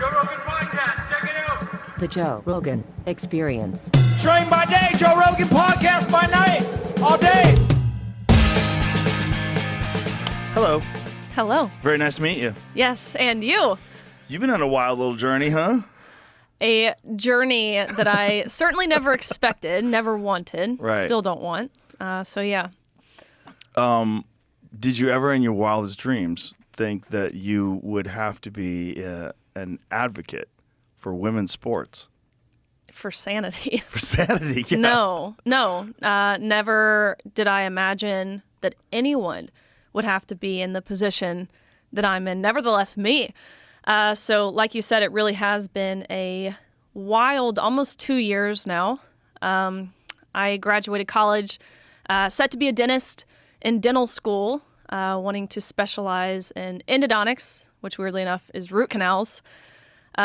Joe Rogan Podcast. Check it out. The Joe Rogan Experience. Train by day, Joe Rogan Podcast by night, all day. Hello. Hello. Very nice to meet you. Yes, and you. You've been on a wild little journey, huh? A journey that I certainly never expected, never wanted, Right. still don't want. So yeah. Did you ever in your wildest dreams think that you would have to be an advocate for women's sports? For sanity. For sanity, yeah. No. Never did I imagine that anyone would have to be in the position that I'm in. Nevertheless, me. So like you said, it really has been a wild, almost 2 years now. I graduated college, set to be a dentist in dental school, wanting to specialize in endodontics, which weirdly enough is root canals.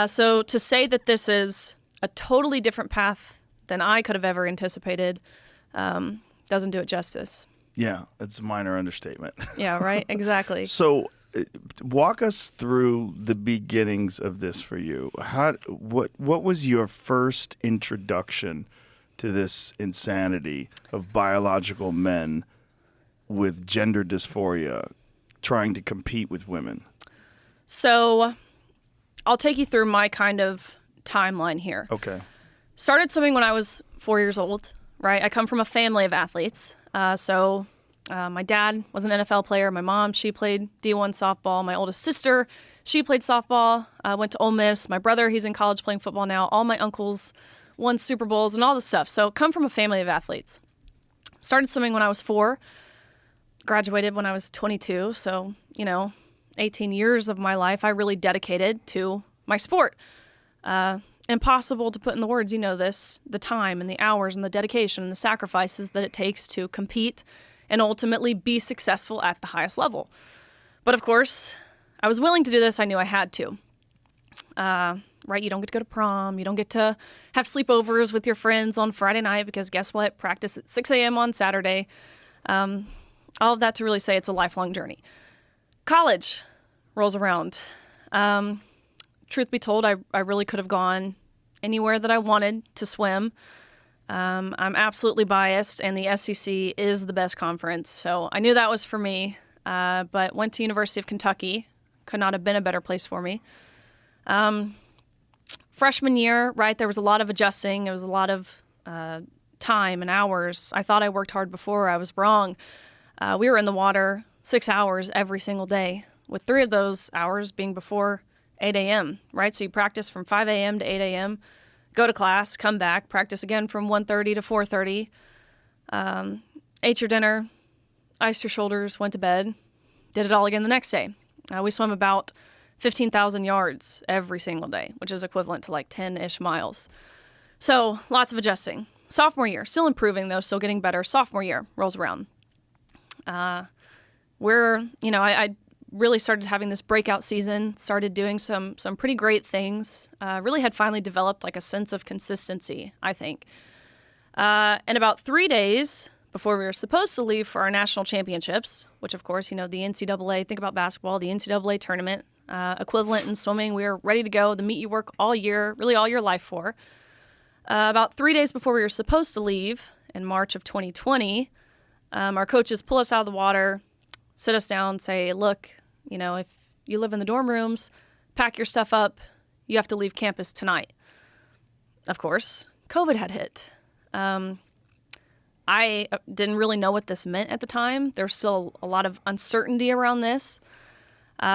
So to say that this is a totally different path than I could have ever anticipated doesn't do it justice. Yeah, it's a minor understatement. Yeah, right? Exactly. So walk us through the beginnings of this for you. What was your first introduction to this insanity of biological men with gender dysphoria trying to compete with women? So I'll take you through my kind of timeline here. Okay. Started swimming when I was 4 years old, right? I come from a family of athletes. So my dad was an NFL player. My mom, she played D1 softball. My oldest sister, she played softball, went to Ole Miss. My brother, he's in college playing football now. All my uncles won Super Bowls and all this stuff. So come from a family of athletes. Started swimming when I was 4. Graduated when I was 22. So, 18 years of my life I really dedicated to my sport. Impossible to put in the words, this, the time and the hours and the dedication and the sacrifices that it takes to compete and ultimately be successful at the highest level. But of course, I was willing to do this. I knew I had to. Right? You don't get to go to prom. You don't get to have sleepovers with your friends on Friday night because guess what? Practice at 6 a.m. on Saturday. All of that to really say it's a lifelong journey. College rolls around. Truth be told, I really could have gone anywhere that I wanted to swim. I'm absolutely biased, and the SEC is the best conference. So I knew that was for me, but went to University of Kentucky. Could not have been a better place for me. Freshman year, right, there was a lot of adjusting. It was a lot of time and hours. I thought I worked hard before. I was wrong. We were in the water 6 hours every single day, with 3 of those hours being before 8 a.m., right? So you practice from 5 a.m. to 8 a.m., go to class, come back, practice again from 1:30 to 4:30, ate your dinner, iced your shoulders, went to bed, did it all again the next day. We swam about 15,000 yards every single day, which is equivalent to like 10-ish miles. So lots of adjusting. Sophomore year, still improving though, still getting better. Sophomore year rolls around. I really started having this breakout season, started doing some pretty great things, really had finally developed like a sense of consistency, I think. And about 3 days before we were supposed to leave for our national championships, which of course, the NCAA, think about basketball, the NCAA tournament, equivalent in swimming, we were ready to go, the meet you work all year, really all your life for. About 3 days before we were supposed to leave in March of 2020, our coaches pull us out of the water, sit us down, say, look, if you live in the dorm rooms, pack your stuff up, you have to leave campus tonight. Of course, COVID had hit. I didn't really know what this meant at the time. There's still a lot of uncertainty around this.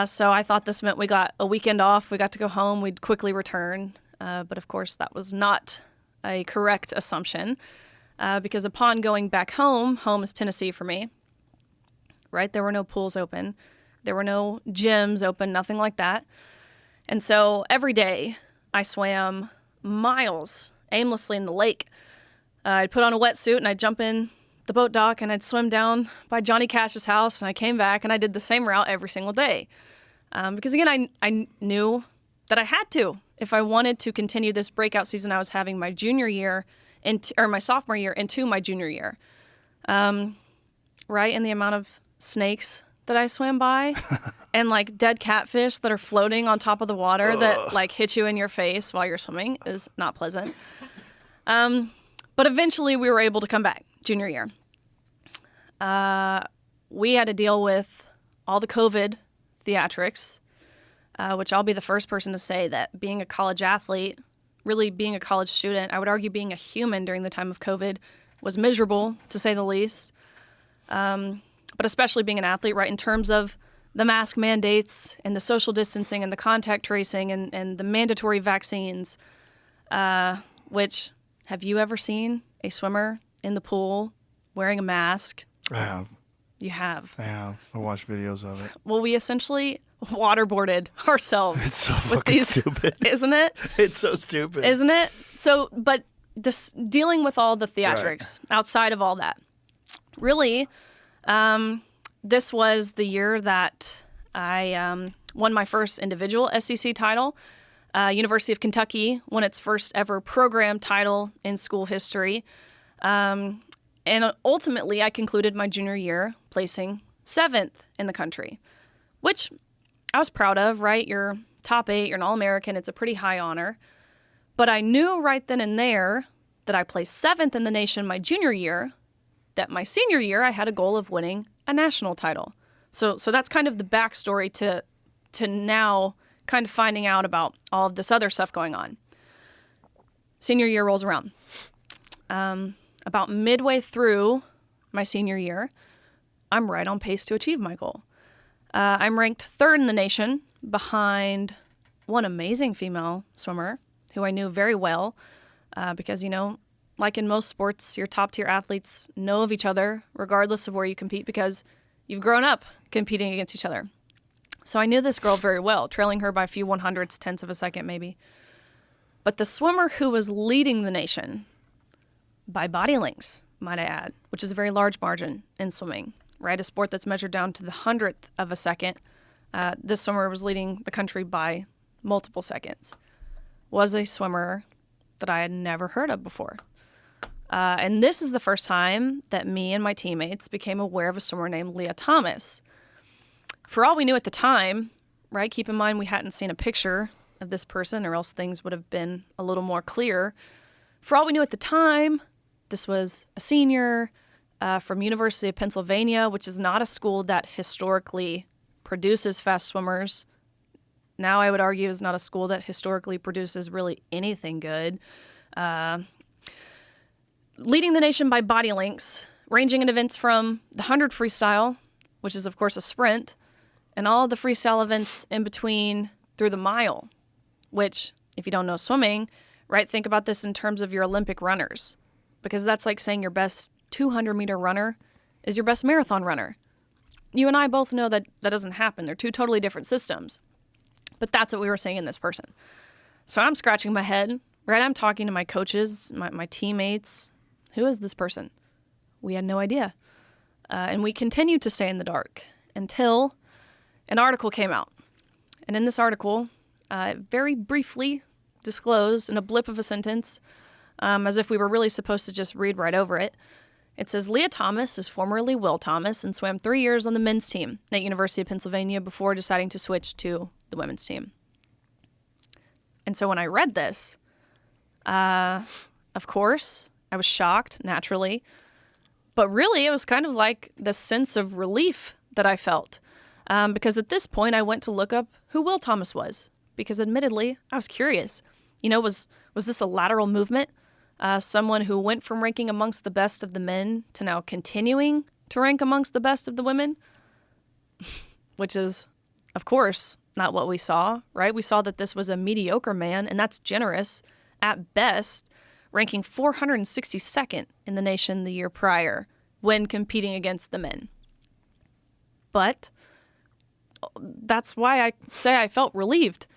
So I thought this meant we got a weekend off, we got to go home, we'd quickly return. But of course, that was not a correct assumption because upon going back home is Tennessee for me, right? There were no pools open. There were no gyms open, nothing like that. And so every day I swam miles aimlessly in the lake. I'd put on a wetsuit and I'd jump in the boat dock and I'd swim down by Johnny Cash's house and I came back and I did the same route every single day. Because again, I knew that I had to. If I wanted to continue this breakout season I was having my junior year or my sophomore year into my junior year. Right? And the amount of snakes that I swam by and like dead catfish that are floating on top of the water that like hit you in your face while you're swimming is not pleasant. But eventually we were able to come back junior year. We had to deal with all the COVID theatrics, which I'll be the first person to say that being a college athlete, really being a college student, I would argue being a human during the time of COVID was miserable, to say the least. But especially being an athlete, right, in terms of the mask mandates and the social distancing and the contact tracing and the mandatory vaccines, which, have you ever seen a swimmer in the pool wearing a mask? I have. You have. I have. I watched videos of it. Well, we essentially waterboarded ourselves. It's so fucking stupid. Isn't it? It's so stupid. Isn't it? So, but this dealing with all the theatrics outside of all that, really, this was the year that I won my first individual SEC title. University of Kentucky won its first ever program title in school history. And ultimately, I concluded my junior year placing 7th in the country, which I was proud of, right? You're top 8, you're an All-American. It's a pretty high honor. But I knew right then and there that I placed 7th in the nation my junior year, that my senior year I had a goal of winning a national title. So that's kind of the backstory to now kind of finding out about all of this other stuff going on. Senior year rolls around. About midway through my senior year, I'm right on pace to achieve my goal. I'm ranked 3rd in the nation behind one amazing female swimmer who I knew very well because, you know, like in most sports, your top-tier athletes know of each other regardless of where you compete because you've grown up competing against each other. So I knew this girl very well, trailing her by a few 100ths, tenths of a second maybe. But the swimmer who was leading the nation, by body lengths, might I add, which is a very large margin in swimming, right? A sport that's measured down to the 100th of a second. This swimmer was leading the country by multiple seconds, was a swimmer that I had never heard of before. And this is the first time that me and my teammates became aware of a swimmer named Leah Thomas. For all we knew at the time, right, keep in mind we hadn't seen a picture of this person or else things would have been a little more clear. For all we knew at the time, this was a senior from University of Pennsylvania, which is not a school that historically produces fast swimmers. Now I would argue is not a school that historically produces really anything good. Leading the nation by body lengths, ranging in events from the 100 freestyle, which is of course a sprint, and all the freestyle events in between through the mile, which, if you don't know swimming, right, think about this in terms of your Olympic runners, because that's like saying your best 200-meter runner is your best marathon runner. You and I both know that that doesn't happen. They're two totally different systems. But that's what we were saying in this person. So I'm scratching my head, right? I'm talking to my coaches, my teammates. Who is this person? We had no idea. And we continued to stay in the dark until an article came out. And in this article, very briefly disclosed in a blip of a sentence, as if we were really supposed to just read right over it. It says, Leah Thomas is formerly Will Thomas and swam 3 years on the men's team at University of Pennsylvania before deciding to switch to the women's team. And so when I read this, of course, I was shocked, naturally. But really, it was kind of like the sense of relief that I felt. Because at this point, I went to look up who Will Thomas was. Because admittedly, I was curious. You know, was this a lateral movement? Someone who went from ranking amongst the best of the men to now continuing to rank amongst the best of the women? Which is, of course, not what we saw, right? We saw that this was a mediocre man, and that's generous at best, ranking 462nd in the nation the year prior when competing against the men. But that's why I say I felt relieved,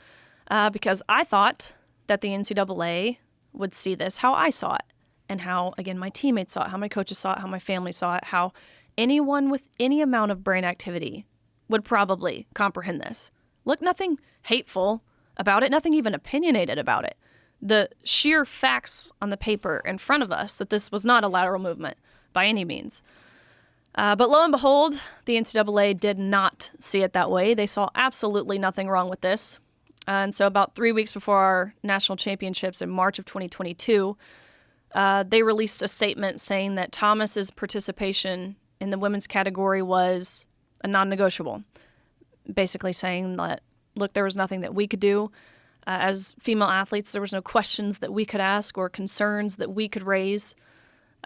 because I thought that the NCAA would see this how I saw it, and how, again, my teammates saw it, how my coaches saw it, how my family saw it, how anyone with any amount of brain activity would probably comprehend this. Look, nothing hateful about it, nothing even opinionated about it. The sheer facts on the paper in front of us that this was not a lateral movement by any means. But lo and behold, the NCAA did not see it that way. They saw absolutely nothing wrong with this. And so about 3 weeks before our national championships in March of 2022, they released a statement saying that Thomas's participation in the women's category was a non-negotiable, basically saying that, look, there was nothing that we could do. As female athletes, there was no questions that we could ask or concerns that we could raise.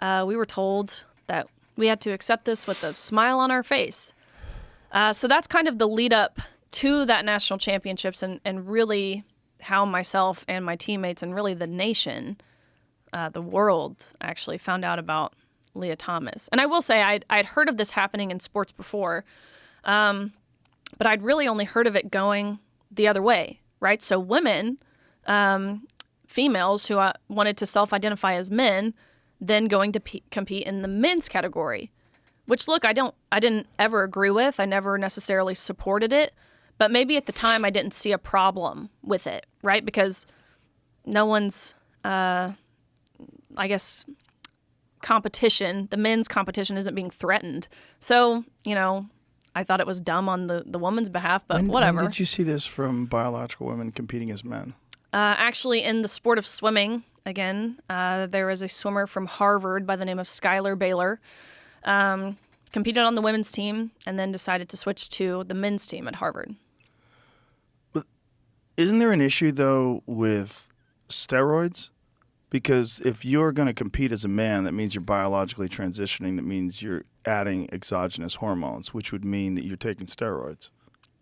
We were told that we had to accept this with a smile on our face. So that's kind of the lead up to that national championships and really how myself and my teammates and really the nation, the world, actually found out about Leah Thomas. And I will say I'd heard of this happening in sports before, but I'd really only heard of it going the other way, right? So women, females who wanted to self-identify as men, then going to compete in the men's category, which, look, I didn't ever agree with. I never necessarily supported it, but maybe at the time I didn't see a problem with it, right? Because no one's, I guess, competition, the men's competition isn't being threatened. So, I thought it was dumb on the woman's behalf, but whatever. When did you see this from biological women competing as men? Actually, in the sport of swimming, again, there was a swimmer from Harvard by the name of Skylar Baylor, competed on the women's team and then decided to switch to the men's team at Harvard. But isn't there an issue, though, with steroids? Because if you're going to compete as a man, that means you're biologically transitioning. That means you're adding exogenous hormones, which would mean that you're taking steroids.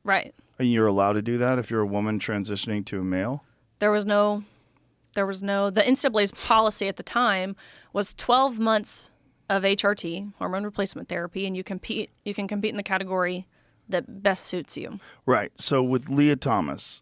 Right. And you're allowed to do that if you're a woman transitioning to a male? The NCAA's policy at the time was 12 months of HRT, hormone replacement therapy, and you can compete in the category that best suits you. Right. So with Leah Thomas,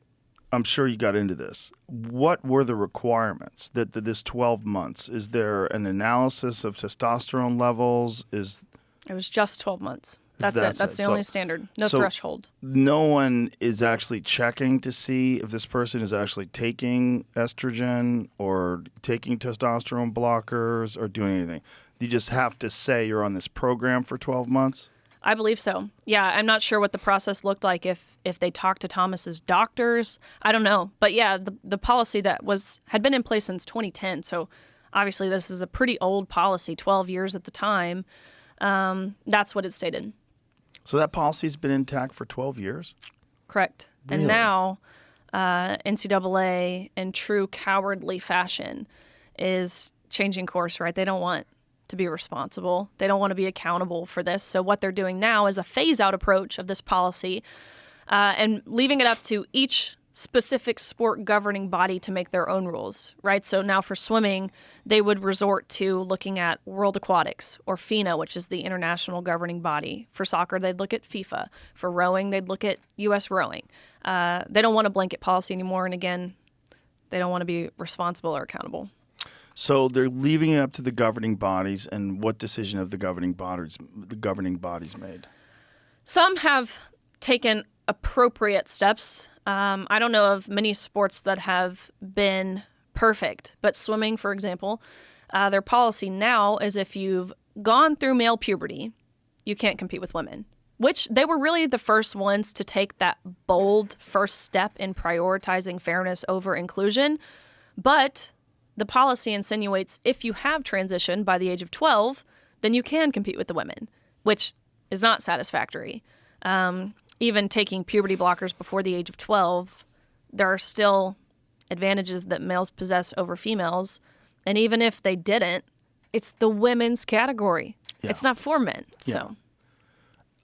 I'm sure you got into this. What were the requirements that this 12 months? Is there an analysis of testosterone levels? It was just 12 months. That's it. That's the only standard. No threshold. No one is actually checking to see if this person is actually taking estrogen or taking testosterone blockers or doing anything. You just have to say you're on this program for 12 months? I believe so. Yeah, I'm not sure what the process looked like if they talked to Thomas's doctors. I don't know. But yeah, the policy that had been in place since 2010. So obviously this is a pretty old policy, 12 years at the time. That's what it stated. So that policy's been intact for 12 years? Correct. Really? And now NCAA, in true cowardly fashion, is changing course, right? They don't want to be responsible. They don't want to be accountable for this. So what they're doing now is a phase-out approach of this policy and leaving it up to each specific sport governing body to make their own rules, right? So now for swimming, they would resort to looking at World Aquatics or FINA, which is the international governing body. For soccer, they'd look at FIFA. For rowing, they'd look at U.S. rowing. They don't want a blanket policy anymore. And again, they don't want to be responsible or accountable. So they're leaving it up to the governing bodies, and what decision have the governing bodies made? Some have taken appropriate steps. I don't know of many sports that have been perfect, but swimming, for example, their policy now is if you've gone through male puberty, you can't compete with women, which they were really the first ones to take that bold first step in prioritizing fairness over inclusion. But the policy insinuates if you have transitioned by the age of 12, then you can compete with the women, which is not satisfactory. Even taking puberty blockers before the age of 12, there are still advantages that males possess over females. And even if they didn't, it's the women's category. Yeah. It's not for men. Yeah. So,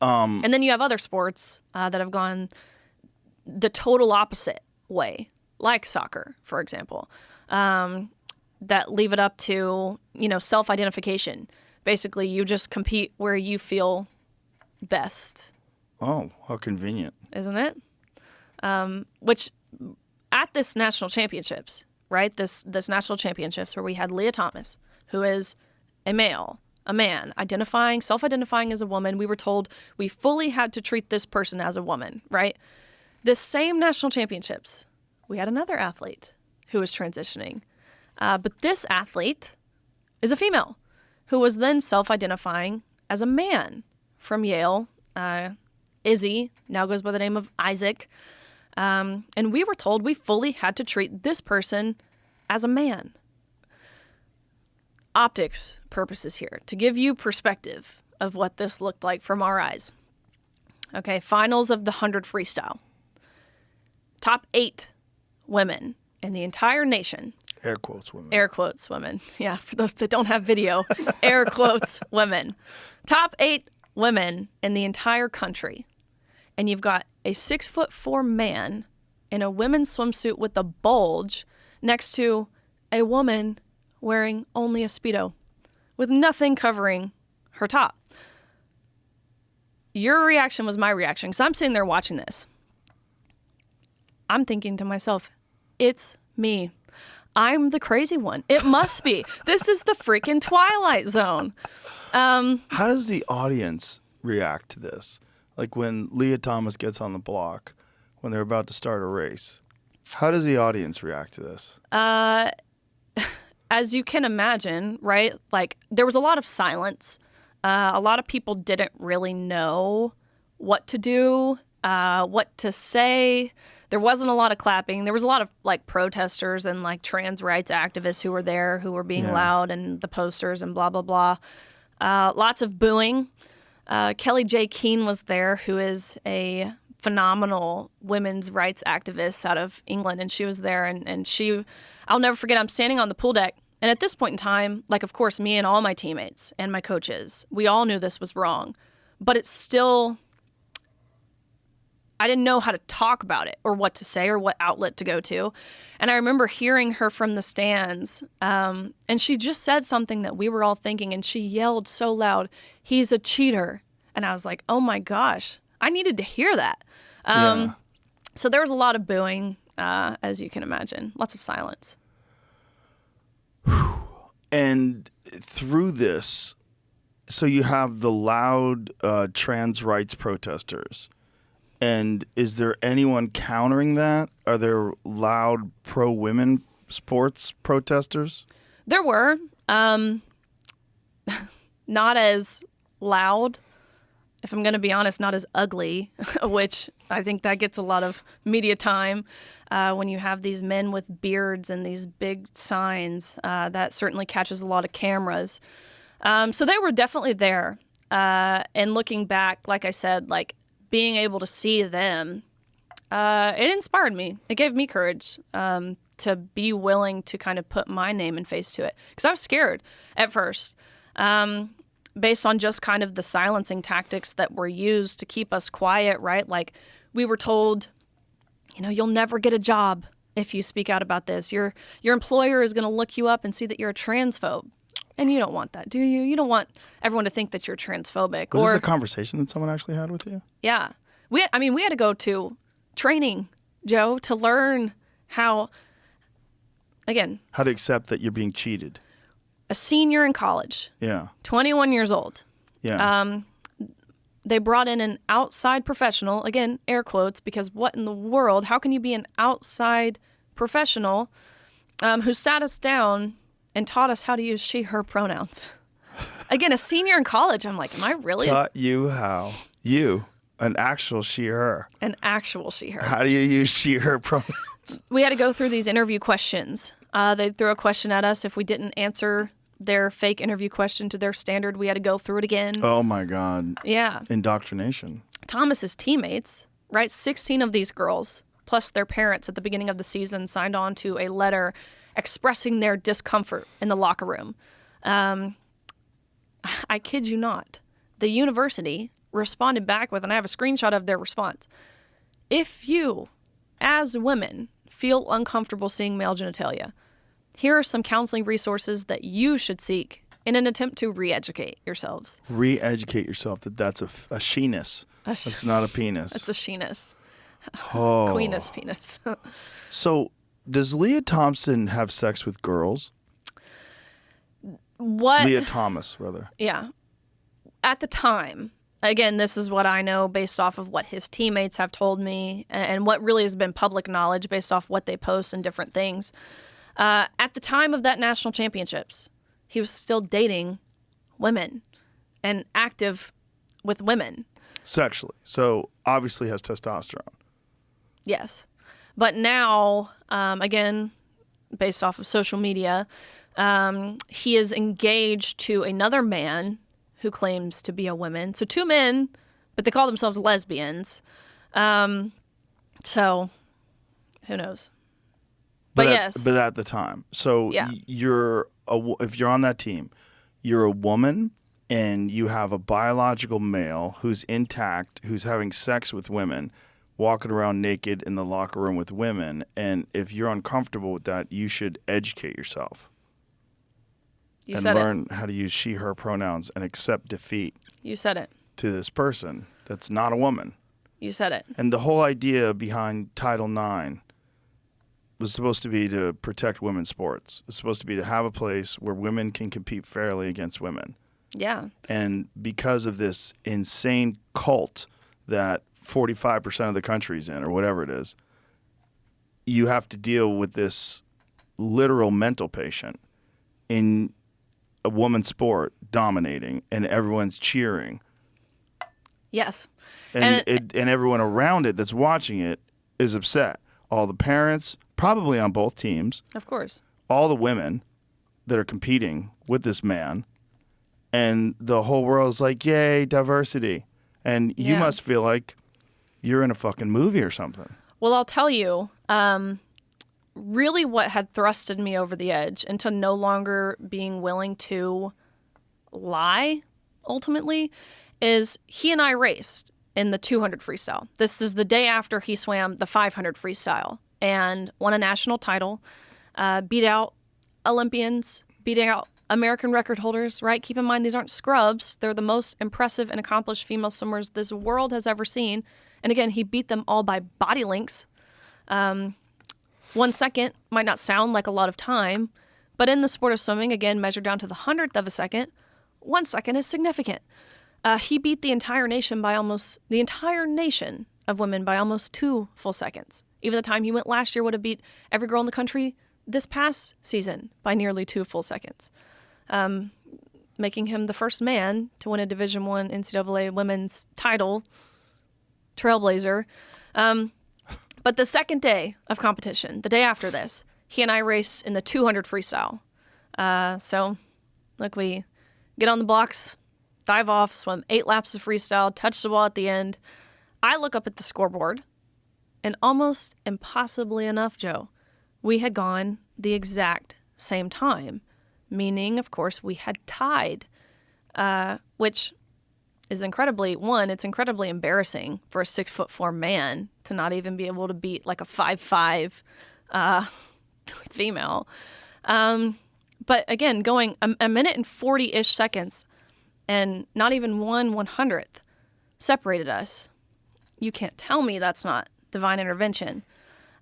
and then you have other sports that have gone the total opposite way, like soccer, for example, that leave it up to, self-identification. Basically, you just compete where you feel best. Oh, how convenient. Isn't it? Which at this national championships, right? This national championships where we had Leah Thomas, who is a male, a man, self-identifying as a woman. We were told we fully had to treat this person as a woman, right? This same national championships, we had another athlete who was transitioning. But this athlete is a female who was then self-identifying as a man. from Yale. Izzy now goes by the name of Isaac. And we were told we fully had to treat this person as a man. Optics purposes here, to give you perspective of what this looked like from our eyes. Okay, finals of the 100 freestyle. Top 8 women in the entire nation. Air quotes women. Air quotes women. Yeah, for those that don't have video, air quotes women. Top 8 women in the entire country. And you've got a 6'4" man in a women's swimsuit with a bulge next to a woman wearing only a Speedo with nothing covering her top. Your reaction was my reaction, because I'm sitting there watching this. I'm thinking to myself, it's me. I'm the crazy one. It must be. This is the freaking Twilight Zone. How does the audience react to this? Like when Leah Thomas gets on the block, when they're about to start a race. How does the audience react to this? As you can imagine, right? Like, there was a lot of silence. A lot of people didn't really know what to do, what to say. There wasn't a lot of clapping. There was a lot of, like, protesters and, like, trans rights activists who were there, who were being loud, and the posters and blah, blah, blah. Lots of booing. Kelly J. Keane was there, who is a phenomenal women's rights activist out of England, and she was there, and she, I'll never forget, I'm standing on the pool deck, and at this point in time, like, of course, me and all my teammates and my coaches, we all knew this was wrong, but it's still, I didn't know how to talk about it or what to say or what outlet to go to, and I remember hearing her from the stands, and she just said something that we were all thinking, and she yelled so loud, "He's a cheater," and I was like, oh my gosh, I needed to hear that. So there was a lot of booing, as you can imagine. Lots of silence. And through this, so you have the loud trans rights protesters. And is there anyone countering that? Are there loud pro-women sports protesters? There were. Not as loud. If I'm going to be honest, not as ugly, which I think that gets a lot of media time when you have these men with beards and these big signs. That certainly catches a lot of cameras. So they were definitely there. And looking back, like I said, like being able to see them, it inspired me. It gave me courage to be willing to kind of put my name and face to it. Because I was scared at first. Based on just kind of the silencing tactics that were used to keep us quiet, right? Like we were told, you know, you'll never get a job if you speak out about this. Your employer is going to look you up and see that you're a transphobe. And you don't want that, do you? You don't want everyone to think that you're transphobic. Was this a conversation that someone actually had with you? Yeah. We had to go to training, Joe, to learn how to accept that you're being cheated. A senior in college. Yeah. 21 years old. Yeah. They brought in an outside professional, again, air quotes, because what in the world, how can you be an outside professional who sat us down and taught us how to use she, her pronouns? Again, a senior in college. I'm like, am I really? Taught you how? You, an actual she, her. An actual she, her. How do you use she, her pronouns? We had to go through these interview questions. They threw a question at us. If we didn't answer their fake interview question to their standard, we had to go through it again. Oh, my God. Yeah. Indoctrination. Thomas's teammates, right, 16 of these girls, plus their parents at the beginning of the season, signed on to a letter expressing their discomfort in the locker room. I kid you not. The university responded back with, and I have a screenshot of their response, "If you, as women, feel uncomfortable seeing male genitalia, here are some counseling resources that you should seek in an attempt to re-educate yourselves." Re-educate yourself that that's a she-ness. That's not a penis. It's a she-ness. Oh. Queeness penis. So does Leah Thompson have sex with girls? What? Leah Thomas, rather. Yeah. At the time, again, this is what I know based off of what his teammates have told me and what really has been public knowledge based off what they post and different things. At the time of that national championships, he was still dating women and active with women. Sexually. So obviously has testosterone. Yes. But now, again, based off of social media, he is engaged to another man who claims to be a woman. So 2 men, but they call themselves lesbians. So who knows? But yes. But at the time. So Yeah. if you're on that team, you're a woman and you have a biological male who's intact, who's having sex with women, walking around naked in the locker room with women. And if you're uncomfortable with that, you should educate yourself. You and said learn how to use she, her pronouns and accept defeat You said it. to this person that's not a woman. You said it. And the whole idea behind Title IX was supposed to be to protect women's sports. It's supposed to be to have a place where women can compete fairly against women. Yeah. And because of this insane cult that 45% of the country's in, or whatever it is, you have to deal with this literal mental patient in a woman's sport dominating, and everyone's cheering. Yes. And everyone around it that's watching it is upset. All the parents, probably on both teams, Of course. all the women that are competing with this man, and the whole world's like, yay, diversity. And you Yeah. must feel like you're in a fucking movie or something. Well, I'll tell you, really what had thrusted me over the edge into no longer being willing to lie, ultimately, is he and I raced in the 200 freestyle. This is the day after he swam the 500 freestyle and won a national title, beat out Olympians, beating out American record holders, right? Keep in mind, these aren't scrubs. They're the most impressive and accomplished female swimmers this world has ever seen. And again, he beat them all by body lengths. 1 second might not sound like a lot of time, but in the sport of swimming, again, measured down to the 100th of a second, 1 second is significant. He beat the entire nation of women by almost 2 full seconds. Even the time he went last year would have beat every girl in the country this past season by nearly 2 full seconds, making him the first man to win a Division I NCAA women's title, trailblazer. But the second day of competition, the day after this, he and I race in the 200 freestyle. So, look, we get on the blocks, dive off, swim 8 laps of freestyle, touch the wall at the end. I look up at the scoreboard, and almost impossibly enough, Joe, we had gone the exact same time, meaning, of course, we had tied, which is it's incredibly embarrassing for a 6'4" man to not even be able to beat like a 5'5" female. But again, going a minute and 40-ish seconds and not even 1/100th separated us. You can't tell me that's not divine intervention.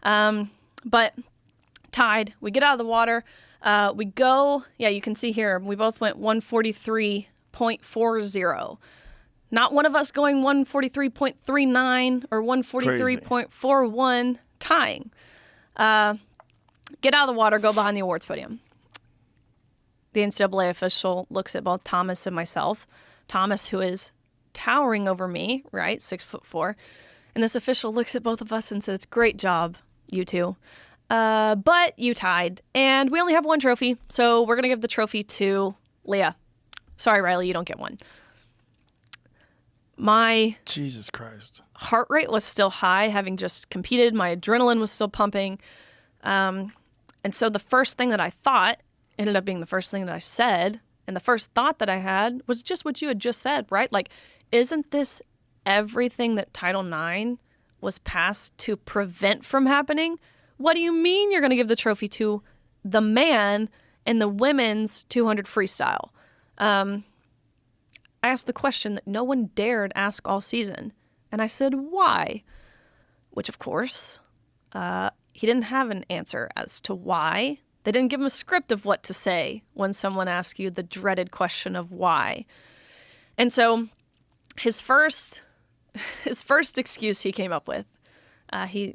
But tied, we get out of the water. We go, you can see here, we both went 143.40. Not one of us going 143.39 or 143.41, tying. Get out of the water, go behind the awards podium. The NCAA official looks at both Thomas and myself. Thomas, who is towering over me, right, 6'4", and this official looks at both of us and says, "Great job, you two. But you tied, and we only have one trophy, so we're going to give the trophy to Leah. Sorry, Riley, you don't get one." My Jesus Christ. heart rate was still high, having just competed. My adrenaline was still pumping. And so the first thing that I thought ended up being the first thing that I said. And the first thought that I had was just what you had just said, right? Like, isn't this everything that Title IX was passed to prevent from happening? What do you mean you're going to give the trophy to the man in the women's 200 freestyle? I asked the question that no one dared ask all season. And I said, why? Which, of course, he didn't have an answer as to why. They didn't give him a script of what to say when someone asks you the dreaded question of why. And so his first excuse he came up with, he's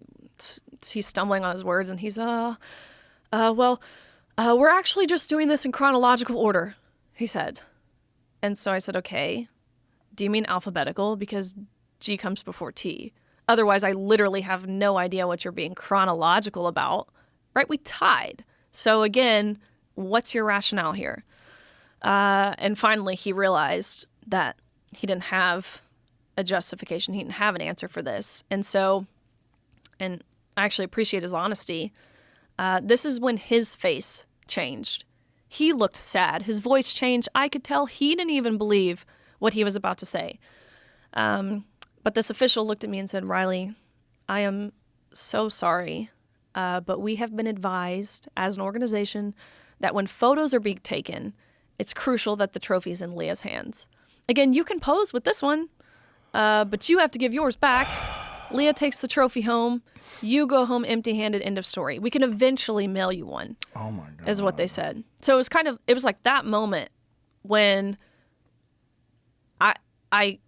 stumbling on his words, and he's, we're actually just doing this in chronological order, he said. And so I said, okay, do you mean alphabetical? Because G comes before T. Otherwise, I literally have no idea what you're being chronological about, right? We tied. So again, what's your rationale here? And finally, he realized that he didn't have a justification. He didn't have an answer for this. And so, and I actually appreciate his honesty. This is when his face changed. He looked sad. His voice changed. I could tell he didn't even believe what he was about to say. But this official looked at me and said, Riley, I am so sorry, but we have been advised as an organization that when photos are being taken, it's crucial that the trophy's in Leah's hands. Again, you can pose with this one, but you have to give yours back. Leah takes the trophy home. You go home empty-handed, end of story. We can eventually mail you one. Oh, my God. Is what they said. So it was like that moment when I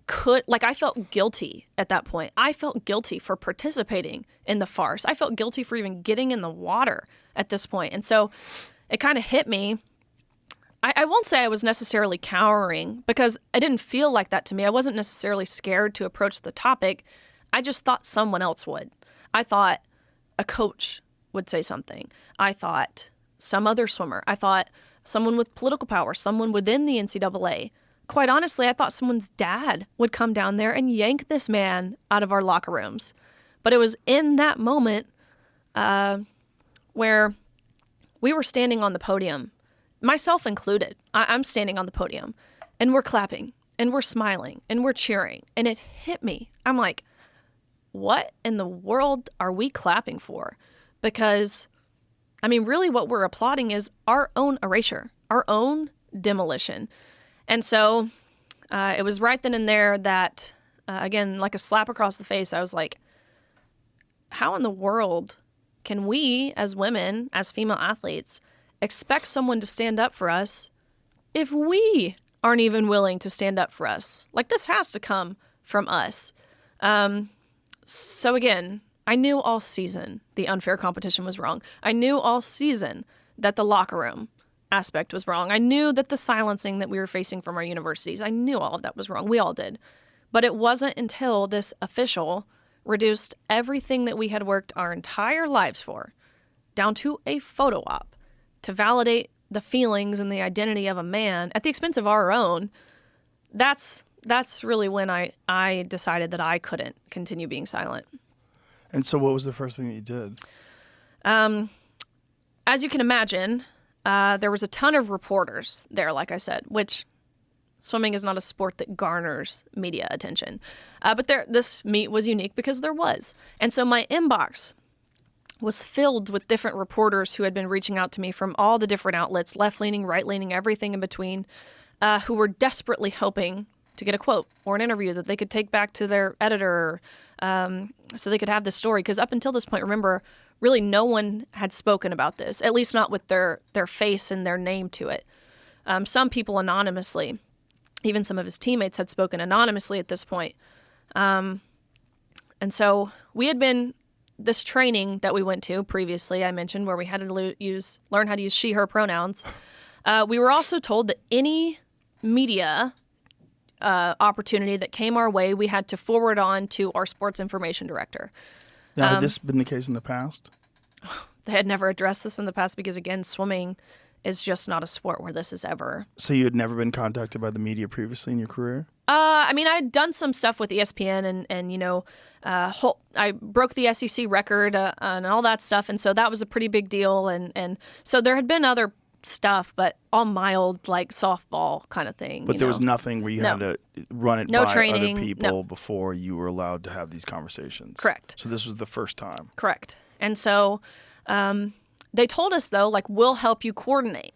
felt guilty at that point. I felt guilty for participating in the farce. I felt guilty for even getting in the water at this point. And so it kind of hit me. I won't say I was necessarily cowering because it didn't feel like that to me. I wasn't necessarily scared to approach the topic. I just thought someone else would. I thought a coach would say something. I thought some other swimmer. I thought someone with political power, someone within the NCAA. Quite honestly, I thought someone's dad would come down there and yank this man out of our locker rooms. But it was in that moment where we were standing on the podium, myself included. I'm standing on the podium, and we're clapping, and we're smiling, and we're cheering. And it hit me. I'm like, what in the world are we clapping for? Because, I mean, really what we're applauding is our own erasure, our own demolition. And so it was right then and there that, again, like a slap across the face, I was like, how in the world can we as women, as female athletes, expect someone to stand up for us if we aren't even willing to stand up for us? Like, this has to come from us. So again, I knew all season the unfair competition was wrong. I knew all season that the locker room aspect was wrong. I knew that the silencing that we were facing from our universities, I knew all of that was wrong. We all did. But it wasn't until this official reduced everything that we had worked our entire lives for down to a photo op to validate the feelings and the identity of a man at the expense of our own. That's really when I decided that I couldn't continue being silent. And so what was the first thing that you did? As you can imagine, there was a ton of reporters there, like I said, which swimming is not a sport that garners media attention. But this meet was unique because there was. And so my inbox was filled with different reporters who had been reaching out to me from all the different outlets, left-leaning, right-leaning, everything in between, who were desperately hoping to get a quote or an interview that they could take back to their editor so they could have this story. Because up until this point, remember, really no one had spoken about this, at least not with their face and their name to it. Some people anonymously, even some of his teammates had spoken anonymously at this point. And so we had been, this training that we went to previously, I mentioned, where we had to learn how to use she, her pronouns. We were also told that any media opportunity that came our way, we had to forward on to our sports information director. Now, had this been the case in the past? They had never addressed this in the past because, again, swimming is just not a sport where this is ever. So you had never been contacted by the media previously in your career? I mean, I'd done some stuff with ESPN and you know, I broke the SEC record and all that stuff. And so that was a pretty big deal. And so there had been other stuff, but all mild, like softball kind of thing. But there was nothing where you had to run it by training, other people before you were allowed to have these conversations. Correct. So this was the first time. Correct. And so they told us, though, like, we'll help you coordinate.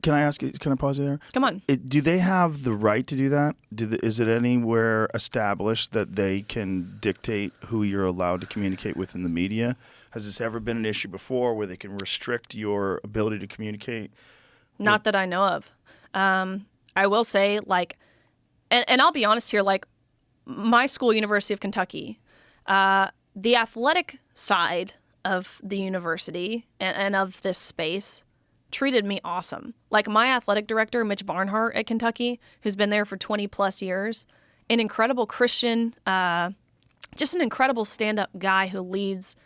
Can I ask you, can I pause you there? Come on. Do they have the right to do that? Is it anywhere established that they can dictate who you're allowed to communicate with in the media? Has this ever been an issue before where they can restrict your ability to communicate? Not that I know of. I will say, like, and I'll be honest here, like, my school, University of Kentucky, the athletic side of the university and of this space treated me awesome. Like, my athletic director, Mitch Barnhart at Kentucky, who's been there for 20 plus years, an incredible Christian, just an incredible stand-up guy who leads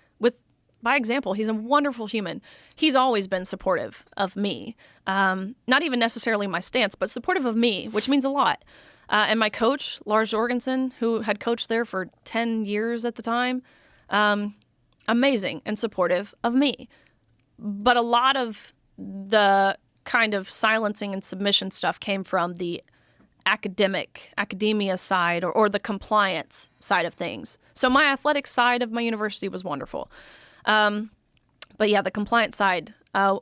by example. He's a wonderful human. He's always been supportive of me. Not even necessarily my stance, but supportive of me, which means a lot. And my coach, Lars Jorgensen, who had coached there for 10 years at the time, amazing and supportive of me. But a lot of the kind of silencing and submission stuff came from the academia side or the compliance side of things. So my athletic side of my university was wonderful. But yeah, the compliance side, I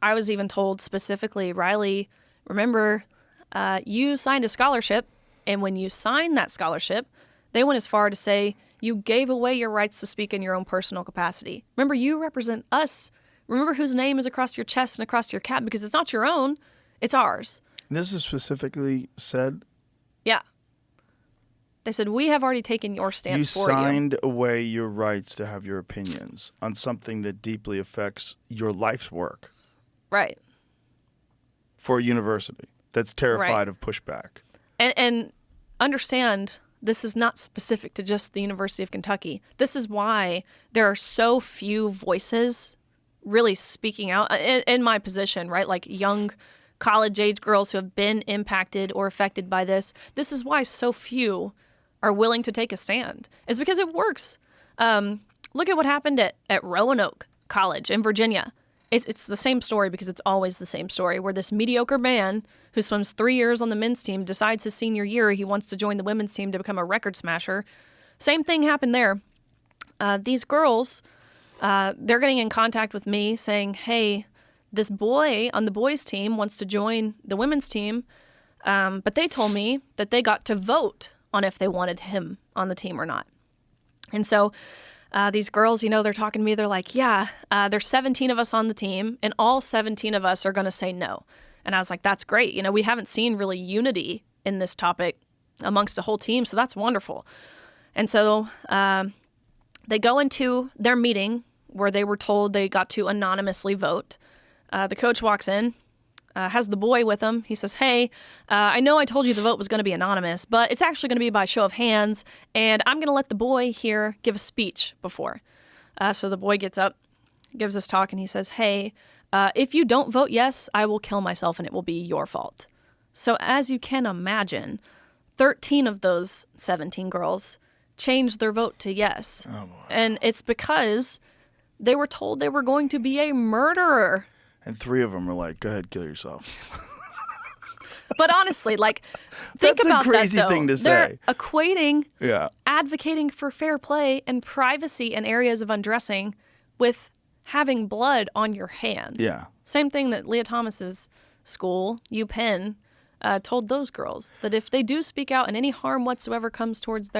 was even told specifically, Riley, remember, you signed a scholarship, and when you signed that scholarship, they went as far to say you gave away your rights to speak in your own personal capacity. Remember, you represent us. Remember whose name is across your chest and across your cap, because it's not your own, it's ours. This is specifically said? Yeah. They said, we have already taken your stance for you. You signed away your rights to have your opinions on something that deeply affects your life's work. Right. For a university that's terrified of pushback. And understand, this is not specific to just the University of Kentucky. This is why there are so few voices really speaking out in my position, right? Like young college-age girls who have been impacted or affected by this. This is why so few are willing to take a stand. It's because it works. Look at what happened at Roanoke College in Virginia. It's the same story, because it's always the same story, where this mediocre man who swims 3 years on the men's team decides his senior year he wants to join the women's team to become a record smasher. Same thing happened there. These girls, they're getting in contact with me saying, hey, this boy on the boys' team wants to join the women's team, but they told me that they got to vote on if they wanted him on the team or not. And so these girls, they're talking to me. They're like, yeah, there's 17 of us on the team, and all 17 of us are going to say no. And I was like, that's great. We haven't seen really unity in this topic amongst the whole team, so that's wonderful. And so they go into their meeting where they were told they got to anonymously vote. The coach walks in, has the boy with him. He says, hey, I know I told you the vote was going to be anonymous, but it's actually going to be by show of hands, and I'm going to let the boy here give a speech before. So the boy gets up, gives this talk, and he says, hey, if you don't vote yes, I will kill myself, and it will be your fault. So as you can imagine, 13 of those 17 girls changed their vote to yes. Oh, boy. And it's because they were told they were going to be a murderer. And 3 of them were like, go ahead, kill yourself. But honestly, think about that, though. That's a crazy thing to say. They're equating advocating for fair play and privacy in areas of undressing with having blood on your hands. Yeah. Same thing that Leah Thomas's school, UPenn, told those girls, that if they do speak out and any harm whatsoever comes towards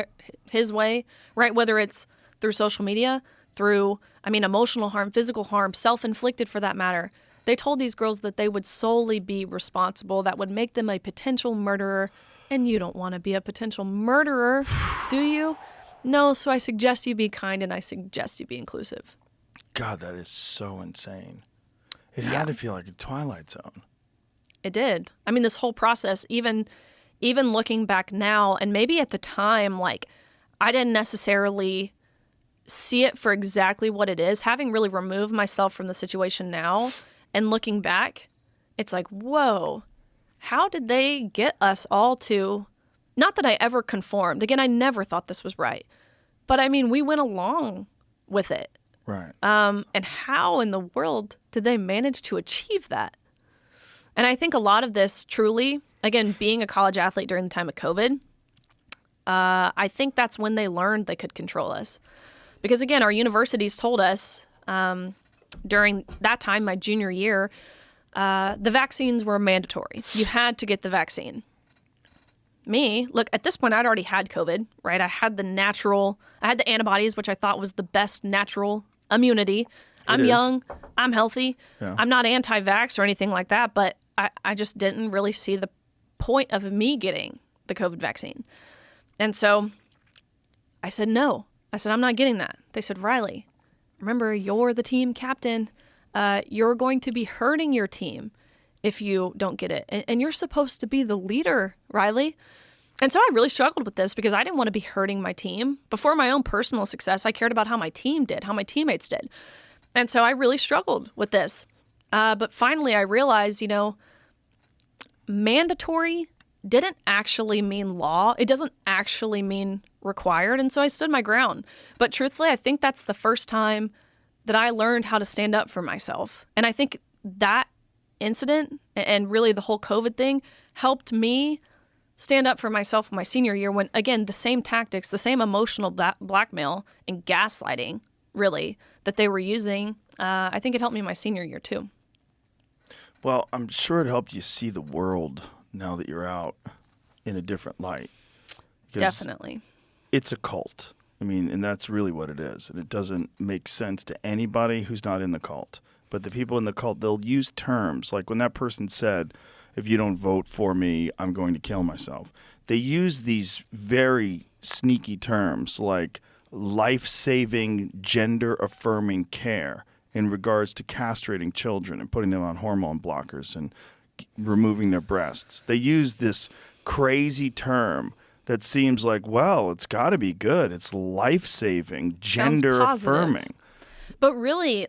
his way, right, whether it's through social media, through, emotional harm, physical harm, self-inflicted for that matter, they told these girls that they would solely be responsible. That would make them a potential murderer. And you don't want to be a potential murderer, do you? No, so I suggest you be kind, and I suggest you be inclusive. God, that is so insane. It had to feel like a Twilight Zone. It did. This whole process, even looking back now, and maybe at the time, I didn't necessarily see it for exactly what it is. Having really removed myself from the situation now and looking back, it's like, whoa, how did they get us all to, not that I ever conformed. Again, I never thought this was right. But we went along with it. Right. And how in the world did they manage to achieve that? And I think a lot of this truly, again, being a college athlete during the time of COVID, I think that's when they learned they could control us. Because again, our universities told us during that time, my junior year, the vaccines were mandatory. You had to get the vaccine. Me, look, at this point, I'd already had COVID, right? I had the antibodies, which I thought was the best natural immunity. I'm young, I'm healthy. Yeah. I'm not anti-vax or anything like that, but I just didn't really see the point of me getting the COVID vaccine. And so I said, no. I said, I'm not getting that. They said, Riley, remember, you're the team captain. You're going to be hurting your team if you don't get it. And you're supposed to be the leader, Riley. And so I really struggled with this because I didn't want to be hurting my team. Before my own personal success, I cared about how my team did, how my teammates did. And so I really struggled with this. But finally, I realized, mandatory didn't actually mean law. It doesn't actually mean required. And so I stood my ground. But truthfully, I think that's the first time that I learned how to stand up for myself. And I think that incident and really the whole COVID thing helped me stand up for myself my senior year when, again, the same tactics, the same emotional blackmail and gaslighting, really, that they were using, I think it helped me my senior year, too. Well, I'm sure it helped you see the world now that you're out in a different light. Definitely. It's a cult. I mean, and that's really what it is. And it doesn't make sense to anybody who's not in the cult. But the people in the cult, they'll use terms like when that person said, if you don't vote for me, I'm going to kill myself. They use these very sneaky terms like life-saving, gender-affirming care in regards to castrating children and putting them on hormone blockers and removing their breasts. They use this crazy term that seems like, well, it's got to be good. It's life-saving, gender-affirming. But really,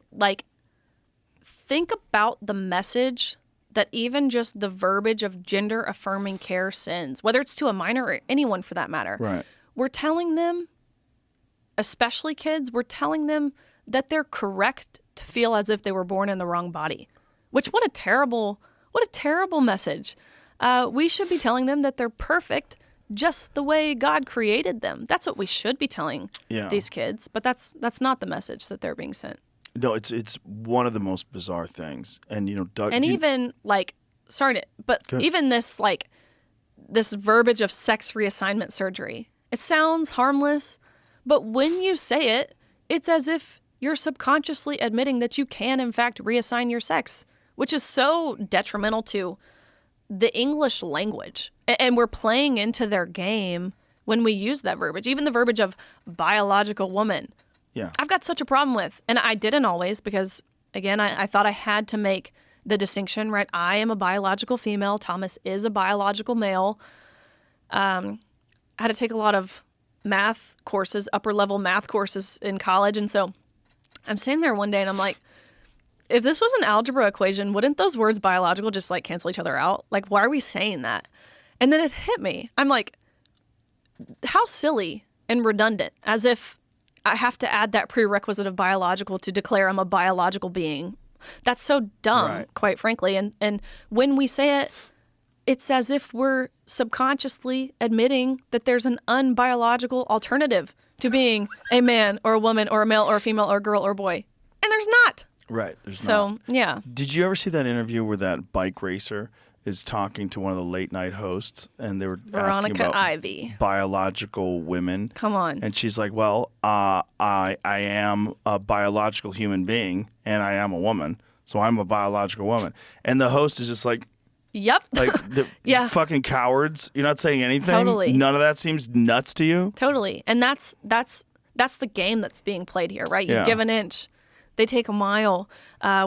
think about the message that even just the verbiage of gender-affirming care sends, whether it's to a minor or anyone for that matter. Right. We're telling them, especially kids, we're telling them that they're correct to feel as if they were born in the wrong body. Which, what a terrible message. We should be telling them that they're perfect just the way God created them. That's what we should be telling these kids. But that's not the message that they're being sent. No, it's one of the most bizarre things. And, Doug... And even, even this, this verbiage of sex reassignment surgery, it sounds harmless, but when you say it, it's as if you're subconsciously admitting that you can, in fact, reassign your sex, which is so detrimental to the English language. And we're playing into their game when we use that verbiage. Even the verbiage of biological woman. Yeah. I've got such a problem with, and I didn't always because, again, I thought I had to make the distinction, right? I am a biological female. Thomas is a biological male. I had to take a lot of math courses, upper-level math courses in college, and so I'm sitting there one day and I'm like, if this was an algebra equation, wouldn't those words biological just cancel each other out? Why are we saying that? And then it hit me. I'm like, how silly and redundant, as if I have to add that prerequisite of biological to declare I'm a biological being. That's so dumb, right. Quite frankly. And when we say it, it's as if we're subconsciously admitting that there's an unbiological alternative to being a man or a woman or a male or a female or a girl or a boy. And there's not. Right. There's not. So, yeah. Did you ever see that interview where that bike racer is talking to one of the late night hosts and they were asking Veronica about Ivy. biological women? Come on. And she's like, well, I am a biological human being and I am a woman. So I'm a biological woman. And the host is just like, Yep. Yeah. Fucking cowards. You're not saying anything. Totally. None of that seems nuts to you. Totally. And that's the game that's being played here, right? You give an inch, they take a mile,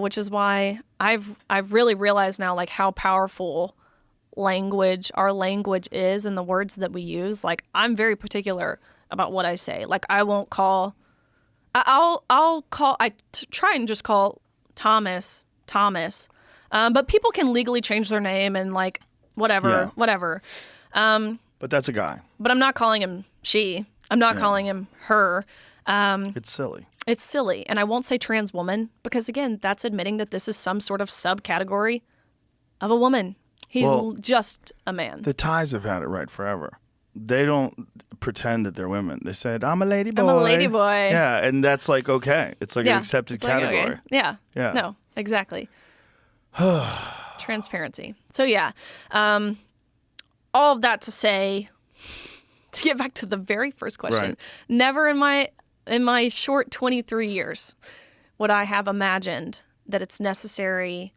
which is why I've really realized now how powerful our language is and the words that we use. I'm very particular about what I say. I won't call I try and just call Thomas. But people can legally change their name and whatever. But that's a guy. But I'm not calling him she. I'm not calling him her. It's silly. It's silly. And I won't say trans woman because, again, that's admitting that this is some sort of subcategory of a woman. He's just a man. The Thais have had it right forever. They don't pretend that they're women. They said, I'm a lady boy. I'm a lady boy. Yeah, and that's okay. It's an accepted category. Okay. Yeah. Yeah. No, exactly. Transparency. So, yeah. All of that to say, to get back to the very first question, never in my short 23 years would I have imagined that it's necessary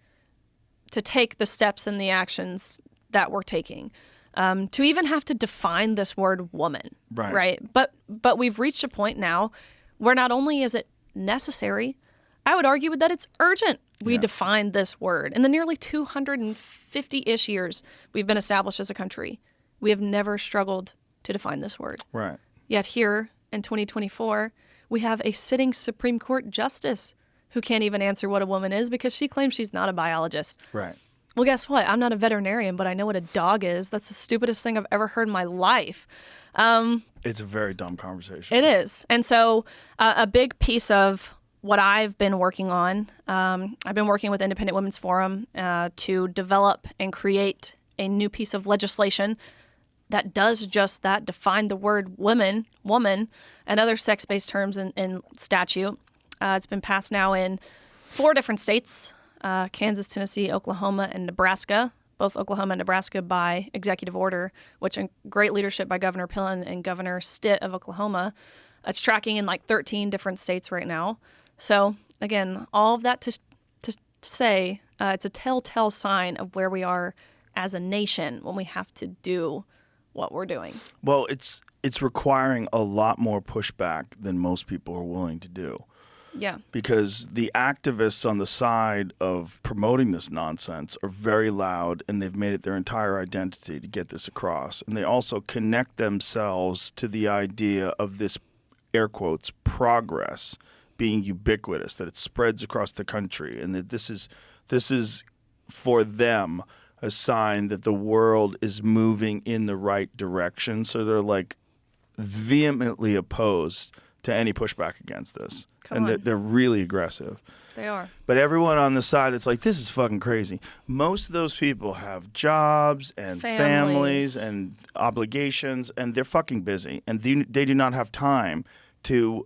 to take the steps and the actions that we're taking, to even have to define this word woman, right? But we've reached a point now where not only is it necessary, I would argue that it's urgent we define this word. In the nearly 250-ish years we've been established as a country, we have never struggled to define this word. Right. Yet here in 2024, we have a sitting Supreme Court justice who can't even answer what a woman is because she claims she's not a biologist. Right. Well, guess what? I'm not a veterinarian, but I know what a dog is. That's the stupidest thing I've ever heard in my life. It's a very dumb conversation. It is. And so a big piece of what I've been working on, I've been working with Independent Women's Forum to develop and create a new piece of legislation that does just that, define the word woman, and other sex-based terms in statute. It's been passed now in 4 different states, Kansas, Tennessee, Oklahoma, and Nebraska. Both Oklahoma and Nebraska by executive order, which in great leadership by Governor Pillen and Governor Stitt of Oklahoma. It's tracking in like 13 different states right now. So again, all of that to say it's a telltale sign of where we are as a nation when we have to do what we're doing. Well, it's requiring a lot more pushback than most people are willing to do. Yeah. Because the activists on the side of promoting this nonsense are very loud, and they've made it their entire identity to get this across. And they also connect themselves to the idea of this, air quotes, progress being ubiquitous, that it spreads across the country, and that this is for them a sign that the world is moving in the right direction. So they're like vehemently opposed to any pushback against this. They're really aggressive. They are. But everyone on the side that's like, this is fucking crazy. Most of those people have jobs and families and obligations, and they're fucking busy. And they do not have time to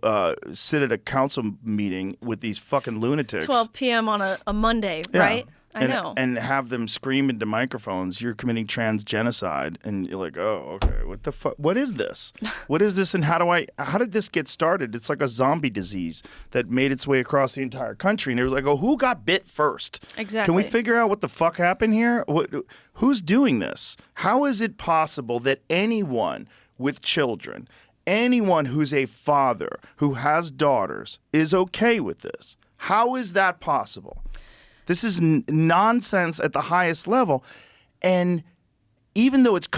sit at a council meeting with these fucking lunatics. 12 p.m. on a Monday, right? I know. And have them scream into microphones, you're committing trans genocide. And you're like, oh, okay, what the fuck? What is this? What is this, and how did this get started? It's like a zombie disease that made its way across the entire country. And they were like, oh, who got bit first? Exactly. Can we figure out what the fuck happened here? Who's doing this? How is it possible that anyone with children, anyone who's a father who has daughters, is okay with this? How is that possible? This is nonsense at the highest level. And even though it's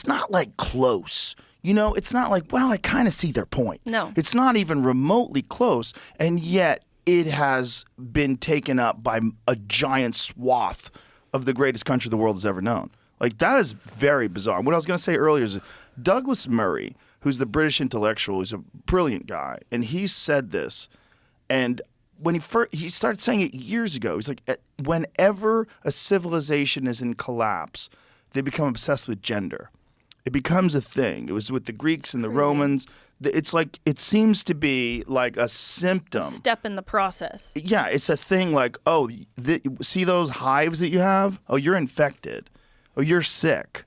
not like close. You know, it's not like, well, I kind of see their point. No. It's not even remotely close. And yet it has been taken up by a giant swath of the greatest country the world has ever known. Like, that is very bizarre. What I was going to say earlier is Douglas Murray, who's the British intellectual, is a brilliant guy. And he said this. And when he started saying it years ago, he's like, whenever a civilization is in collapse, they become obsessed with gender. It becomes a thing. It was with the Greeks and the Romans. It's like, it seems to be like a symptom. A step in the process. Yeah, it's a thing like, oh, see those hives that you have? Oh, you're infected. Oh, you're sick.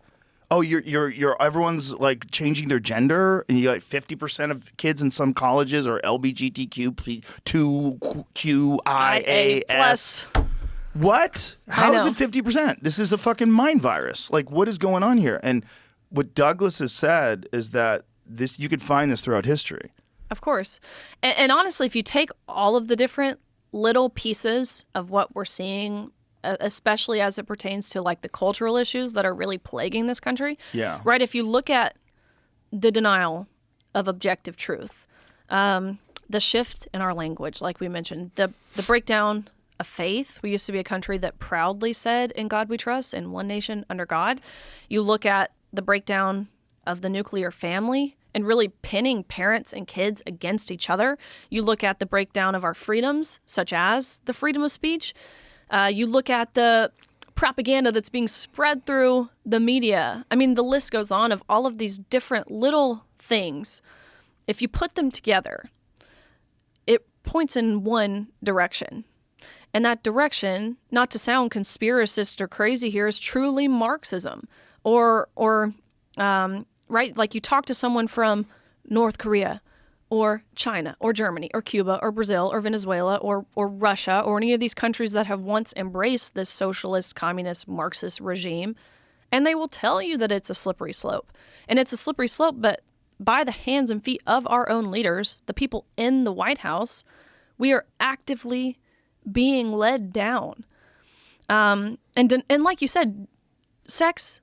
Oh, you're everyone's like changing their gender, and you like 50% of kids in some colleges are LGBTQ2QIAS. What? How is it 50%? This is a fucking mind virus. Like, what is going on here? And what Douglas has said is that you could find this throughout history. Of course. And honestly, if you take all of the different little pieces of what we're seeing, especially as it pertains to like the cultural issues that are really plaguing this country. Yeah. Right. If you look at the denial of objective truth, the shift in our language, like we mentioned, the breakdown of faith. We used to be a country that proudly said, "In God we trust," and one nation under God. You look at the breakdown of the nuclear family and really pinning parents and kids against each other. You look at the breakdown of our freedoms, such as the freedom of speech. You look at the propaganda that's being spread through the media. I mean, the list goes on of all of these different little things. If you put them together, it points in one direction. And that direction, not to sound conspiracist or crazy here, is truly Marxism. Or right, like you talk to someone from North Korea, or China, or Germany, or Cuba, or Brazil, or Venezuela, or Russia, or any of these countries that have once embraced this socialist, communist, Marxist regime, and they will tell you that it's a slippery slope. And it's a slippery slope, but by the hands and feet of our own leaders, the people in the White House, we are actively being led down. And like you said, sex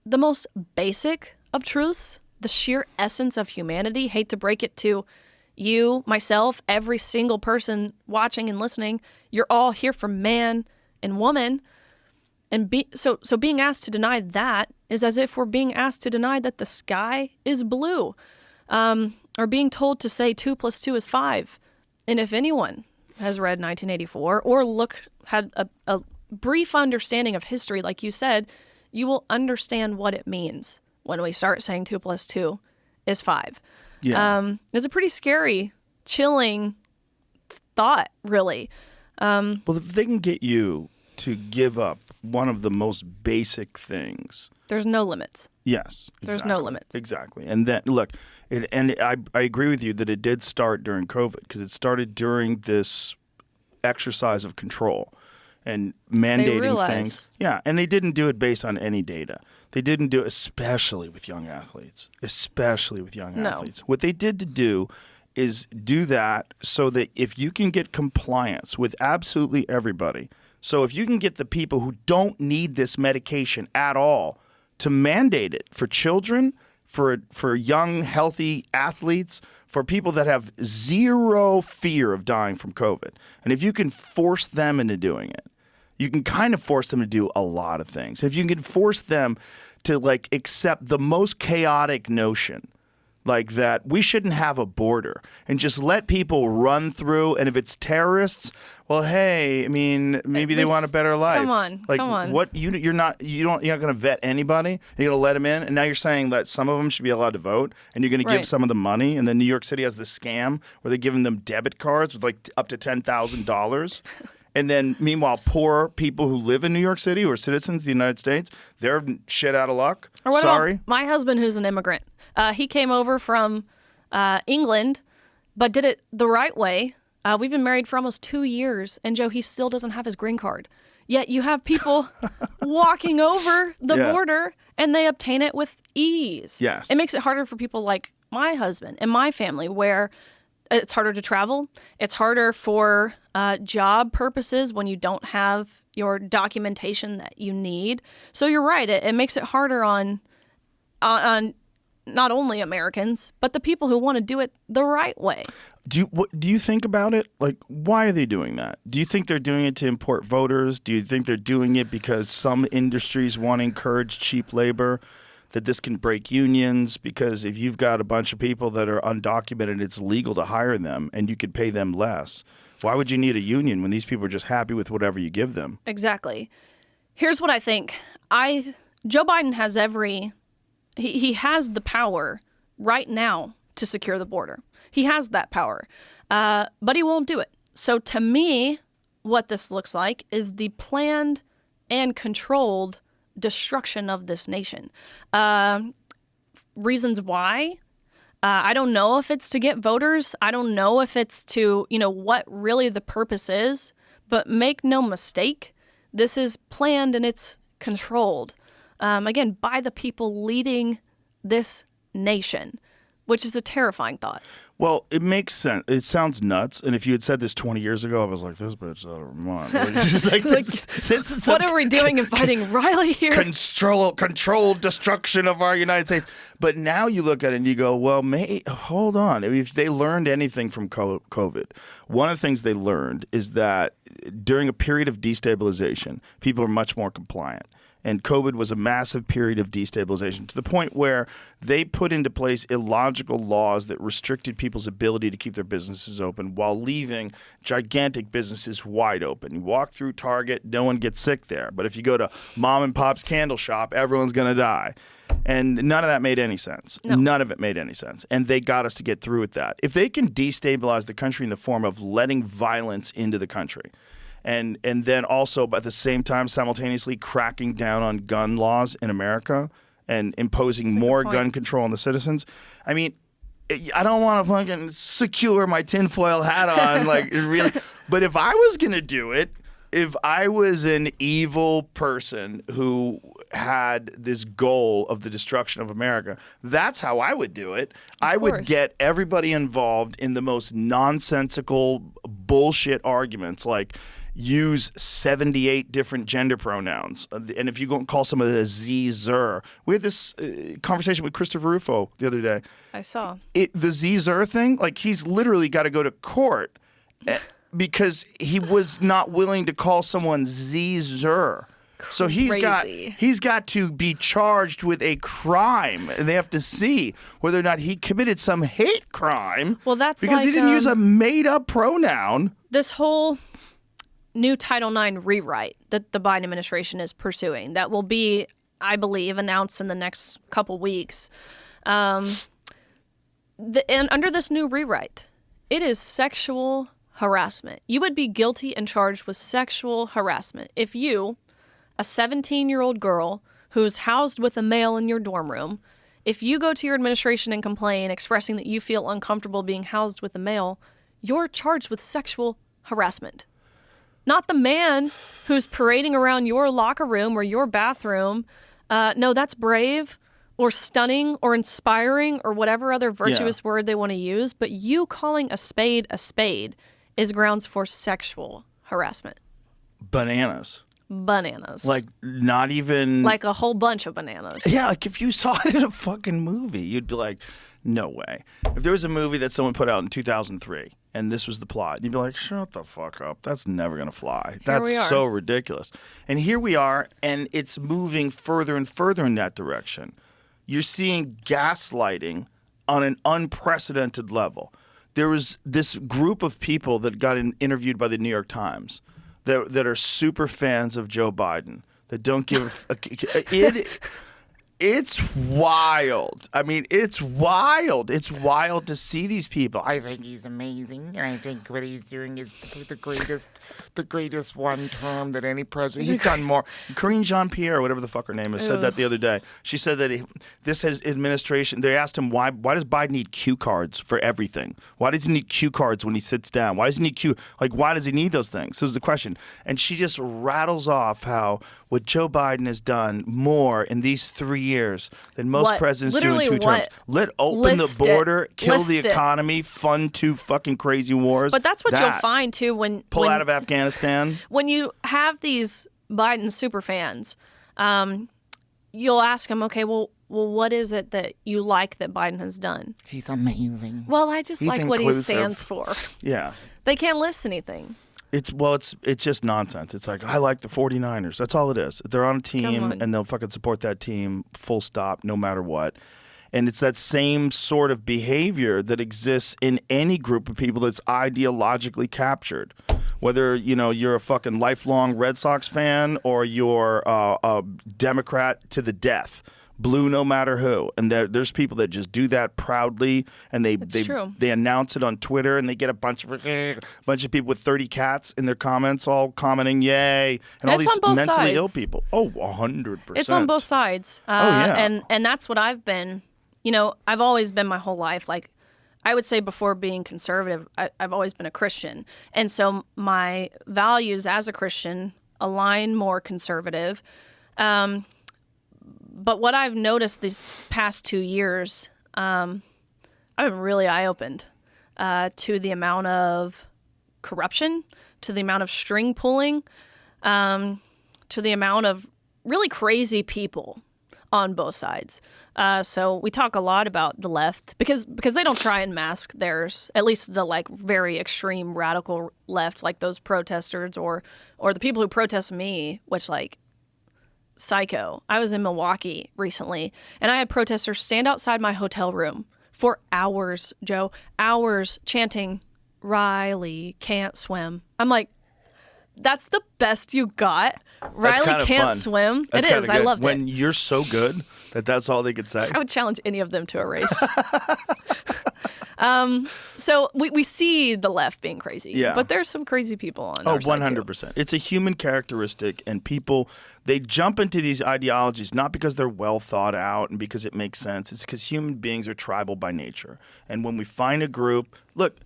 the most basic of truths, the sheer essence of humanity. Hate to break it to you, myself, every single person watching and listening. You're all here for man and woman. And so being asked to deny that is as if we're being asked to deny that the sky is blue, or being told to say 2 + 2 is 5. And if anyone has read 1984 or had a brief understanding of history, like you said, you will understand what it means when we start saying 2 + 2 is 5. Yeah. It's a pretty scary, chilling thought, really. Well, if they can get you to give up one of the most basic things, There's no limits. yes, There's exactly, no limits. Exactly, and then look, I agree with you that it did start during COVID because it started during this exercise of control and mandating realized. things. Yeah, and they didn't do it based on any data. They didn't do it, especially with young athletes. No. What they did to do is do that so that if you can get compliance with absolutely everybody, so if you can get the people who don't need this medication at all to mandate it for children, for young, healthy athletes, for people that have zero fear of dying from COVID, and if you can force them into doing it, you can kind of force them to do a lot of things. If you can force them to like accept the most chaotic notion, like that we shouldn't have a border and just let people run through. And if it's terrorists, well, hey, I mean, maybe they want a better life. Come on, like come on. what you're not going to vet anybody. You're going to let them in, and now you're saying that some of them should be allowed to vote, and you're going to give Right. some of the money. And then New York City has this scam where they're giving them debit cards with like up to $10,000. And then, meanwhile, poor people who live in New York City, who are citizens of the United States, they're shit out of luck. Or what Sorry. about my husband, who's an immigrant? He came over from England, but did it the right way. We've been married for almost 2 years, and Joe, he still doesn't have his green card. Yet you have people walking over the Yeah. border, and they obtain it with ease. Yes. It makes it harder for people like my husband and my family, where it's harder to travel. It's harder for job purposes when you don't have your documentation that you need. So you're right. It makes it harder on not only Americans, but the people who want to do it the right way. Do you think about it? Like, why are they doing that? Do you think they're doing it to import voters? Do you think they're doing it because some industries want to encourage cheap labor? That this can break unions? Because if you've got a bunch of people that are undocumented, it's legal to hire them and you could pay them less. Why would you need a union when these people are just happy with whatever you give them? Exactly. Here's what I think. Joe Biden has he has the power right now to secure the border. He has that power, but he won't do it. So to me, what this looks like is the planned and controlled destruction of this nation. Reasons why? I don't know if it's to get voters. I don't know if it's to, what really the purpose is. But make no mistake, this is planned and it's controlled. Again, by the people leading this nation, which is a terrifying thought. Well, it makes sense. It sounds nuts. And if you had said this 20 years ago, I was like, this bitch is out of her mind. It's just like, this is What are we doing inviting Riley here? controlled destruction of our United States. But now you look at it and you go, well, hold on. I mean, if they learned anything from COVID, one of the things they learned is that during a period of destabilization, people are much more compliant. And COVID was a massive period of destabilization to the point where they put into place illogical laws that restricted people's ability to keep their businesses open while leaving gigantic businesses wide open. You walk through Target, no one gets sick there. But if you go to mom and pop's candle shop, everyone's going to die. And none of that made any sense. No. None of it made any sense. And they got us to get through with that. If they can destabilize the country in the form of letting violence into the country, and then also at the same time simultaneously cracking down on gun laws in America and imposing more gun control on the citizens. I mean, I don't want to fucking secure my tinfoil hat on, like, really. But if I was going to do it, if I was an evil person who had this goal of the destruction of America, that's how I would do it. I would course. get everybody involved in the most nonsensical bullshit arguments, like use 78 different gender pronouns. And if you go and call someone a Z-zer. We had this conversation with Christopher Rufo the other day. I saw. The Z-zer thing, like he's literally got to go to court because he was not willing to call someone Z-zer. So he's got to be charged with a crime, and they have to see whether or not he committed some hate crime. Well, that's because he like, didn't use a made-up pronoun. This whole new Title IX rewrite that the Biden administration is pursuing that will be, I believe, announced in the next couple weeks. And under this new rewrite, it is sexual harassment. You would be guilty and charged with sexual harassment if you, a 17-year-old girl who's housed with a male in your dorm room, if you go to your administration and complain, expressing that you feel uncomfortable being housed with a male, you're charged with sexual harassment. Not the man who's parading around your locker room or your bathroom. No, that's brave or stunning or inspiring or whatever other virtuous word they want to use. But you calling a spade is grounds for sexual harassment. Bananas. Like, not even... Like a whole bunch of bananas. Yeah, like if you saw it in a fucking movie, you'd be like, no way. If there was a movie that someone put out in 2003 and this was the plot, you'd be like, shut the fuck up. That's never going to fly. That's so ridiculous. And here we are, and it's moving further and further in that direction. You're seeing gaslighting on an unprecedented level. There was this group of people that got interviewed by the New York Times that are super fans of Joe Biden, that don't give it's wild. I mean, it's wild. It's wild to see these people. I think he's amazing, and I think what he's doing is the greatest one term that any president. He's done more. Karine Jean-Pierre, whatever the fuck her name is, said that the other day. She said that this administration, they asked him, why does Biden need cue cards for everything? Why does he need cue cards when he sits down? Why does he need why does he need those things? So was the question. And she just rattles off how what Joe Biden has done more in these 3 years than most presidents do in 2 terms. Open the border, kill the economy, fund 2 fucking crazy wars. But that's what you'll find too when pull out of Afghanistan. When you have these Biden super fans, you'll ask them, okay, well, what is it that you like that Biden has done? He's amazing. Well, I just like what he stands for. Yeah. They can't list anything. It's just nonsense. It's like, I like the 49ers. That's all it is. They're on a team and they'll fucking support that team full stop no matter what. And it's that same sort of behavior that exists in any group of people that's ideologically captured. Whether, you're a fucking lifelong Red Sox fan or you're a Democrat to the death. Blue no matter who. And there's people that just do that proudly, and they announce it on Twitter, and they get a bunch of people with 30 cats in their comments all commenting yay, and all these mentally ill people. Oh, 100%. It's on both sides. And that's what I've been, I've always been my whole life, like I would say before being conservative, I've always been a Christian. And so my values as a Christian align more conservative. But what I've noticed these past 2 years, I've been really eye-opened to the amount of corruption, to the amount of string pulling, to the amount of really crazy people on both sides. So we talk a lot about the left because they don't try and mask theirs, at least the very extreme radical left, like those protesters or the people who protest me, which psycho. I was in Milwaukee recently, and I had protesters stand outside my hotel room for hours, Joe, hours chanting, "Riley can't swim." I'm like, that's the best you got? Riley can't swim? It is. I loved it. When you're so good that's all they could say. I would challenge any of them to a race. So we see the left being crazy, but there's some crazy people on our side 100%. too. It's a human characteristic, and people, they jump into these ideologies not because they're well thought out and because it makes sense. It's because human beings are tribal by nature. And when we find a group, look,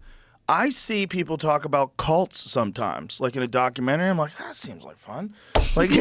I see people talk about cults sometimes, like in a documentary. I'm like, that seems like fun. Like,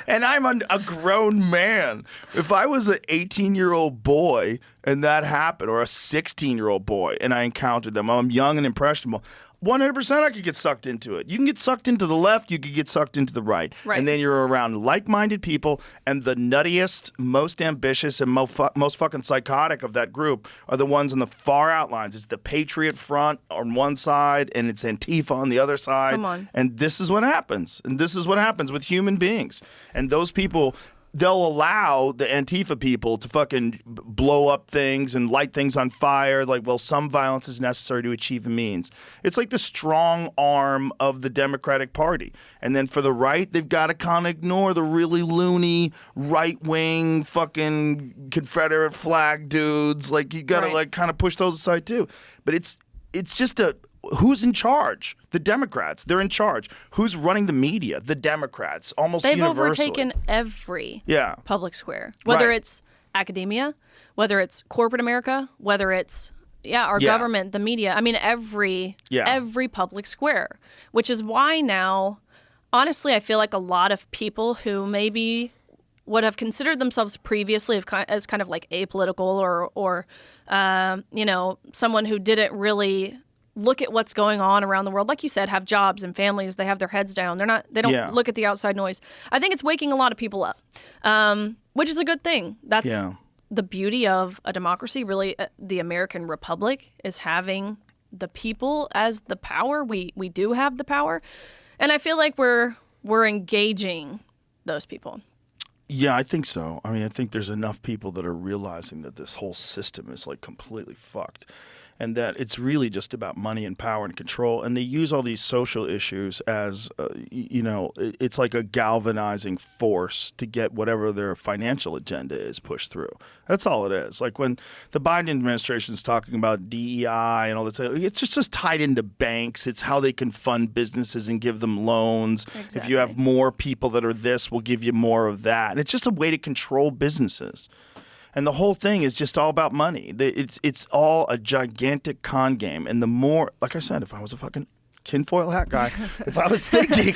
and I'm a grown man. If I was an 18-year-old boy and that happened, or a 16-year-old boy and I encountered them, I'm young and impressionable. 100% I could get sucked into it. You can get sucked into the left, you could get sucked into the right. And then you're around like-minded people, and the nuttiest, most ambitious, and most fucking psychotic of that group are the ones on the far outlines. It's the Patriot Front on one side, and it's Antifa on the other side. Come on. And this is what happens. And this is what happens with human beings. And those people... They'll allow the Antifa people to fucking blow up things and light things on fire. Like, well, some violence is necessary to achieve a means. It's like the strong arm of the Democratic Party. And then for the right, they've got to kind of ignore the really loony right-wing fucking Confederate flag dudes. Like, you got to like kind of push those aside too. But it's just who's in charge? The Democrats. They're in charge. Who's running the media? The Democrats. Almost They've universally. overtaken every public square, Right. whether it's academia, whether it's corporate America, whether it's our government, the media. I mean, every public square, which is why now, honestly, I feel like a lot of people who maybe would have considered themselves previously as kind of like apolitical or someone who didn't really look at what's going on around the world. Like you said, have jobs and families. They have their heads down. They don't look at the outside noise. I think it's waking a lot of people up, which is a good thing. That's the beauty of a democracy. Really, the American Republic is having the people as the power. We do have the power. And I feel like we're engaging those people. Yeah, I think so. I mean, I think there's enough people that are realizing that this whole system is like completely fucked. And that it's really just about money and power and control. And they use all these social issues as, it's like a galvanizing force to get whatever their financial agenda is pushed through. That's all it is. Like when the Biden administration is talking about DEI and all this, it's just tied into banks. It's how they can fund businesses and give them loans. Exactly. If you have more people that are this, we'll give you more of that. And it's just a way to control businesses. And the whole thing is just all about money. It's all a gigantic con game. And the more, like I said, if I was a fucking tinfoil hat guy, if I was thinking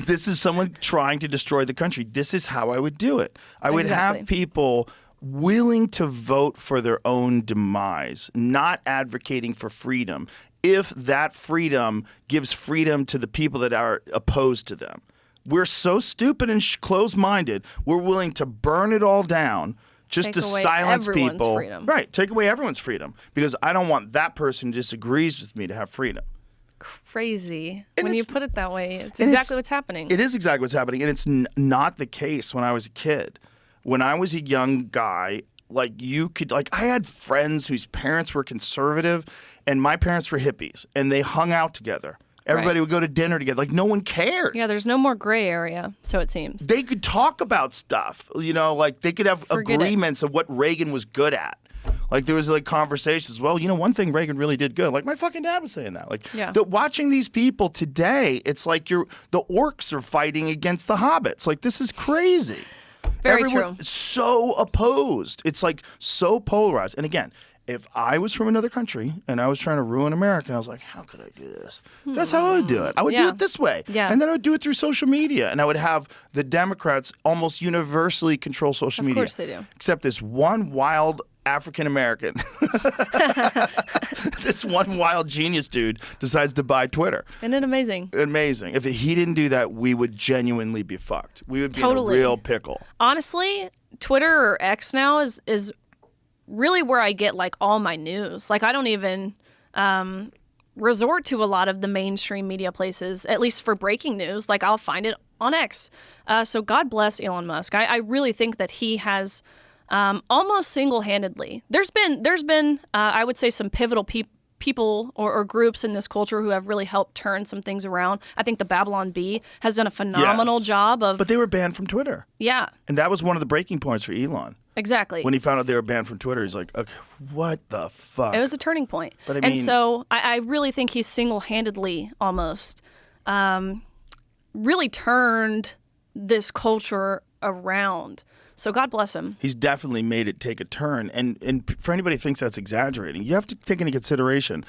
this is someone trying to destroy the country, this is how I would do it. I would have people willing to vote for their own demise, not advocating for freedom, if that freedom gives freedom to the people that are opposed to them. We're so stupid and closed-minded, we're willing to burn it all down just to silence people. Freedom. Right. Take away everyone's freedom. Because I don't want that person who disagrees with me to have freedom. Crazy. When you put it that way, it's exactly what's happening. It is exactly what's happening. And it's not the case when I was a kid. When I was a young guy, like I had friends whose parents were conservative and my parents were hippies. And they hung out together. Everybody would go to dinner together. Like, no one cared. Yeah, there's no more gray area, so it seems. They could talk about stuff, like they could have agreements of what Reagan was good at. Like, there was like conversations. Well, one thing Reagan really did good. Like, my fucking dad was saying that. Like, watching these people today, it's like the orcs are fighting against the hobbits. Like, this is crazy. Everyone is so opposed. It's like so polarized. And again, if I was from another country and I was trying to ruin America, I was like, how could I do this? That's how I would do it. I would do it this way. Yeah. And then I would do it through social media. And I would have the Democrats almost universally control social media. Of course they do. Except this one wild African American, this one wild genius dude decides to buy Twitter. Isn't it amazing? Amazing. If he didn't do that, we would genuinely be fucked. We would be in a real pickle. Honestly, Twitter or X now is really where I get like all my news. Like I don't even resort to a lot of the mainstream media places, at least for breaking news. Like I'll find it on X. So God bless Elon Musk. I really think that he has almost single-handedly. There's been I would say some pivotal people or groups in this culture who have really helped turn some things around. I think the Babylon Bee has done a phenomenal job of. But they were banned from Twitter. Yeah. And that was one of the breaking points for Elon. Exactly. When he found out they were banned from Twitter, he's like, okay, what the fuck? It was a turning point. But I mean, and so I really think he's single-handedly almost really turned this culture around. So God bless him. He's definitely made it take a turn. And for anybody who thinks that's exaggerating, you have to take into consideration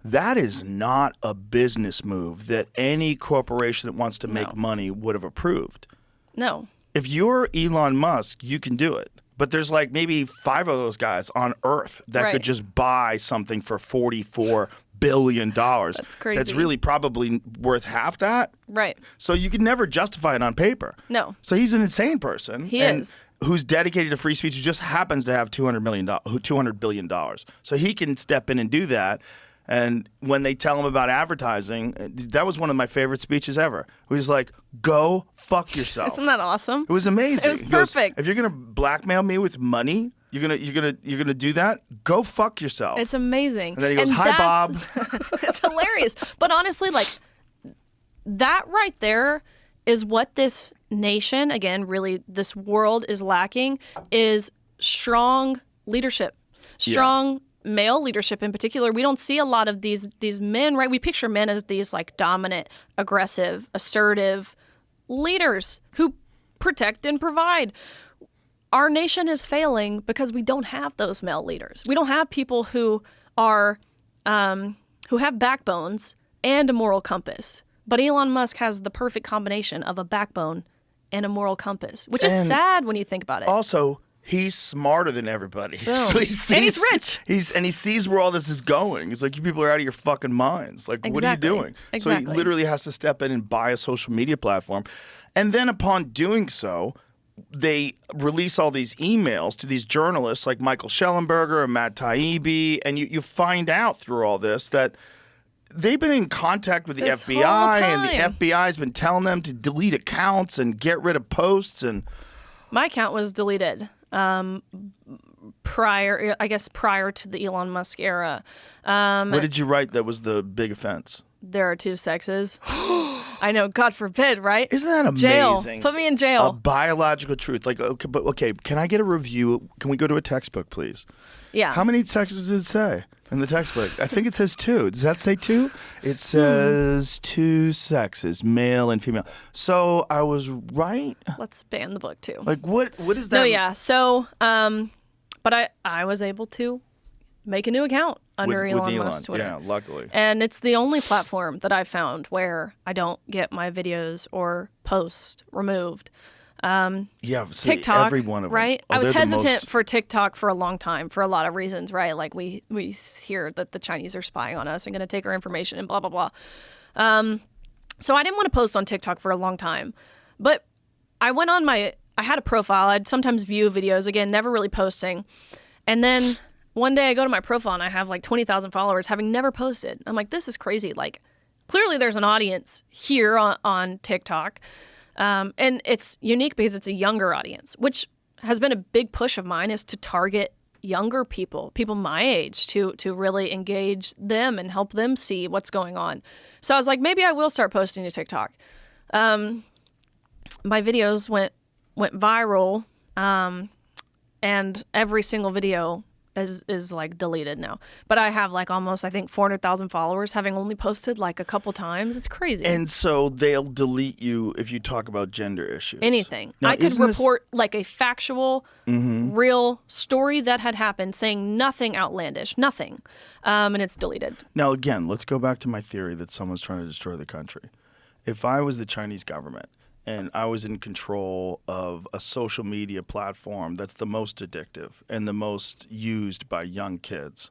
that is not a business move that any corporation that wants to make money would have approved. No. If you're Elon Musk, you can do it. But there's like maybe 5 of those guys on Earth that could just buy something for $44 billion. That's crazy. That's really probably worth half that. Right. So you could never justify it on paper. No. So he's an insane person. He is. Who's dedicated to free speech, who just happens to have $200 billion. So he can step in and do that. And when they tell him about advertising, that was one of my favorite speeches ever. He was like, "Go fuck yourself." Isn't that awesome? It was amazing. It was He goes, perfect. if you're gonna blackmail me with money, you're gonna do that. Go fuck yourself. It's amazing. And then he goes, "Hi, Bob." It's hilarious. But honestly, like that right there is what this nation, again, really this world is lacking, is strong leadership. Strong male leadership in particular. We don't see a lot of these men, right? We picture men as these like dominant, aggressive, assertive leaders who protect and provide. Our nation is failing because we don't have those male leaders. We don't have people who are who have backbones and a moral compass. But Elon Musk has the perfect combination of a backbone and a moral compass, which is sad when you think about it. Also, he's smarter than everybody. Boom. And he's rich. He sees where all this is going. He's like, you people are out of your fucking minds. Like, what are you doing? Exactly. So he literally has to step in and buy a social media platform. And then upon doing so, they release all these emails to these journalists like Michael Schellenberger and Matt Taibbi. And you find out through all this that they've been in contact with the This FBI, whole and the time. FBI has been telling them to delete accounts and get rid of posts. And My account was deleted prior to the Elon Musk era. what did you write that was the big offense? There are two sexes. I know, God forbid, right? Isn't that amazing? Jail. Put me in A jail. biological truth. Like, okay, can I get a review? Can we go to a textbook, please? Yeah. How many sexes does it say in the textbook? I think it says 2. Does that say 2? It says 2 sexes, male and female. So I was right. Let's ban the book too. Like, what is that? No, yeah. So, but I was able to make a new account under with Elon Musk's Twitter. Yeah, luckily. And it's the only platform that I've found where I don't get my videos or posts removed. Yeah, see, TikTok, every one of them. right? Oh, I was they're the hesitant most- for TikTok for a long time for a lot of reasons, right? Like we hear that the Chinese are spying on us and going to take our information and blah, blah, blah. So I didn't want to post on TikTok for a long time. But I went on I had a profile. I'd sometimes view videos, again, never really posting. And then one day I go to my profile and I have like 20,000 followers having never posted. I'm like, this is crazy. Like, clearly there's an audience here on TikTok. And it's unique because it's a younger audience, which has been a big push of mine, is to target younger people my age, to really engage them and help them see what's going on. So I was like, maybe I will start posting to TikTok. My videos went viral, and every single video is like deleted now. But I have like almost, I think, 400,000 followers, having only posted like a couple times. It's crazy. And so they'll delete you if you talk about gender issues. Anything. Now, I could isn't this- report like a factual, real story that had happened, saying nothing outlandish, nothing, and it's deleted. Now, again, let's go back to my theory that someone's trying to destroy the country. If I was the Chinese government and I was in control of a social media platform that's the most addictive and the most used by young kids,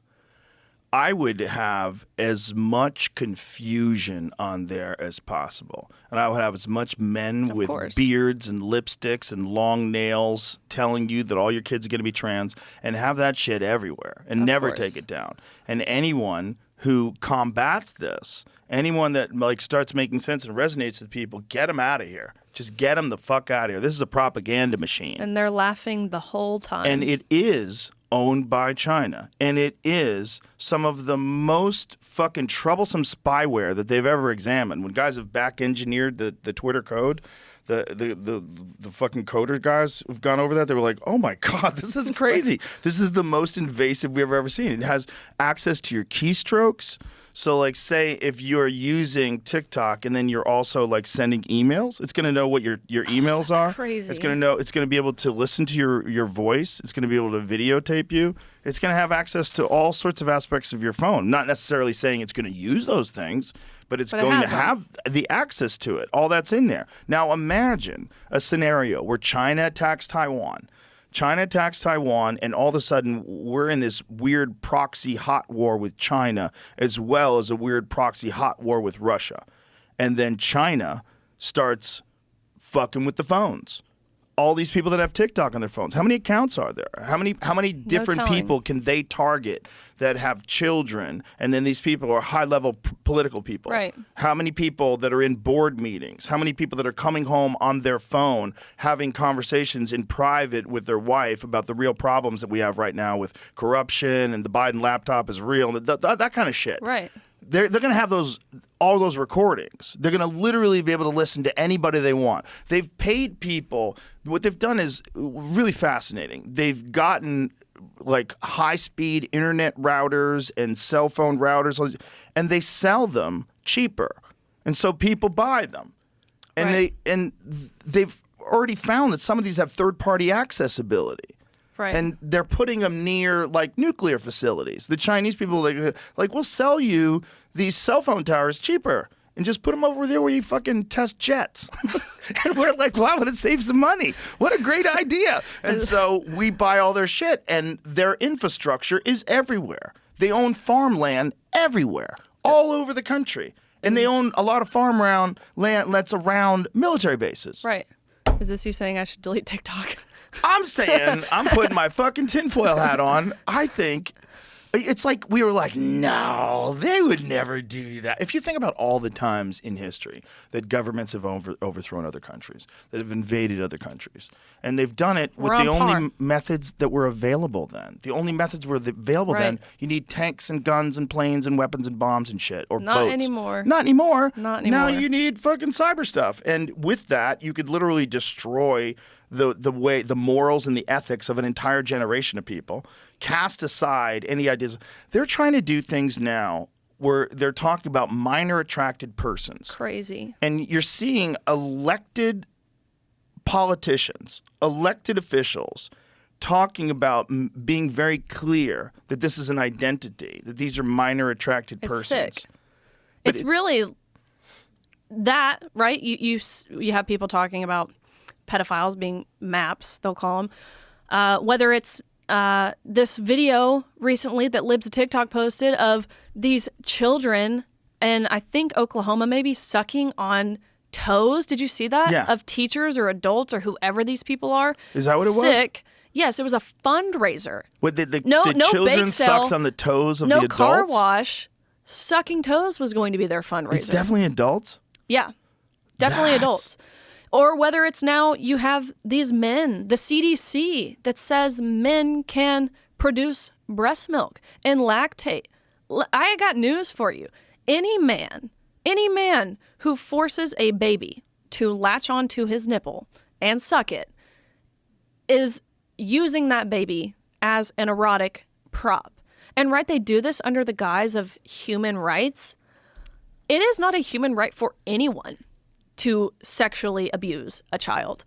I would have as much confusion on there as possible. And I would have as much men Of with course. beards and lipsticks and long nails telling you that all your kids are going to be trans, and have that shit everywhere and never course. take it down. And anyone who combats this, anyone that like starts making sense and resonates with people, get them out of here. Just get them the fuck out of here. This is a propaganda machine. And they're laughing the whole time. And it is owned by China. And it is some of the most fucking troublesome spyware that they've ever examined. When guys have back engineered the Twitter code, the fucking coder guys who've gone over that, they were like, oh my God, this is crazy. This is the most invasive we've ever seen. It has access to your keystrokes. So, like, say if you're using TikTok and then you're also like sending emails, it's going to know what your emails are. crazy. It's going to know. It's going to be able to listen to your voice. It's going to be able to videotape you. It's going to have access to all sorts of aspects of your phone. Not necessarily saying it's going to use those things, but it's going to have the access to it. All that's in there. Now, imagine a scenario where China attacks Taiwan. And all of a sudden we're in this weird proxy hot war with China, as well as a weird proxy hot war with Russia. And then China starts fucking with the phones. All these people that have TikTok on their phones. How many accounts are there? How many different people can they target that have children? And then these people are high-level political people. Right. How many people that are in board meetings? How many people that are coming home on their phone having conversations in private with their wife about the real problems that we have right now with corruption and the Biden laptop is real, that kind of shit. Right. They're going to have all those recordings. They're going to literally be able to listen to anybody they want. They've paid people. What they've done is really fascinating. They've gotten like high-speed internet routers and cell phone routers, and they sell them cheaper. And so people buy them. And they've already found that some of these have third-party accessibility. Right. And they're putting them near like nuclear facilities. The Chinese people like we'll sell you these cell phone towers cheaper and just put them over there where you fucking test jets. And we're like, wow, would it save some money? What a great idea. And so we buy all their shit, and their infrastructure is everywhere. They own farmland everywhere, all over the country. And they own a lot of farmland that's around military bases. Right. Is this you saying I should delete TikTok? I'm saying, I'm putting my fucking tinfoil hat on. I think it's like we were like, no, they would never do that. If you think about all the times in history that governments have overthrown other countries, that have invaded other countries, and they've done it with the only methods that were available then. The only methods were available then. You need tanks and guns and planes and weapons and bombs and shit, or Not boats. anymore. Not anymore. Not anymore. Now you need fucking cyber stuff. And with that, you could literally destroy the morals and the ethics of an entire generation of people, cast aside any ideas. They're trying to do things now where they're talking about minor attracted persons. Crazy. And you're seeing elected politicians, elected officials talking about being very clear that this is an identity, that these are minor attracted persons. Sick. It's really that, right? You have people talking about pedophiles being maps, they'll call them. Whether it's this video recently that Libs of TikTok posted of these children, and I think Oklahoma maybe, sucking on toes. Did you see that? Yeah. Of teachers or adults or whoever these people are. Is that what it was? Sick. Yes, it was a fundraiser. What, the no children bake sale, sucked on the toes of the no adults? car wash. Sucking toes was going to be their fundraiser. It's definitely adults? Yeah, definitely adults. Or whether it's now you have these men, the CDC, that says men can produce breast milk and lactate. I got news for you. Any man who forces a baby to latch onto his nipple and suck it is using that baby as an erotic prop. And right, they do this under the guise of human rights. It is not a human right for anyone to sexually abuse a child.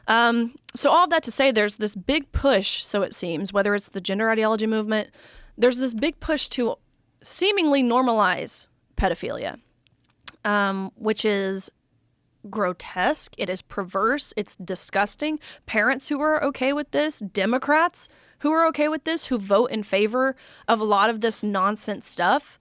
So all of that to say, there's this big push, so it seems, whether it's the gender ideology movement, there's this big push to seemingly normalize pedophilia, which is grotesque. It is perverse. It's disgusting. Parents who are okay with this, Democrats who are okay with this, who vote in favor of a lot of this nonsense stuff,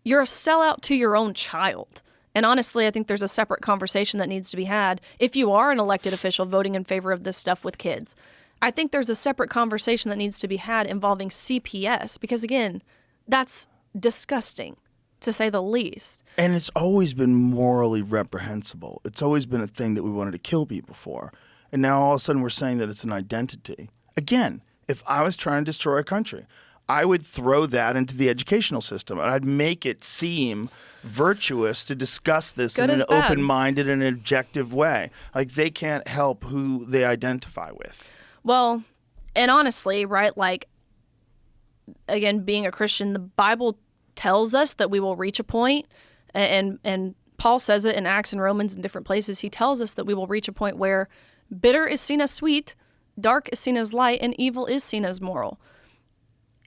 you're a sellout to your own child. And honestly, I think there's a separate conversation that needs to be had if you are an elected official voting in favor of this stuff with kids. I think there's a separate conversation that needs to be had involving CPS, because again, that's disgusting, to say the least. And it's always been morally reprehensible. It's always been a thing that we wanted to kill people for. And now all of a sudden we're saying that it's an identity. Again, if I was trying to destroy a country, I would throw that into the educational system, and I'd make it seem virtuous to discuss this in an open-minded and objective way. Like, they can't help who they identify with. Well, and honestly, right, like, again, being a Christian, the Bible tells us that we will reach a point, and Paul says it in Acts and Romans and different places. He tells us that we will reach a point where bitter is seen as sweet, dark is seen as light, and evil is seen as moral.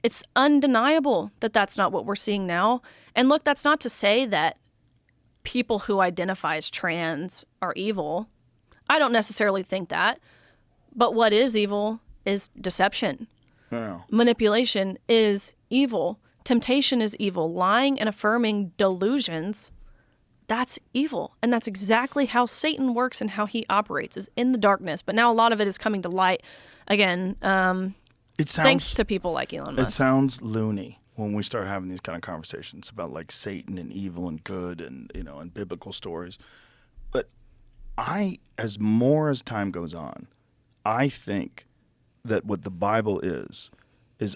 It's undeniable that that's not what we're seeing now. And look, that's not to say that people who identify as trans are evil. I don't necessarily think that. But what is evil is deception. Yeah. Manipulation is evil. Temptation is evil. Lying and affirming delusions, that's evil. And that's exactly how Satan works and how he operates, is in the darkness. But now a lot of it is coming to light. Again, thanks to people like Elon Musk. It sounds loony when we start having these kind of conversations about like Satan and evil and good and, you know, and biblical stories. But as time goes on, I think that what the Bible is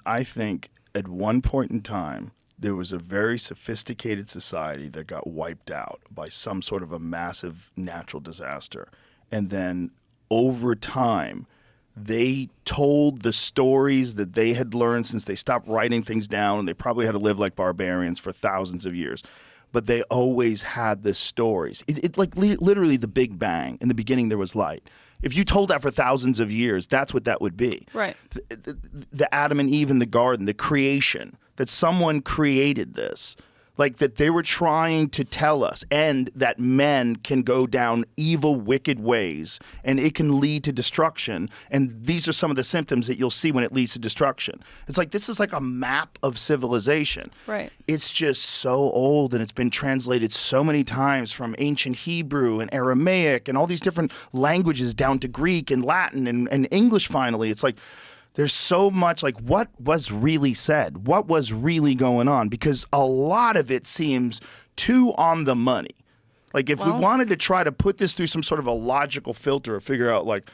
I think at one point in time, there was a very sophisticated society that got wiped out by some sort of a massive natural disaster. And then over time, they told the stories that they had learned since they stopped writing things down, and they probably had to live like barbarians for thousands of years. But they always had the stories. It like literally the Big Bang. In the beginning, there was light. If you told that for thousands of years, that's what that would be. Right. The Adam and Eve in the garden, the creation, that someone created this. Like that they were trying to tell us, and that men can go down evil, wicked ways, and it can lead to destruction. And these are some of the symptoms that you'll see when it leads to destruction. It's like this is like a map of civilization. Right. It's just so old, and it's been translated so many times from ancient Hebrew and Aramaic and all these different languages down to Greek and Latin and English finally. It's like there's so much like what was really said, what was really going on, because a lot of it seems too on the money. Like if we wanted to try to put this through some sort of a logical filter or figure out like,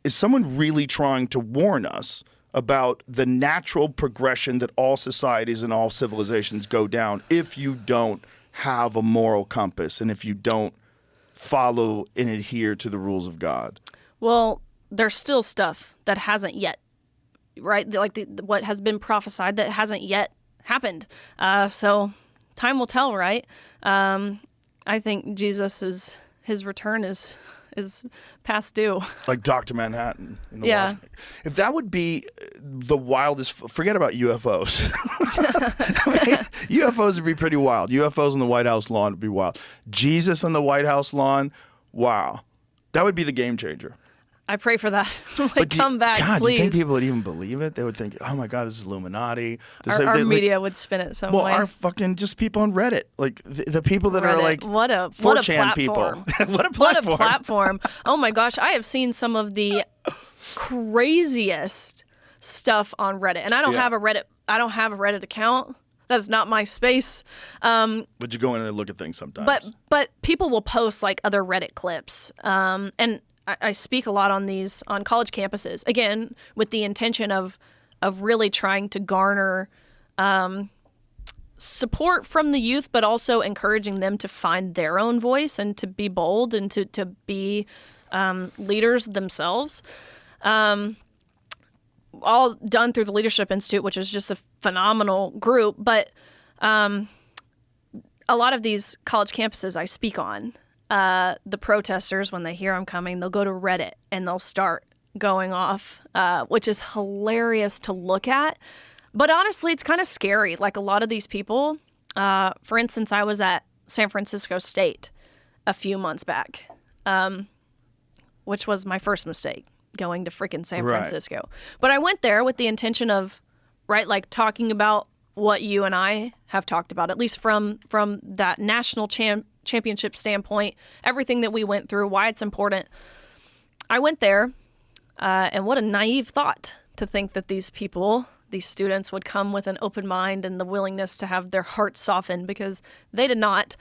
is someone really trying to warn us about the natural progression that all societies and all civilizations go down if you don't have a moral compass and if you don't follow and adhere to the rules of God? Well, there's still stuff that hasn't yet, right? Like what has been prophesied that hasn't yet happened. So time will tell, right? I think his return is past due. Like Dr. Manhattan. In the Yeah. If that would be the wildest, forget about UFOs. UFOs would be pretty wild. UFOs on the White House lawn would be wild. Jesus on the White House lawn, wow. That would be the game changer. I pray for that. Come back, God, please. do you think people would even believe it? They would think, oh my God, this is Illuminati. Our media would spin it some way. Well, our fucking just people on Reddit. Like the people that are like what a 4chan platform. people. What a platform. What a platform. Oh my gosh, I have seen some of the craziest stuff on Reddit. And I don't have a Reddit account. That's not my space. But you go in and look at things sometimes. But people will post like other Reddit clips. And I speak a lot on college campuses, again, with the intention of really trying to garner support from the youth, but also encouraging them to find their own voice and to be bold and to be leaders themselves. All done through the Leadership Institute, which is just a phenomenal group. But a lot of these college campuses I speak on, the protesters, when they hear I'm coming, they'll go to Reddit and they'll start going off, which is hilarious to look at. But honestly, it's kind of scary. Like a lot of these people, for instance, I was at San Francisco State a few months back, which was my first mistake, going to freaking San Francisco. But I went there with the intention of, like talking about what you and I have talked about, at least from that national championship standpoint, everything that we went through, why it's important. I went there, and what a naive thought to think that these students would come with an open mind and the willingness to have their hearts softened, because they did not.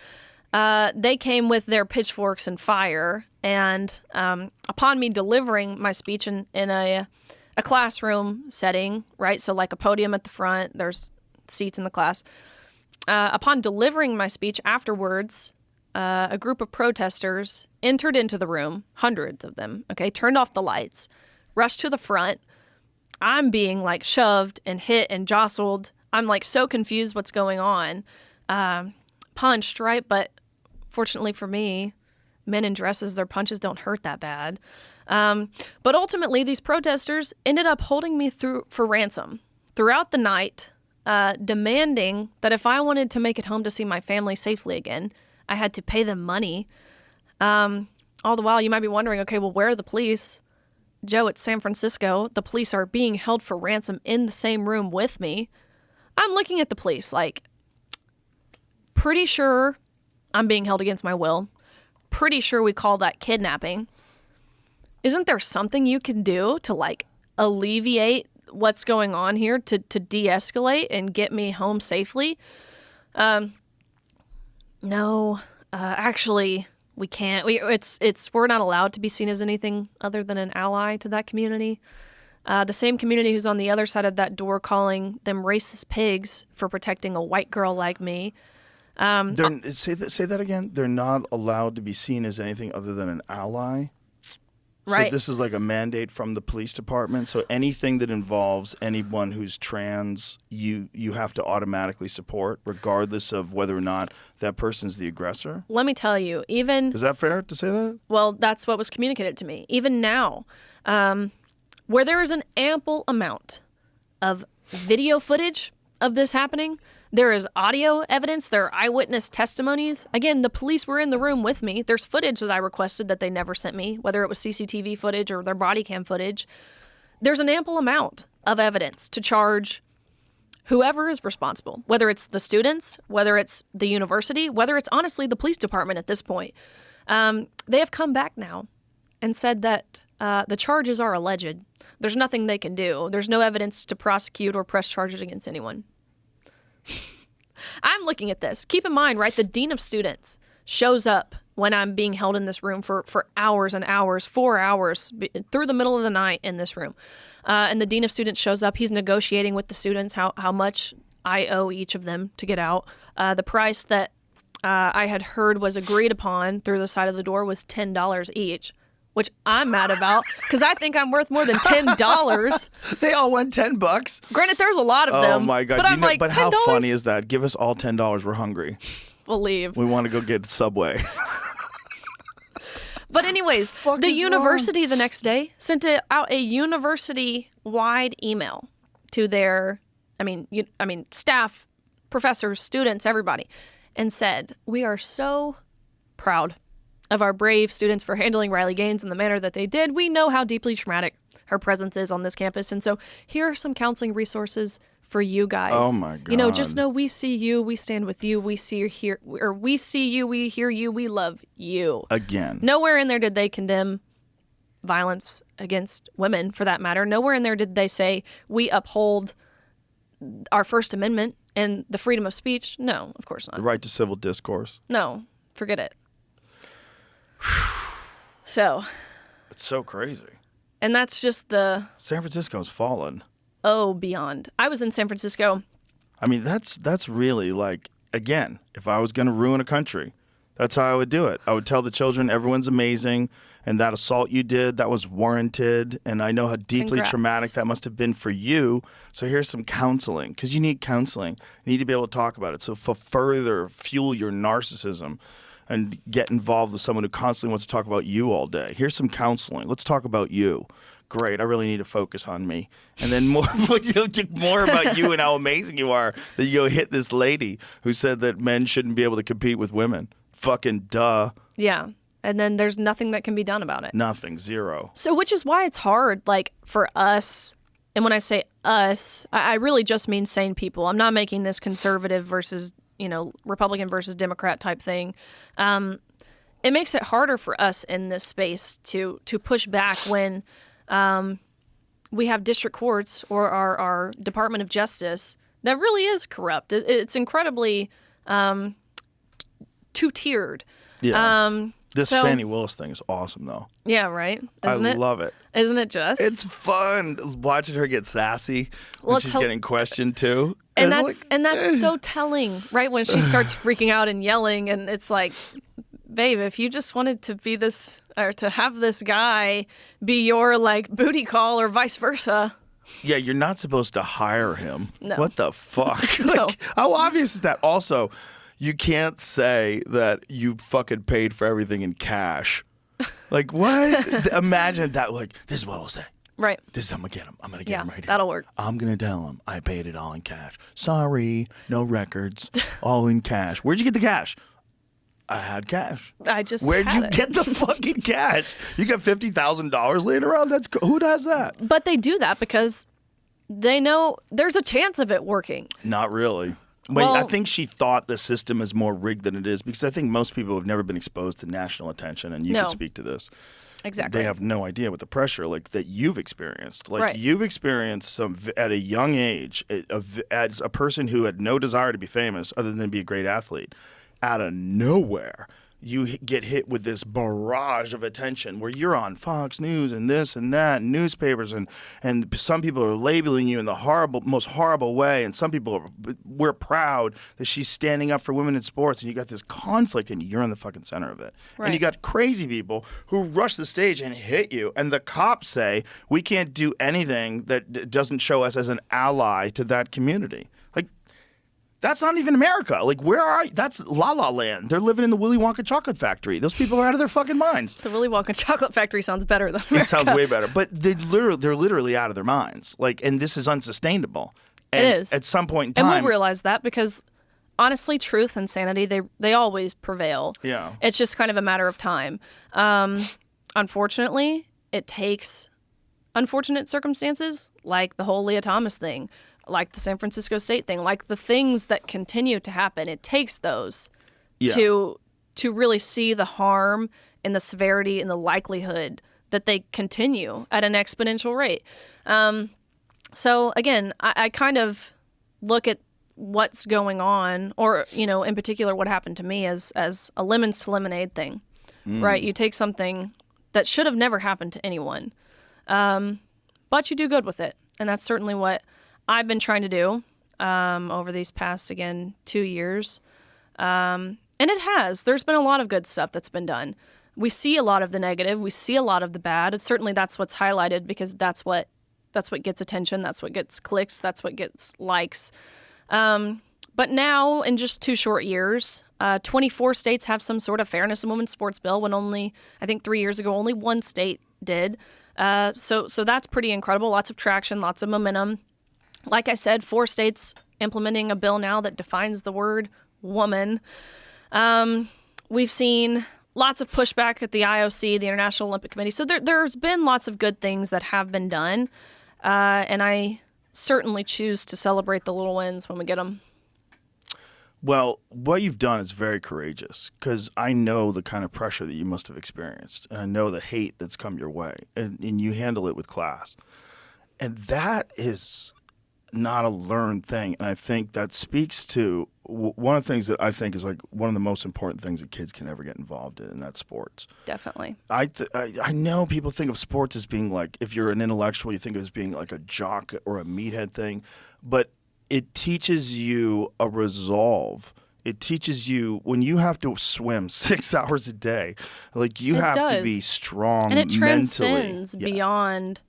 They came with their pitchforks and fire, and upon me delivering my speech in a classroom setting, right? So like a podium at the front, there's seats in the class. Upon delivering my speech afterwards, a group of protesters entered into the room, hundreds of them, turned off the lights, rushed to the front. I'm being like shoved and hit and jostled. I'm like so confused what's going on. Punched, right? But fortunately for me, men in dresses, their punches don't hurt that bad. But ultimately, these protesters ended up holding me for ransom throughout the night, demanding that if I wanted to make it home to see my family safely again, I had to pay them money. All the while, you might be wondering, okay, well, where are the police? Joe, it's San Francisco. The police are being held for ransom in the same room with me. I'm looking at the police like, pretty sure I'm being held against my will. Pretty sure we call that kidnapping. Isn't there something you can do to like alleviate what's going on here, to de-escalate and get me home safely? No, actually, we can't. We're not allowed to be seen as anything other than an ally to that community. The same community who's on the other side of that door calling them racist pigs for protecting a white girl like me. Say that again. They're not allowed to be seen as anything other than an ally. Right. So this is like a mandate from the police department. So anything that involves anyone who's trans, you have to automatically support, regardless of whether or not that person's the aggressor. Let me tell you, even... Is that fair to say that? Well, that's what was communicated to me. Even now, where there is an ample amount of video footage of this happening, there is audio evidence, there are eyewitness testimonies. Again, the police were in the room with me. There's footage that I requested that they never sent me, whether it was CCTV footage or their body cam footage. There's an ample amount of evidence to charge whoever is responsible, whether it's the students, whether it's the university, whether it's honestly the police department at this point. They have come back now and said that the charges are alleged. There's nothing they can do. There's no evidence to prosecute or press charges against anyone. I'm looking at this. Keep in mind, right, the dean of students shows up when I'm being held in this room for hours and hours, 4 hours, through the middle of the night in this room. And the dean of students shows up. He's negotiating with the students how much I owe each of them to get out. The price that I had heard was agreed upon through the side of the door was $10 each, which I'm mad about because I think I'm worth more than $10. They all went $10. Granted, there's a lot of them. Oh my God! But I'm like, but $10? how funny is that? Give us all $10. We're hungry. Believe. We want to go get Subway. But anyways, the university the next day sent out a university-wide email to their, staff, professors, students, everybody, and said, "We are so proud of our brave students for handling Riley Gaines in the manner that they did. We know how deeply traumatic her presence is on this campus, and so here are some counseling resources for you guys. Oh my God! You know, just know we see you, we stand with you, we see you, we hear you, we love you." Again, nowhere in there did they condemn violence against women, for that matter. Nowhere in there did they say we uphold our First Amendment and the freedom of speech. No, of course not. The right to civil discourse. No, forget it. So, it's so crazy. And that's just the San Francisco's fallen. Beyond. I was in San Francisco. I mean, that's really like, again, if I was going to ruin a country, that's how I would do it. I would tell the children everyone's amazing, and that assault you did, that was warranted, and I know how deeply traumatic that must have been for you. So here's some counseling, because you need counseling. You need to be able to talk about it. So for further fuel your narcissism and get involved with someone who constantly wants to talk about you all day. Here's some counseling. Let's talk about you. Great. I really need to focus on me. And then more about you and how amazing you are that you go hit this lady who said that men shouldn't be able to compete with women. Fucking duh. Yeah. And then there's nothing that can be done about it. Nothing. Zero. So which is why it's hard, like, for us. And when I say us, I really just mean sane people. I'm not making this conservative versus, Republican versus Democrat type thing. It makes it harder for us in this space to push back when we have district courts or our Department of Justice that really is corrupt. It's incredibly two-tiered. Yeah. This Fannie Willis thing is awesome, though. Yeah, right? Isn't it? I love it. Isn't it just? It's fun watching her get sassy when she's getting questioned, too. And that's so telling, right? When she starts freaking out and yelling, and it's like, babe, if you just wanted to be this, or to have this guy be your, like, booty call or vice versa, Yeah, you're not supposed to hire him. No. What the fuck? No. How obvious is that? Also, you can't say that you fucking paid for everything in cash. Like, what? Imagine that. Like, this is what we'll say. Right. This is how I'm going to get him. I'm going to get Yeah, him right here. that'll work. I'm going to tell him I paid it all in cash. Sorry, no records. All in cash. Where'd you get the cash? I had cash. I just Where'd had you it. get the fucking cash? You got $50,000 laying around? Who does that? But they do that because they know there's a chance of it working. Not really. Wait, I Well- think she thought the system is more rigged than it is because I think most people have never been exposed to national attention, and you No. can speak to this. Exactly. They have no idea what the pressure like that you've experienced. Like Right. you've experienced some at a young age, as a person who had no desire to be famous other than be a great athlete. Out of nowhere, you get hit with this barrage of attention where you're on Fox News and this and that, and newspapers, and some people are labeling you in the most horrible way, and some people we're proud that she's standing up for women in sports, and you got this conflict, and you're in the fucking center of it. Right. And you got crazy people who rush the stage and hit you, and the cops say we can't do anything that doesn't show us as an ally to that community. Like, that's not even America. Like, where are you? That's La La Land. They're living in the Willy Wonka chocolate factory. Those people are out of their fucking minds. The Willy Wonka chocolate factory sounds better than America. It sounds way better. But they're literally out of their minds. Like, and this is unsustainable. And It is. At some point in time. And we'll realize that because honestly, truth and sanity, they always prevail. Yeah. It's just kind of a matter of time. Unfortunately, it takes unfortunate circumstances like the whole Leah Thomas thing, like the San Francisco State thing, like the things that continue to happen. It takes those to really see the harm and the severity and the likelihood that they continue at an exponential rate. So again, I kind of look at what's going on, or in particular, what happened to me as a lemons to lemonade thing, right? You take something that should have never happened to anyone, but you do good with it, and that's certainly what I've been trying to do over these past 2 years, and it has. There's been a lot of good stuff that's been done. We see a lot of the negative. We see a lot of the bad. And certainly that's what's highlighted because that's what gets attention. That's what gets clicks. That's what gets likes. But now, in just 2 short years, 24 states have some sort of fairness in women's sports bill when only, I think 3 years ago, only 1 state did. So that's pretty incredible. Lots of traction, lots of momentum. Like I said, 4 states implementing a bill now that defines the word woman. We've seen lots of pushback at the IOC, the International Olympic Committee. So there's been lots of good things that have been done. And I certainly choose to celebrate the little wins when we get them. Well, what you've done is very courageous because I know the kind of pressure that you must have experienced. And I know the hate that's come your way. And you handle it with class. And that is not a learned thing. And I think that speaks to one of the things that I think is like one of the most important things that kids can ever get involved in, and that's sports. Definitely. I know people think of sports as being like, if you're an intellectual, you think of it as being like a jock or a meathead thing. But it teaches you a resolve. It teaches you when you have to swim 6 hours a day, like you have to be strong and it mentally. transcends beyond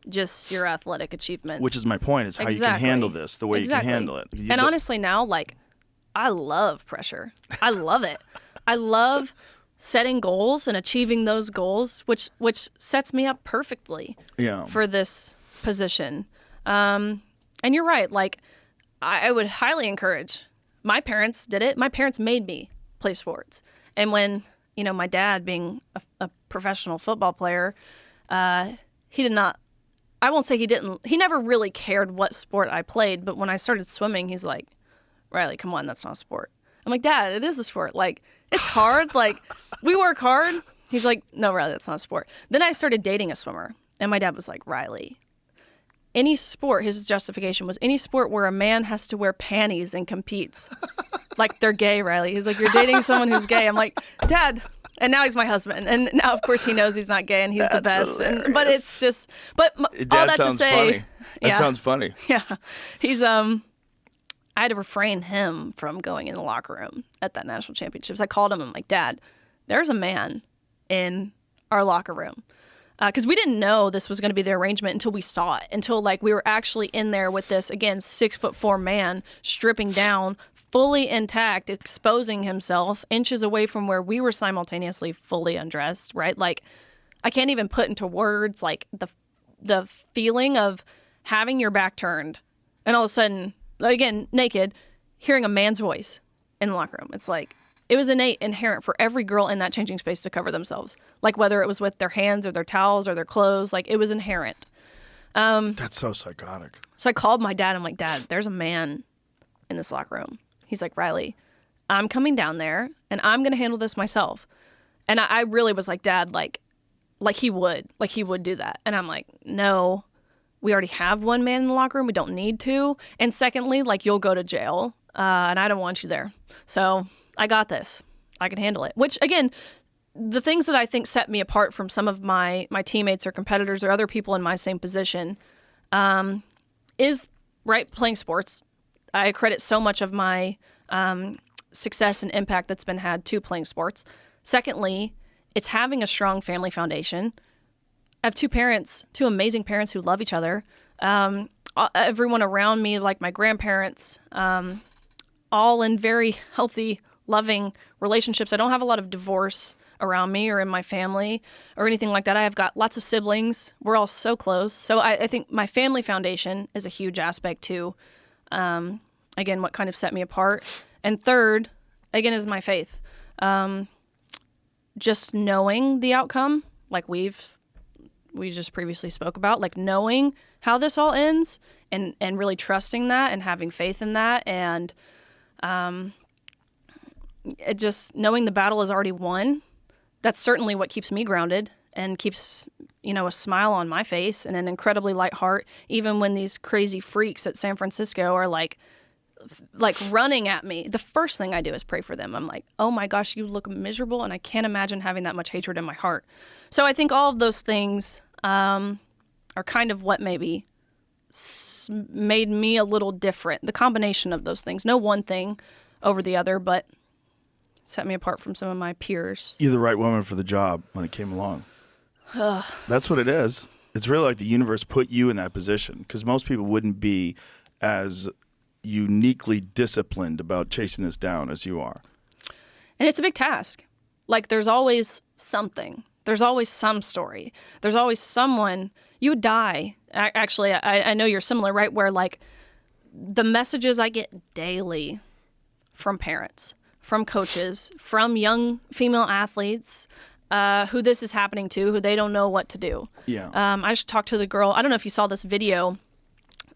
just your athletic achievements. Which is my point, is how you can handle this, the way you can handle it. And honestly now, like, I love pressure. I love it. I love setting goals and achieving those goals, which sets me up perfectly for this position. And you're right. Like, I would highly encourage. My parents did it. My parents made me play sports. And when, my dad being a professional football player, he did not, I won't say he didn't, he never really cared what sport I played. But when I started swimming, he's like, Riley, come on, that's not a sport. I'm like, Dad, it is a sport. Like, it's hard. Like, we work hard. He's like, no, Riley, that's not a sport. Then I started dating a swimmer. And my dad was like, Riley, any sport, his justification was any sport where a man has to wear panties and competes. Like, they're gay, Riley. He's like, you're dating someone who's gay. I'm like, Dad. And now he's my husband. And now, of course, he knows he's not gay and he's the best. But it's just, but Dad all that to sounds say. Funny. That sounds funny. Yeah. He's, I had to refrain him from going in the locker room at that national championships. I called him. I'm like, Dad, there's a man in our locker room. because we didn't know this was going to be the arrangement until we saw it, until like we were actually in there with this, again, 6'4" man stripping down, fully intact, exposing himself inches away from where we were simultaneously fully undressed, right? Like, I can't even put into words like the feeling of having your back turned and all of a sudden, again, naked, hearing a man's voice in the locker room. It's like, it was inherent for every girl in that changing space to cover themselves. Like whether it was with their hands or their towels or their clothes, like it was inherent. That's so psychotic. So I called my dad. I'm like, Dad, there's a man in this locker room. He's like, Riley, I'm coming down there and I'm going to handle this myself. And I really was like, Dad, like he would do that. And I'm like, no, we already have one man in the locker room. We don't need to. And secondly, like you'll go to jail and I don't want you there. So I got this. I can handle it. Which, again, the things that I think set me apart from some of my teammates or competitors or other people in my same position is, right, playing sports. I credit so much of my success and impact that's been had to playing sports. Secondly, it's having a strong family foundation. I have two amazing parents who love each other. Everyone around me, like my grandparents, all in very healthy, loving relationships. I don't have a lot of divorce around me or in my family or anything like that. I have got lots of siblings. We're all so close. So I think my family foundation is a huge aspect too. Again, what kind of set me apart. And third, again, is my faith. Just knowing the outcome, like we just previously spoke about, like knowing how this all ends and really trusting that and having faith in that. And it just knowing the battle is already won. That's certainly what keeps me grounded and keeps, a smile on my face and an incredibly light heart, even when these crazy freaks at San Francisco are like running at me. The first thing I do is pray for them. I'm like, oh my gosh, you look miserable. And I can't imagine having that much hatred in my heart. So I think all of those things are kind of what maybe made me a little different. The combination of those things, no one thing over the other, but set me apart from some of my peers. You're the right woman for the job when it came along. That's what it is. It's really like the universe put you in that position because most people wouldn't be as uniquely disciplined about chasing this down as you are. And it's a big task. Like there's always something. There's always some story. There's always someone. You would die. Actually, I know you're similar, right? Where like the messages I get daily from parents, from coaches, from young female athletes who this is happening to, who they don't know what to do. Yeah. I just talked to the girl. I don't know if you saw this video.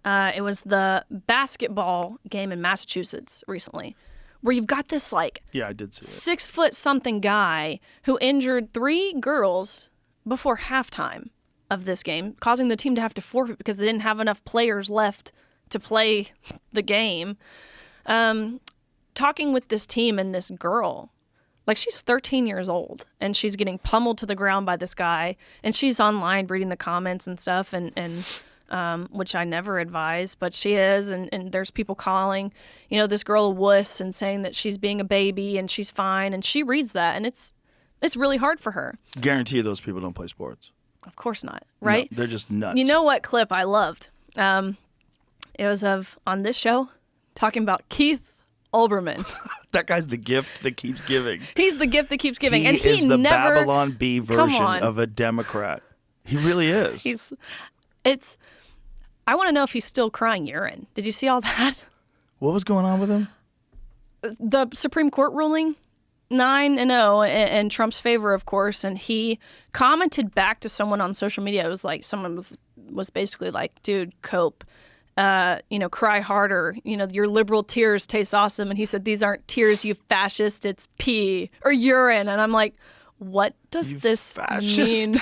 It was the basketball game in Massachusetts recently, where you've got this yeah, I did see it. 6-foot-something guy who injured 3 girls before halftime of this game, causing the team to have to forfeit because they didn't have enough players left to play the game. Talking with this team and this girl, like she's 13 years old and she's getting pummeled to the ground by this guy, and she's online reading the comments and stuff, and which I never advise, but she is, and there's people calling, this girl a wuss and saying that she's being a baby and she's fine, and she reads that, and it's really hard for her. Guarantee you those people don't play sports. Of course not, right? No, they're just nuts. You know what clip I loved? It was on this show talking about Keith Olbermann. That guy's the gift that keeps giving. He's the gift that keeps giving. He and he is the never, Babylon Bee version of a Democrat. He really is. I want to know if he's still crying urine. Did you see all that? What was going on with him? The Supreme Court ruling, 9-0 in Trump's favor, of course, and he commented back to someone on social media. It was like someone was basically like, dude, cope. Cry harder. Your liberal tears taste awesome. And he said, these aren't tears, you fascist. It's pee or urine. And I'm like, what does this mean?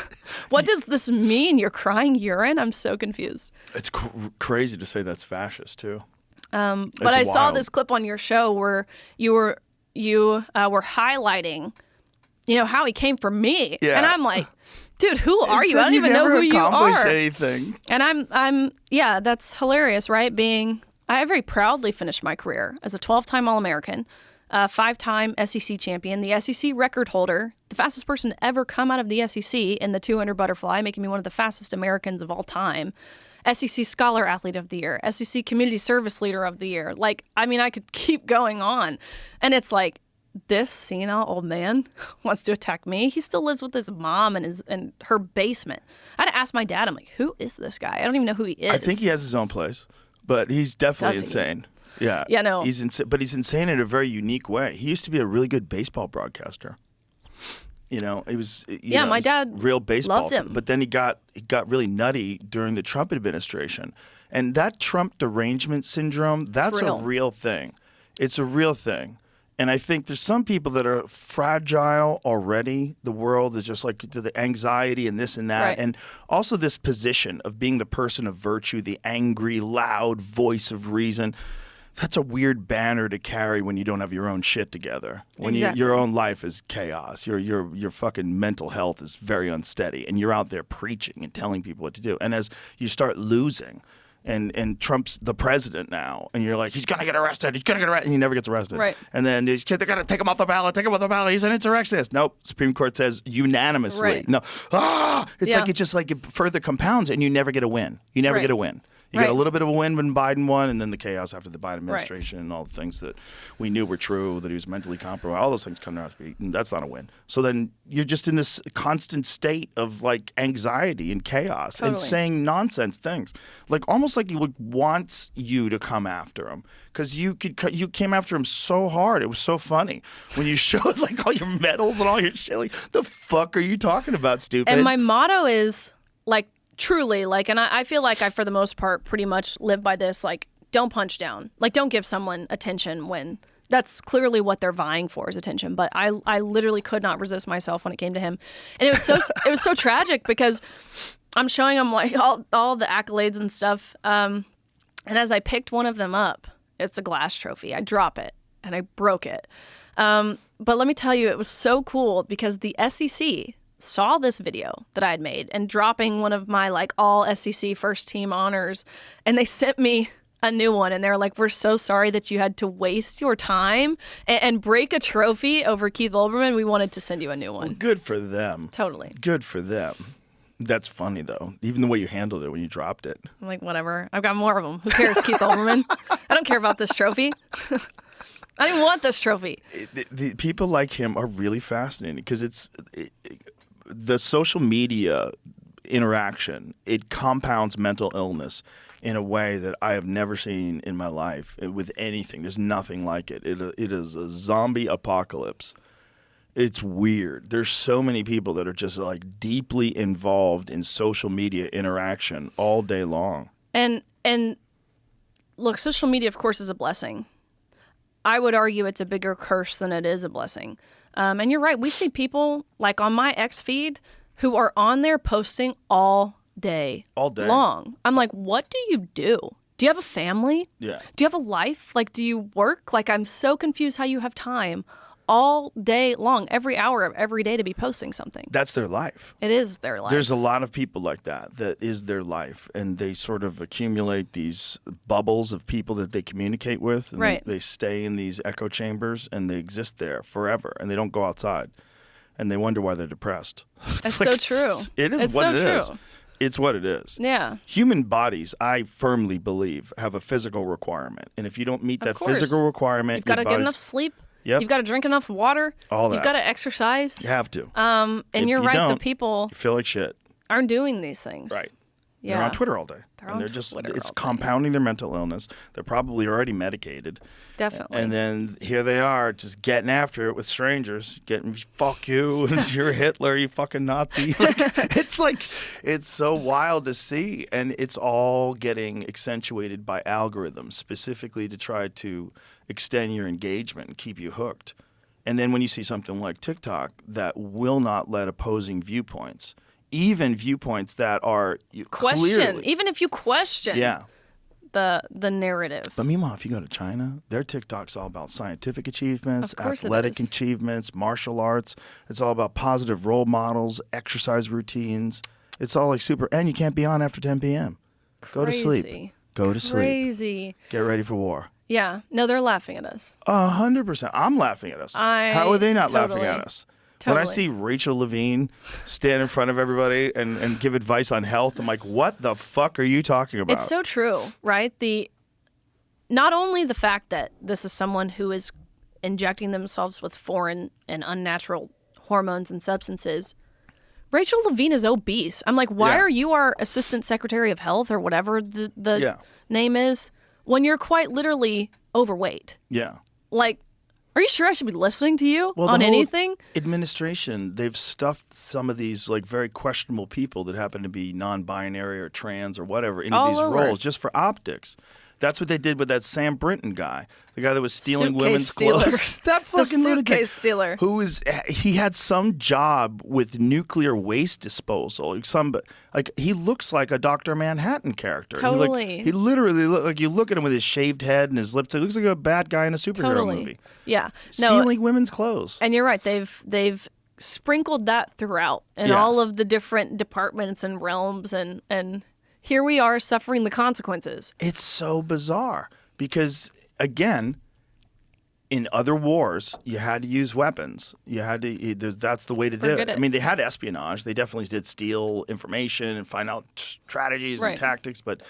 What does this mean? You're crying urine? I'm so confused. It's crazy to say that's fascist too. But I saw this clip on your show where you were highlighting, how he came for me. Yeah. And I'm like, dude, who are you? I don't even know who you are. Anything. And I'm that's hilarious, right? I very proudly finished my career as a 12-time All-American. 5-time SEC champion, the SEC record holder, the fastest person to ever come out of the SEC in the 200 butterfly, making me one of the fastest Americans of all time. SEC Scholar Athlete of the Year, SEC Community Service Leader of the Year. Like, I mean, I could keep going on. And it's like, this senile old man wants to attack me. He still lives with his mom in her basement. I had to ask my dad, I'm like, who is this guy? I don't even know who he is. I think he has his own place, but he's definitely insane. Yeah. Yeah, no. He's insane, but he's insane in a very unique way. He used to be a really good baseball broadcaster. You know, it was my dad real baseball. loved him. But then he got really nutty during the Trump administration. And that Trump derangement syndrome, that's a real thing. It's a real thing. And I think there's some people that are fragile already. The world is just like the anxiety and this and that. Right. And also this position of being the person of virtue, the angry, loud voice of reason. That's a weird banner to carry when you don't have your own shit together. When your own life is chaos. Your fucking mental health is very unsteady. And you're out there preaching and telling people what to do. And as you start losing, and Trump's the president now, and you're like, he's going to get arrested, and he never gets arrested. Right. And then they're going to take him off the ballot, he's an insurrectionist. Nope, Supreme Court says unanimously. Right. No, it's like it just like it further compounds, and you never get a win. You never get a win. You got a little bit of a win when Biden won, and then the chaos after the Biden administration and all the things that we knew were true, that he was mentally compromised, all those things come out to be, and that's not a win. So then you're just in this constant state of like anxiety and chaos and saying nonsense things. Like almost like he wants you to come after him because you came after him so hard. It was so funny when you showed like all your medals and all your shit. Like, the fuck are you talking about, stupid? And my motto is like, truly, like, and I feel like I, for the most part, pretty much live by this, like, don't punch down. Like, don't give someone attention when that's clearly what they're vying for is attention. But I literally could not resist myself when it came to him. And it was so tragic because I'm showing him, like, all the accolades and stuff. And as I picked one of them up, it's a glass trophy. I drop it, and I broke it. But let me tell you, it was so cool because the SEC saw this video that I had made and dropping one of my like all SEC first team honors, and they sent me a new one, and they're like, we're so sorry that you had to waste your time and break a trophy over Keith Olbermann. We wanted to send you a new one. Well, good for them. Totally. Good for them. That's funny though. Even the way you handled it when you dropped it. I'm like, whatever. I've got more of them. Who cares, Keith Olbermann? I don't care about this trophy. I didn't want this trophy. The people like him are really fascinating because the social media interaction, it compounds mental illness in a way that I have never seen in my life with anything. There's nothing like it. It is a zombie apocalypse. It's weird. There's so many people that are just like deeply involved in social media interaction all day long. And look, social media, of course, is a blessing. I would argue it's a bigger curse than it is a blessing. And you're right. We see people like on my X feed who are on there posting all day long. I'm like, what do you do? Do you have a family? Yeah. Do you have a life? Like, do you work? Like, I'm so confused how you have time all day long, every hour of every day to be posting something. That's their life. It is their life. There's a lot of people like that is their life, and they sort of accumulate these bubbles of people that they communicate with, and right. they stay in these echo chambers, and they exist there forever, and they don't go outside, and they wonder why they're depressed. That's so true. It is it's what so it true. is. It's what it is. Yeah. Human bodies, I firmly believe, have a physical requirement, and if you don't meet that physical requirement, you've got to get enough sleep. Yep. You've got to drink enough water. All that. You've got to exercise. You have to. And if you're you right, don't, the people you feel like shit. aren't doing these things. Right. Yeah. They're on Twitter all day. It's compounding their mental illness. They're probably already medicated. Definitely. And then here they are just getting after it with strangers, getting, fuck you, you're Hitler, you fucking Nazi. It's so wild to see. And it's all getting accentuated by algorithms, specifically to try to extend your engagement and keep you hooked. And then when you see something like TikTok that will not let opposing viewpoints, even viewpoints that are clearly, even if you question the narrative. But meanwhile, if you go to China, their TikTok's all about scientific achievements, athletic achievements, martial arts. It's all about positive role models, exercise routines. It's all like super, and you can't be on after 10 p.m. Go to sleep. Go to sleep. Crazy. Get ready for war. Yeah. No, they're laughing at us. 100%. I'm laughing at us. How are they not laughing totally. at us? When I Totally. see Rachel Levine stand in front of everybody and give advice on health, I'm like, what the fuck are you talking about? It's so true, right? Not only the fact that this is someone who is injecting themselves with foreign and unnatural hormones and substances. Rachel Levine is obese. I'm like, why Yeah. are you our assistant secretary of health or whatever the Yeah. name is when you're quite literally overweight? Yeah. Like, are you sure I should be listening to you The on whole anything? Administration, they've stuffed some of these like very questionable people that happen to be non-binary or trans or whatever into All these over. roles just for optics. That's what they did with that Sam Brinton guy, the guy that was stealing Suitcase women's stealer. clothes. That The fucking lunatic. suitcase stealer. He had some job with nuclear waste disposal. He looks like a Dr. Manhattan character. Totally. He literally like you look at him with his shaved head and his lips. He looks like a bad guy in a superhero Totally. movie. Yeah. No, Stealing women's clothes. and you're right. They've sprinkled that throughout in Yes. all of the different departments and realms, and here we are suffering the consequences. It's so bizarre because, again, in other wars, you had to use weapons. That's the way to do Forget it. it. I mean, they had espionage. They definitely did steal information and find out strategies Right. and tactics, but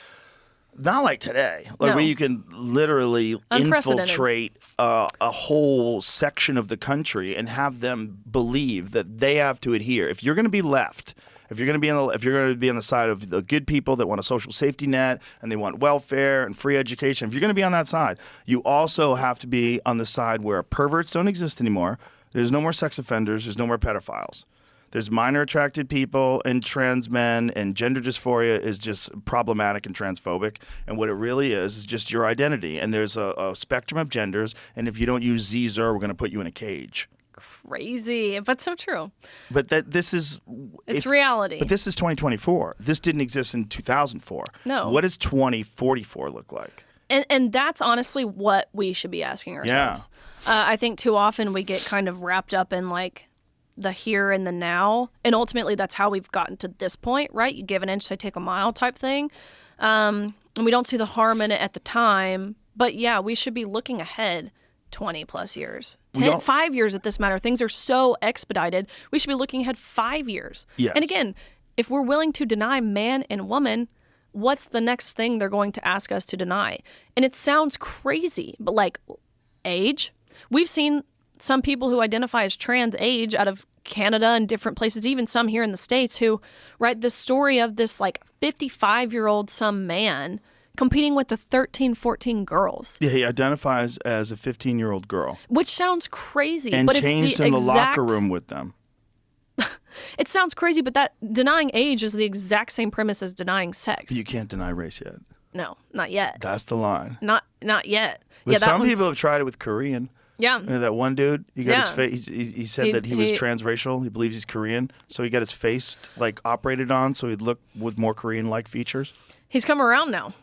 not like today, No. where you can literally Unprecedented. infiltrate a whole section of the country and have them believe that they have to adhere. If you're going to be left, if you're going to be on the side of the good people that want a social safety net and they want welfare and free education, if you're going to be on that side, you also have to be on the side where perverts don't exist anymore. There's no more sex offenders. There's no more pedophiles. There's minor attracted people and trans men, and gender dysphoria is just problematic and transphobic. And what it really is just your identity. And there's a spectrum of genders. And if you don't use Zer, we're going to put you in a cage. Crazy, but so true. But this is It's reality. But this is 2024. This didn't exist in 2004. No. What does 2044 look like? And that's honestly what we should be asking ourselves. I think too often we get kind of wrapped up in like the here and the now, and ultimately that's how we've gotten to this point, right? You give an inch, I take a mile type thing, and we don't see the harm in it at the time. But yeah, we should be looking ahead 20 plus years. 5 years at this matter. Things are so expedited. We should be looking ahead 5 years. Yes. And again, if we're willing to deny man and woman, what's the next thing they're going to ask us to deny? And it sounds crazy, but like age. We've seen some people who identify as trans age out of Canada and different places, even some here in the States, who write this story of this like 55-year-old some man competing with the 13, 14 girls. Yeah, he identifies as a 15-year-old girl. Which sounds crazy, And but changed it's the in the exact, locker room with them. It sounds crazy, but that denying age is the exact same premise as denying sex. You can't deny race yet. No, not yet. That's the line. Not yet. But Yeah, that some one's- people have tried it with Korean. Yeah. That one dude, he got his Yeah. face. He said that he was transracial. He believes he's Korean, so he got his face like operated on, so he'd look with more Korean-like features. He's come around now.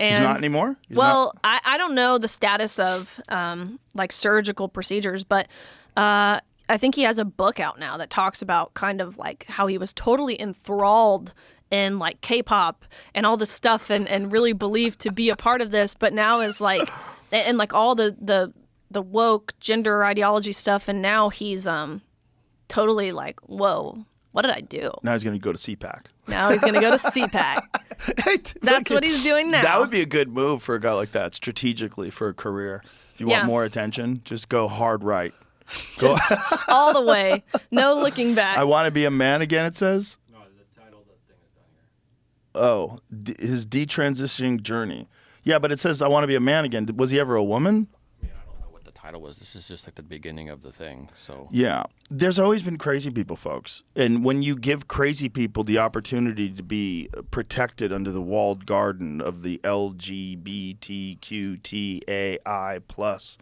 And He's not anymore. He's well, I don't know the status of like surgical procedures, but I think he has a book out now that talks about kind of like how he was totally enthralled in like K-pop and all this stuff and really believed to be a part of this, but now is like and like all the woke gender ideology stuff, and now he's totally like, whoa, what did I do? now he's going to go to CPAC. Now he's gonna go to CPAC. That's what he's doing now. That would be a good move for a guy like that, strategically for a career. If you Yeah. want more attention, just go hard right. Go, Just all the way, no looking back. I want to be a man again, it says. No, the title of the thing is down here. Oh, his detransitioning journey. Yeah, but it says, I want to be a man again. Was he ever a woman? I mean, I don't know what the title was. This is just like the beginning of the thing. So Yeah. There's always been crazy people, folks. And when you give crazy people the opportunity to be protected under the walled garden of the LGBTQTAI+,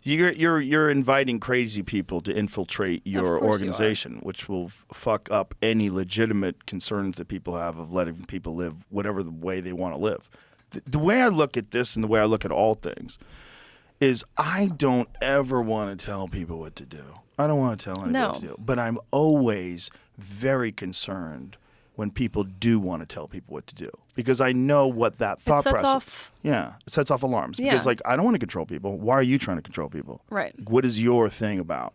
you're inviting crazy people to infiltrate your course you are. organization, which will fuck up any legitimate concerns that people have of letting people live whatever the way they want to live. The way I look at this and the way I look at all things is I don't ever want to tell people what to do. I don't want to tell anybody what to do. But I'm always very concerned when people do want to tell people what to do, because I know what that thought sets process. off- Yeah, it sets off alarms. Because Yeah. like, I don't want to control people. Why are you trying to control people? Right. What is your thing about?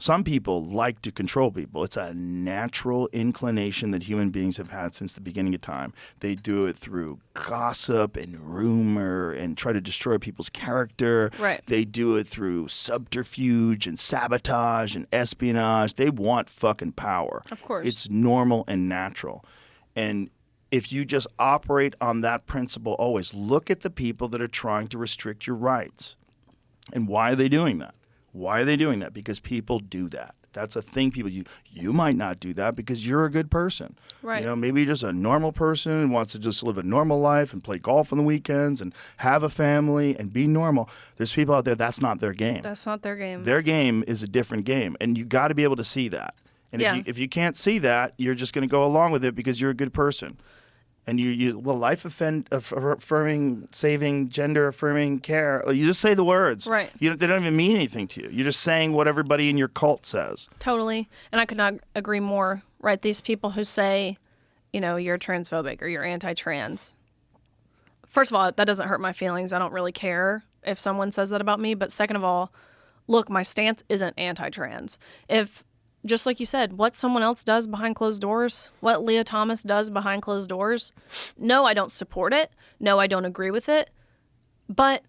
Some people like to control people. It's a natural inclination that human beings have had since the beginning of time. They do it through gossip and rumor and try to destroy people's character. Right. They do it through subterfuge and sabotage and espionage. They want fucking power. Of course. It's normal and natural. And if you just operate on that principle always, look at the people that are trying to restrict your rights. And why are they doing that? Why are they doing that? Because people do that. That's a thing people do. You might not do that because you're a good person. Right. You know, maybe you're just a normal person who wants to just live a normal life and play golf on the weekends and have a family and be normal. There's people out there, that's not their game. That's not their game. Their game is a different game. And you got to be able to see that. And Yeah. if you can't see that, you're just going to go along with it because you're a good person. And life-affirming, saving, gender-affirming care. You just say the words. Right. They don't even mean anything to you. You're just saying what everybody in your cult says. Totally. And I could not agree more, right? These people who say, you're transphobic or you're anti-trans. First of all, that doesn't hurt my feelings. I don't really care if someone says that about me. But second of all, look, my stance isn't anti-trans. If, just like you said, what someone else does behind closed doors, what Leah Thomas does behind closed doors, no, I don't support it. No, I don't agree with it. But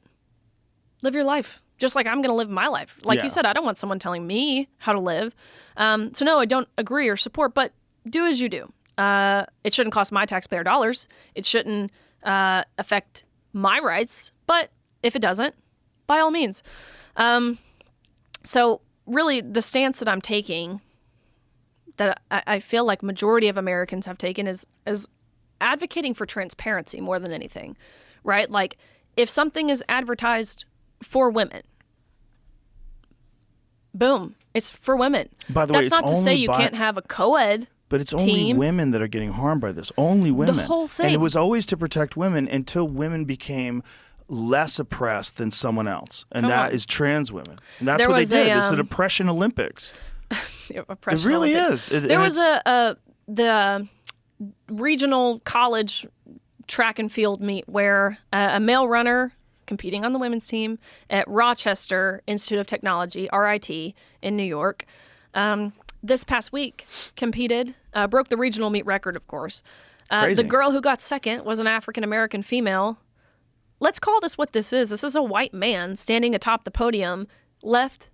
live your life. Just like I'm going to live my life. Like Yeah. you said, I don't want someone telling me how to live. So no, I don't agree or support, but do as you do. It shouldn't cost my taxpayer dollars. It shouldn't affect my rights. But if it doesn't, by all means. So really, the stance that I'm taking, that I feel like majority of Americans have taken, is advocating for transparency more than anything, right? Like, if something is advertised for women, boom, it's for women. By the way, That's it's not to say only you by- can't have a co-ed. But it's only team. women that are getting harmed by this. Only women. whole And thing. it was always to protect women until women became less oppressed than someone else. And Come that on. is trans women. And that's There what they was did. a, It's an oppression Olympics. Oppression It really Olympics. is. There was the regional college track and field meet where a male runner competing on the women's team at Rochester Institute of Technology, RIT, in New York, this past week competed, broke the regional meet record, of course. Crazy. The girl who got second was an African-American female. Let's call this what this is. This is a white man standing atop the podium. Left,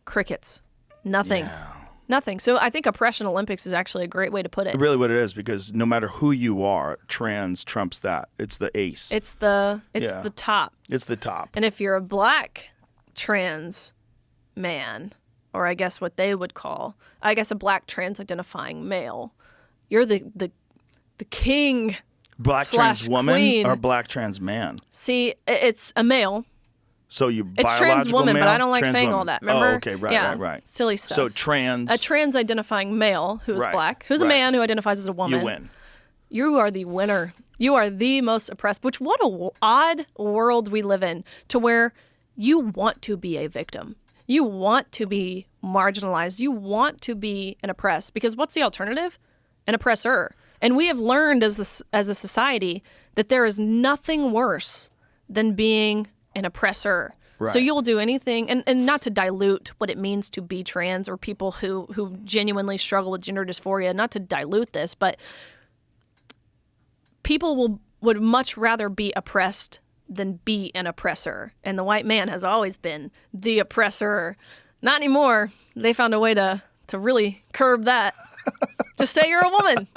crickets. Nothing. Nothing. So I think Oppression Olympics is actually a great way to put it. Really what it is, because no matter who you are, trans trumps that. It's the ace. It's the Yeah. top. It's the top. And if you're a black trans man, or I guess what they would call, I guess a black trans identifying male, you're the king. Black slash trans woman queen. or black trans man? See, it's a male. So you It's trans biological woman, male, but I don't like trans saying woman. all that. Remember? Oh, okay, right, yeah. right. Silly stuff. So trans, a trans identifying male who is Right, black, who's a right. man who identifies as a woman. you win. You are the winner. You are the most oppressed. Which, what a odd world we live in, to where you want to be a victim. You want to be marginalized. You want to be an oppressed. Because what's the alternative? An oppressor. And we have learned as a society that there is nothing worse than being an oppressor. Right. So you'll do anything, and not to dilute what it means to be trans or people who genuinely struggle with gender dysphoria, not to dilute this, but people would much rather be oppressed than be an oppressor. And the white man has always been the oppressor. Not anymore. They found a way to really curb that. Just say you're a woman.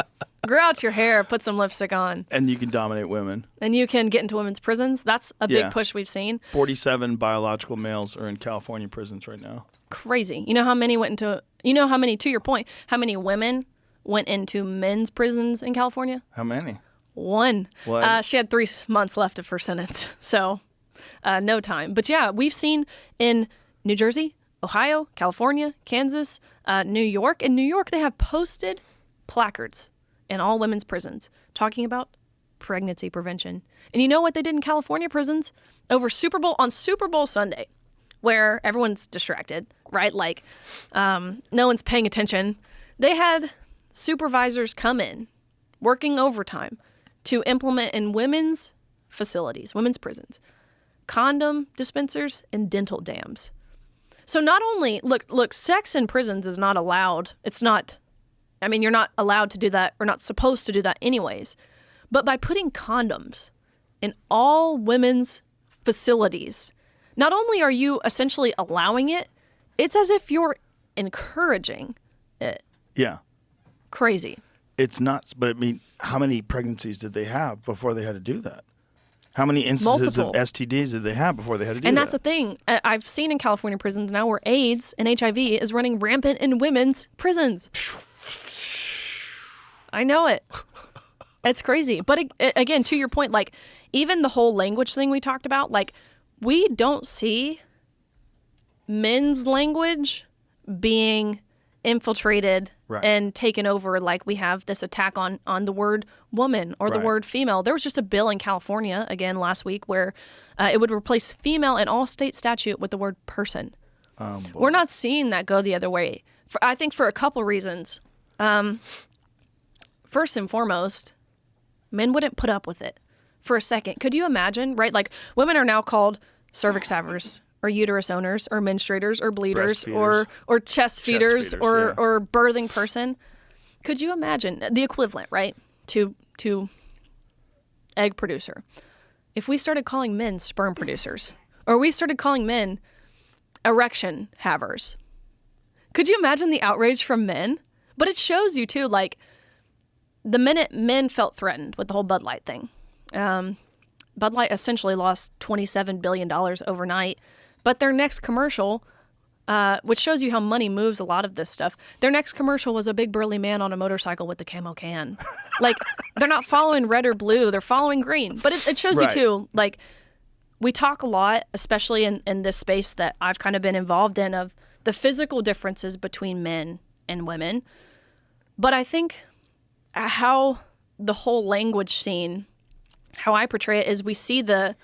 Grow out your hair, put some lipstick on, And you can dominate women. and you can get into women's prisons. That's a big Yeah. push we've seen. 47 biological males are in California prisons right now. Crazy. You know how many, to your point, how many women went into men's prisons in California? How many? One. What? She had 3 months left of her sentence, so no time. But yeah, we've seen in New Jersey, Ohio, California, Kansas, New York. In New York, they have posted placards in all women's prisons talking about pregnancy prevention. And you know what they did in California prisons over on Super Bowl Sunday, where everyone's distracted, right? Like no one's paying attention. They had supervisors come in working overtime to implement in women's facilities, women's prisons, condom dispensers and dental dams. So not only, look, sex in prisons is not allowed. It's not, I mean, you're not allowed to do that or not supposed to do that anyways. But by putting condoms in all women's facilities, not only are you essentially allowing it, it's as if you're encouraging it. Yeah. Crazy. It's nuts. But I mean, how many pregnancies did they have before they had to do that? How many instances Multiple. of STDs did they have before they had to do that? And that's the thing. I've seen in California prisons now where AIDS and HIV is running rampant in women's prisons. I know it. It's crazy. But again, to your point, like, even the whole language thing we talked about, like, we don't see men's language being infiltrated Right. and taken over like we have this attack on the word woman or the Right. word female. There was just a bill in California, again, last week, where it would replace female in all state statute with the word person. We're not seeing that go the other way. I think for a couple reasons. First and foremost, men wouldn't put up with it for a second. Could you imagine, right? Like, women are now called cervix havers or uterus owners or menstruators or bleeders or chest feeders or birthing person. Could you imagine the equivalent, right, to egg producer? If we started calling men sperm producers or we started calling men erection havers, could you imagine the outrage from men? But it shows you too, like, the minute men felt threatened with the whole Bud Light thing, Bud Light essentially lost $27 billion overnight. But their next commercial, which shows you how money moves a lot of this stuff, their next commercial was a big burly man on a motorcycle with the camo can. Like, they're not following red or blue, they're following green. But it shows Right. you too, like, we talk a lot, especially in this space that I've kind of been involved in, of the physical differences between men and women. But I think how the whole language scene, how I portray it, is we see the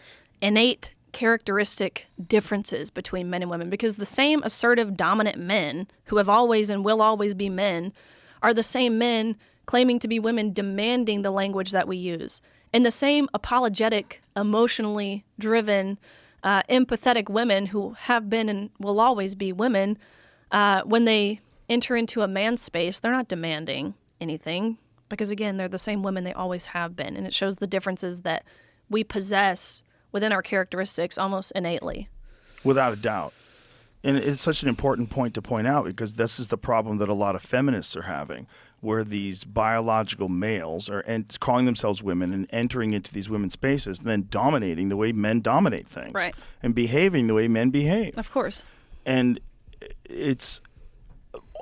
innate characteristic differences between men and women, because the same assertive, dominant men who have always and will always be men are the same men claiming to be women, demanding the language that we use. And the same apologetic, emotionally driven, empathetic women who have been and will always be women, when they enter into a man's space, they're not demanding anything, because again, they're the same women they always have been. And it shows the differences that we possess within our characteristics almost innately. Without a doubt. And it's such an important point to point out, because this is the problem that a lot of feminists are having, where these biological males are calling themselves women and entering into these women's spaces and then dominating the way men dominate things. Right. And behaving the way men behave. Of course. And it's,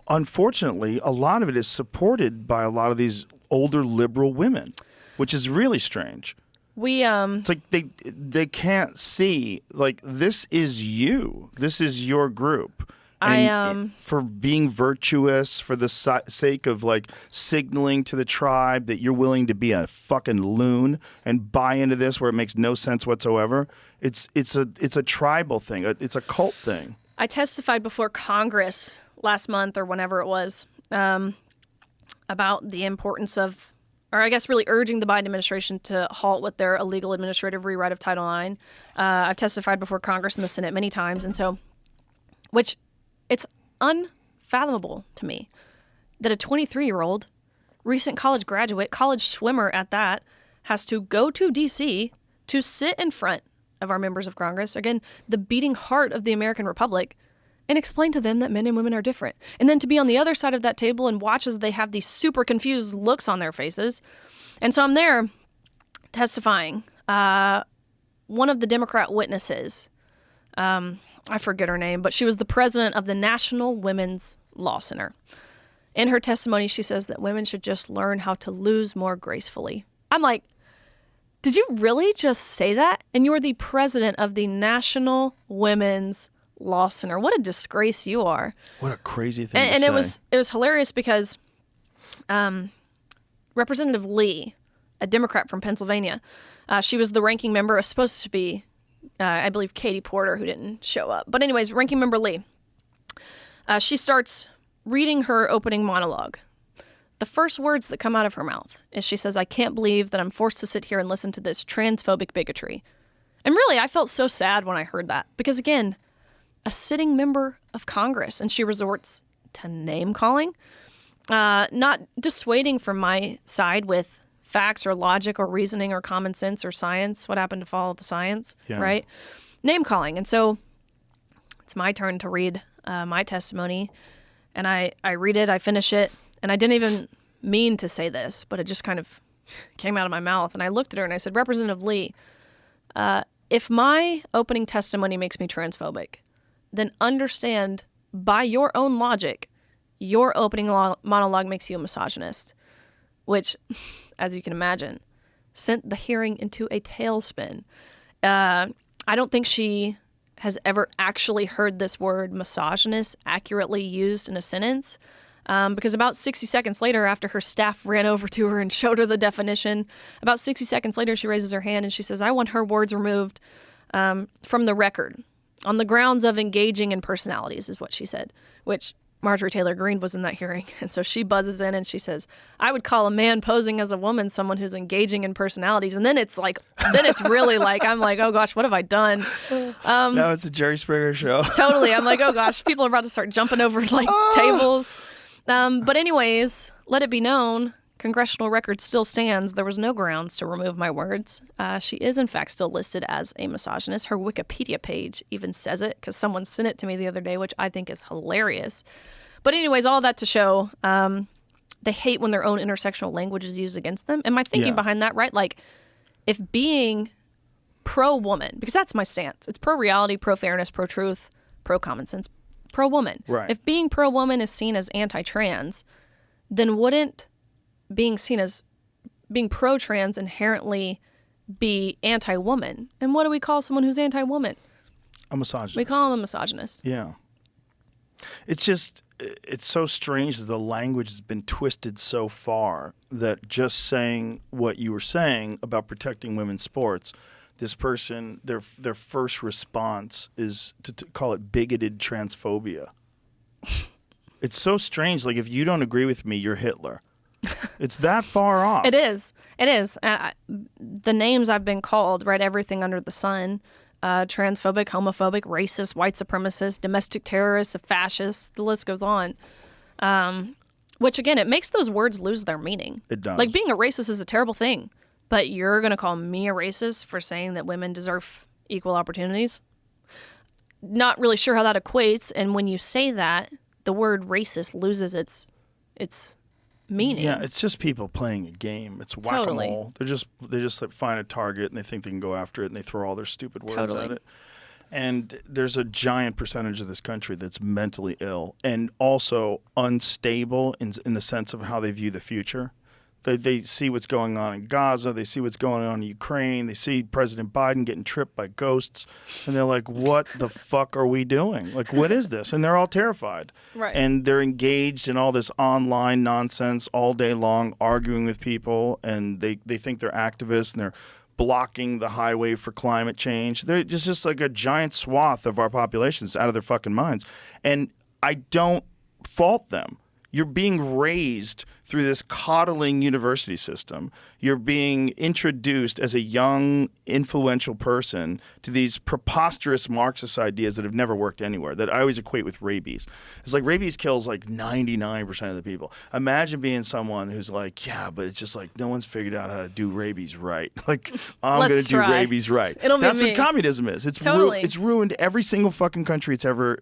unfortunately, a lot of it is supported by a lot of these older liberal women, which is really strange. It's like they can't see, like, this is you. This is your group. And for being virtuous, for the sake of, like, signaling to the tribe that you're willing to be a fucking loon and buy into this where it makes no sense whatsoever. It's a tribal thing. It's a cult thing. I testified before Congress last month or whenever it was, about the importance of, or I guess really urging the Biden administration to halt with their illegal administrative rewrite of Title IX. I've testified before Congress and the Senate many times, and so, which it's unfathomable to me that a 23-year-old, recent college graduate, college swimmer at that, has to go to D.C. to sit in front of our members of Congress, again, the beating heart of the American Republic, and explain to them that men and women are different. And then to be on the other side of that table and watch as they have these super confused looks on their faces. And so I'm there testifying. One of the Democrat witnesses, I forget her name, but she was the president of the National Women's Law Center. In her testimony, she says that women should just learn how to lose more gracefully. I'm like, did you really just say that? And you're the president of the National Women's Law Center. What a disgrace you are. What a crazy thing And to it say. was hilarious because Representative Lee, a Democrat from Pennsylvania, she was the ranking member. It was supposed to be, I believe, Katie Porter, who didn't show up. But anyways, ranking member Lee, she starts reading her opening monologue. the first words that come out of her mouth is she says, "I can't believe that I'm forced to sit here and listen to this transphobic bigotry." And really, I felt so sad when I heard that because, again, a sitting member of Congress, and she resorts to name calling, not dissuading from my side with facts or logic or reasoning or common sense or science. What happened to follow the science, right? Name calling. And so it's my turn to read my testimony. And I read it, I finish it, and I didn't even mean to say this, but it just kind of came out of my mouth. And I looked at her and I said, "Representative Lee, if my opening testimony makes me transphobic, then understand by your own logic, your opening monologue makes you a misogynist," which, as you can imagine, sent the hearing into a tailspin. I don't think she has ever actually heard this word misogynist accurately used in a sentence. Because about 60 seconds later, after her staff ran over to her and showed her the definition, about 60 seconds later, she raises her hand and she says, "I want her words removed from the record on the grounds of engaging in personalities," is what she said, which Marjorie Taylor Greene was in that hearing. And so she buzzes in and she says, "I would call a man posing as a woman someone who's engaging in personalities." And then it's like, then it's really like, I'm like, oh gosh, what have I done? Now it's a Jerry Springer show. Totally. I'm like, oh gosh, people are about to start jumping over like tables. But anyways, let it be known, Congressional record still stands. There was no grounds to remove my words. She is, in fact, still listed as a misogynist. Her Wikipedia page even says it because someone sent it to me the other day, which I think is hilarious. But anyways, all that to show they hate when their own intersectional language is used against them. And my thinking behind that, right? Like, if being pro-woman, because that's my stance. It's pro-reality, pro-fairness, pro-truth, pro-common sense, pro-woman. Right. If being pro-woman is seen as anti-trans, then wouldn't being seen as being pro-trans inherently be anti-woman? And what do we call someone who's anti-woman? A misogynist. We call him a misogynist. Yeah. It's just, it's so strange that the language has been twisted so far that just saying what you were saying about protecting women's sports, this person, their first response is to call it bigoted transphobia. It's so strange. Like, if you don't agree with me, you're Hitler. It's that far off. It is. It is. The names I've been called, right? Everything under the sun. Transphobic, homophobic, racist, white supremacist, domestic terrorist, a fascist. The list goes on. Which, again, it makes those words lose their meaning. It does. Like, being a racist is a terrible thing. But you're going to call me a racist for saying that women deserve equal opportunities? Not really sure how that equates. And when you say that, the word racist loses its meaning. Yeah, it's just people playing a game. It's whack-a-mole. Totally. They just like, find a target and they think they can go after it and they throw all their stupid words at it. And there's a giant percentage of this country that's mentally ill and also unstable in the sense of how they view the future. They see what's going on in Gaza. They see what's going on in Ukraine. They see President Biden getting tripped by ghosts. And they're like, what the fuck are we doing? Like, what is this? And they're all terrified. Right. And they're engaged in all this online nonsense all day long, arguing with people. And they think they're activists and they're blocking the highway for climate change. They're just like a giant swath of our population that's out of their fucking minds. And I don't fault them. You're being raised through this coddling university system. You're being introduced as a young, influential person to these preposterous Marxist ideas that have never worked anywhere, that I always equate with rabies. It's like rabies kills like 99% of the people. Imagine being someone who's like, yeah, but it's just like no one's figured out how to do rabies right. Like, I'm going to do rabies right. That's what communism is. It's totally. It's ruined every single fucking country it's ever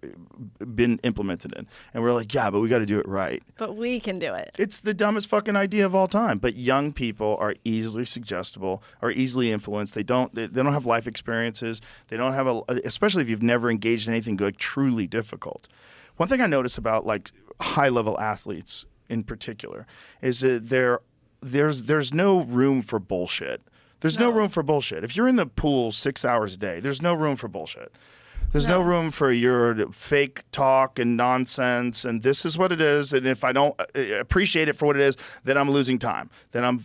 been implemented in. And we're like, yeah, but we got to do it right. But we can do it. It's the dumbest fucking idea of all time. But young people are easily suggestible, are easily influenced. They don't have life experiences. They don't have especially if you've never engaged in anything like truly difficult. One thing I notice about like high level athletes in particular is that there's no room for bullshit. There's no room for bullshit. If you're in the pool 6 hours a day, there's no room for bullshit. There's no room for your fake talk and nonsense, and this is what it is. And if I don't appreciate it for what it is, then I'm losing time. Then I'm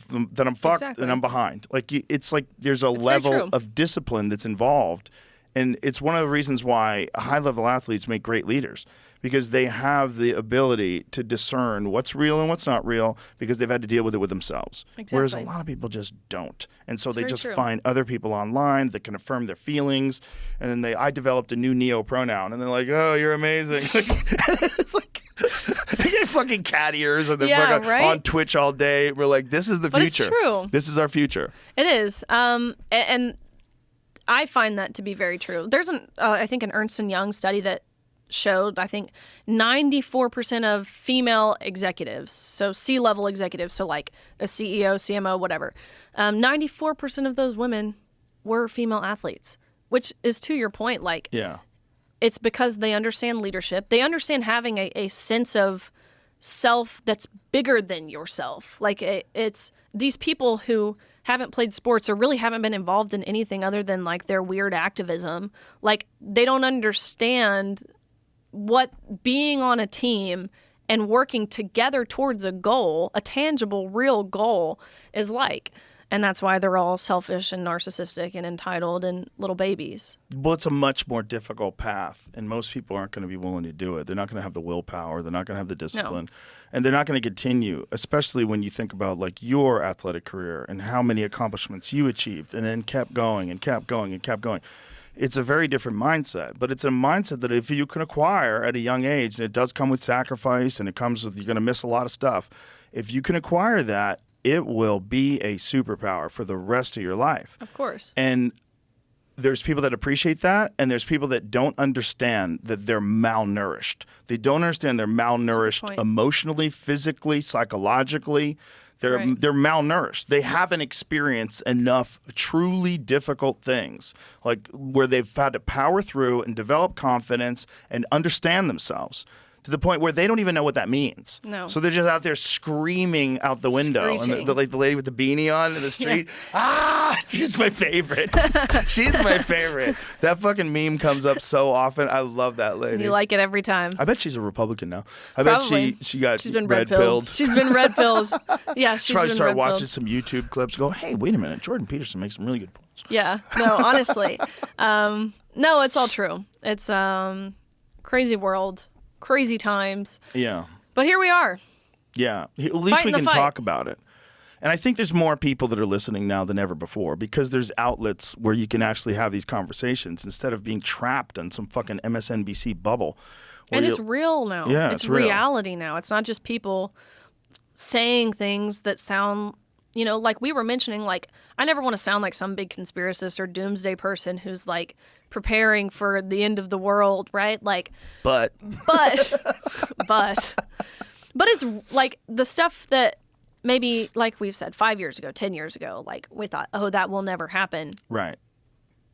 fucked, and I'm behind. Like, it's like there's a level of discipline that's involved, and it's one of the reasons why high level athletes make great leaders, because they have the ability to discern what's real and what's not real because they've had to deal with it with themselves. Exactly. Whereas a lot of people just don't. And so they very just true. find other people online that can affirm their feelings. And then I developed a new neo pronoun. And they're like, oh, you're amazing. It's like, they get fucking cat ears and they're fucking right? on Twitch all day. We're like, this is the But it's future. true. This is our future. It is. And I find that to be very true. There's I think an Ernst & Young study that showed, I think, 94% of female executives, so C-level executives, so like a CEO, CMO, whatever, 94% of those women were female athletes, which is to your point, like, Yeah. it's because they understand leadership. They understand having a sense of self that's bigger than yourself. Like, it's these people who haven't played sports or really haven't been involved in anything other than like their weird activism. Like, they don't understand what being on a team and working together towards a goal, a tangible, real goal, is like. And that's why they're all selfish and narcissistic and entitled and little babies. Well, it's a much more difficult path, and most people aren't going to be willing to do it. They're not going to have the willpower. They're not going to have the discipline. And they're not going to continue, especially when you think about like your athletic career and how many accomplishments you achieved and then kept going and kept going and kept going. It's a very different mindset, but it's a mindset that if you can acquire at a young age, and it does come with sacrifice and it comes with, you're going to miss a lot of stuff. If you can acquire that, it will be a superpower for the rest of your life. Of course. And there's people that appreciate that, and there's people that don't understand that they're malnourished. They don't understand they're malnourished point. emotionally, physically, psychologically. They're Right. they're malnourished. They haven't experienced enough truly difficult things, like where they've had to power through and develop confidence and understand themselves to the point where they don't even know what that means. No. So they're just out there screaming out the window. And Screeching. like the lady with the beanie on in the street. She's my favorite. She's my favorite. That fucking meme comes up so often. I love that lady. You like it every time. I bet she's a Republican now. I Probably. bet she got She's been red pilled. red-pilled. She's been red-pilled. Yeah, she's Probably been start red-pilled. watching some YouTube clips. Go, hey, wait a minute. Jordan Peterson makes some really good points. Yeah. No, honestly. No, it's all true. It's crazy world, crazy times. Yeah. But here we are. Yeah. At least Fighting we the can fight. talk about it. And I think there's more people that are listening now than ever before because there's outlets where you can actually have these conversations instead of being trapped in some fucking MSNBC bubble. where And it's you- real now. Yeah, it's it's real. reality now. It's not just people saying things that sound, like we were mentioning, like, I never want to sound like some big conspiracist or doomsday person who's like preparing for the end of the world, right? Like, But but it's like the stuff that maybe, like we've said, 5 years ago, 10 years ago, like we thought, oh, that will never happen. right.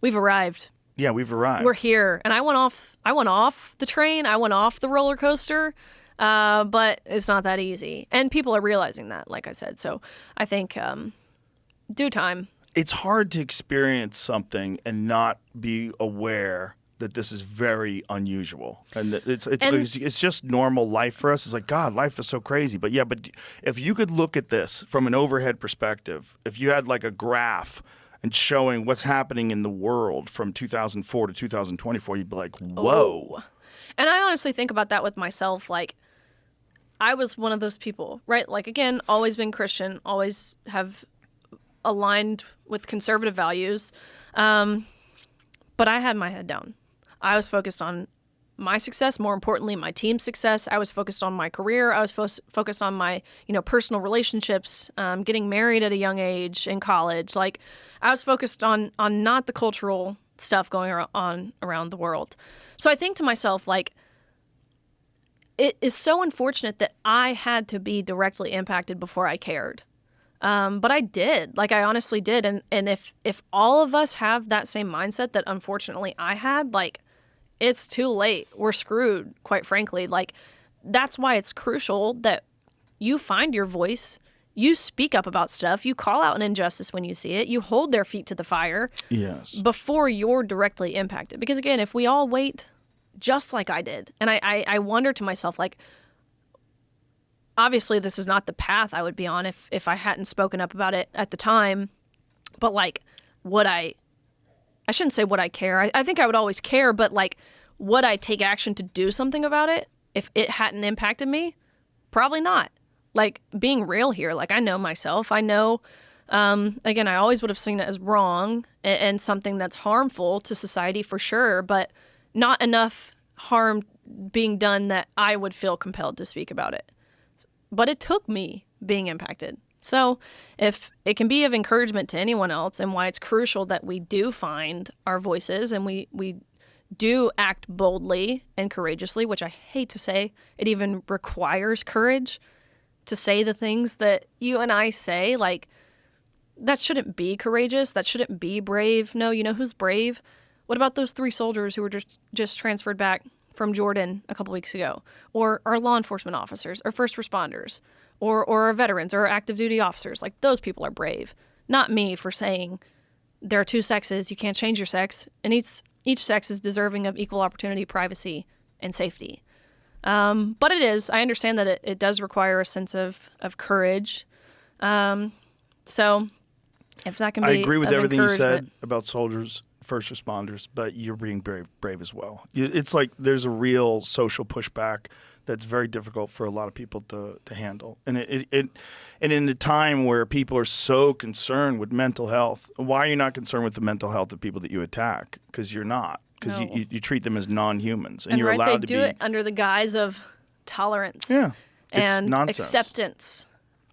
We've arrived. Yeah, we've arrived. We're here. And I went off the train. I went off the roller coaster. But it's not that easy. And people are realizing that, like I said. So I think due time. It's hard to experience something and not be aware that this is very unusual, and that it's just normal life for us. It's like, God, life is so crazy. But if you could look at this from an overhead perspective, if you had like a graph and showing what's happening in the world from 2004 to 2024, you'd be like, whoa. Oh. And I honestly think about that with myself. Like, I was one of those people, right? Like, again, always been Christian, always have aligned with conservative values. But I had my head down. I was focused on my success, more importantly, my team's success. I was focused on my career. I was focused on my, personal relationships, getting married at a young age in college. Like, I was focused on not the cultural stuff going on around the world. So I think to myself, like, it is so unfortunate that I had to be directly impacted before I cared. But I did. Like, I honestly did. And if all of us have that same mindset that unfortunately I had, like, it's too late. We're screwed, quite frankly. Like, that's why it's crucial that you find your voice. You speak up about stuff. You call out an injustice when you see it. You hold their feet to the fire Yes. before you're directly impacted. Because, again, if we all wait just like I did, and I wonder to myself, like, obviously this is not the path I would be on if I hadn't spoken up about it at the time. But, like, would I shouldn't say would I care. I think I would always care, but, like, would I take action to do something about it? if it hadn't impacted me, probably not. Like, being real here, like, I know myself. I know, again, I always would have seen it as wrong and something that's harmful to society for sure, but not enough harm being done that I would feel compelled to speak about it. But it took me being impacted. So if it can be of encouragement to anyone else, and why it's crucial that we do find our voices and we do act boldly and courageously, which I hate to say, it even requires courage to say the things that you and I say. Like, that shouldn't be courageous. That shouldn't be brave. No, you know who's brave? What about those 3 soldiers who were just transferred back from Jordan a couple weeks ago? Or our law enforcement officers, or first responders, or our veterans, or our active duty officers? Like, those people are brave. Not me for saying there are 2 sexes, you can't change your sex, and each sex is deserving of equal opportunity, privacy, and safety. But it is. I understand that it does require a sense of courage. So if that can be I agree with of everything you said encouragement. about soldiers, first responders, but you're being brave as well. It's like there's a real social pushback that's very difficult for a lot of people to handle. And and in a time where people are so concerned with mental health, why are you not concerned with the mental health of people that you attack? Because you're not. Because No. you treat them as non-humans. And And you're right, allowed they to do be... it under the guise of tolerance Yeah. It's and nonsense. acceptance.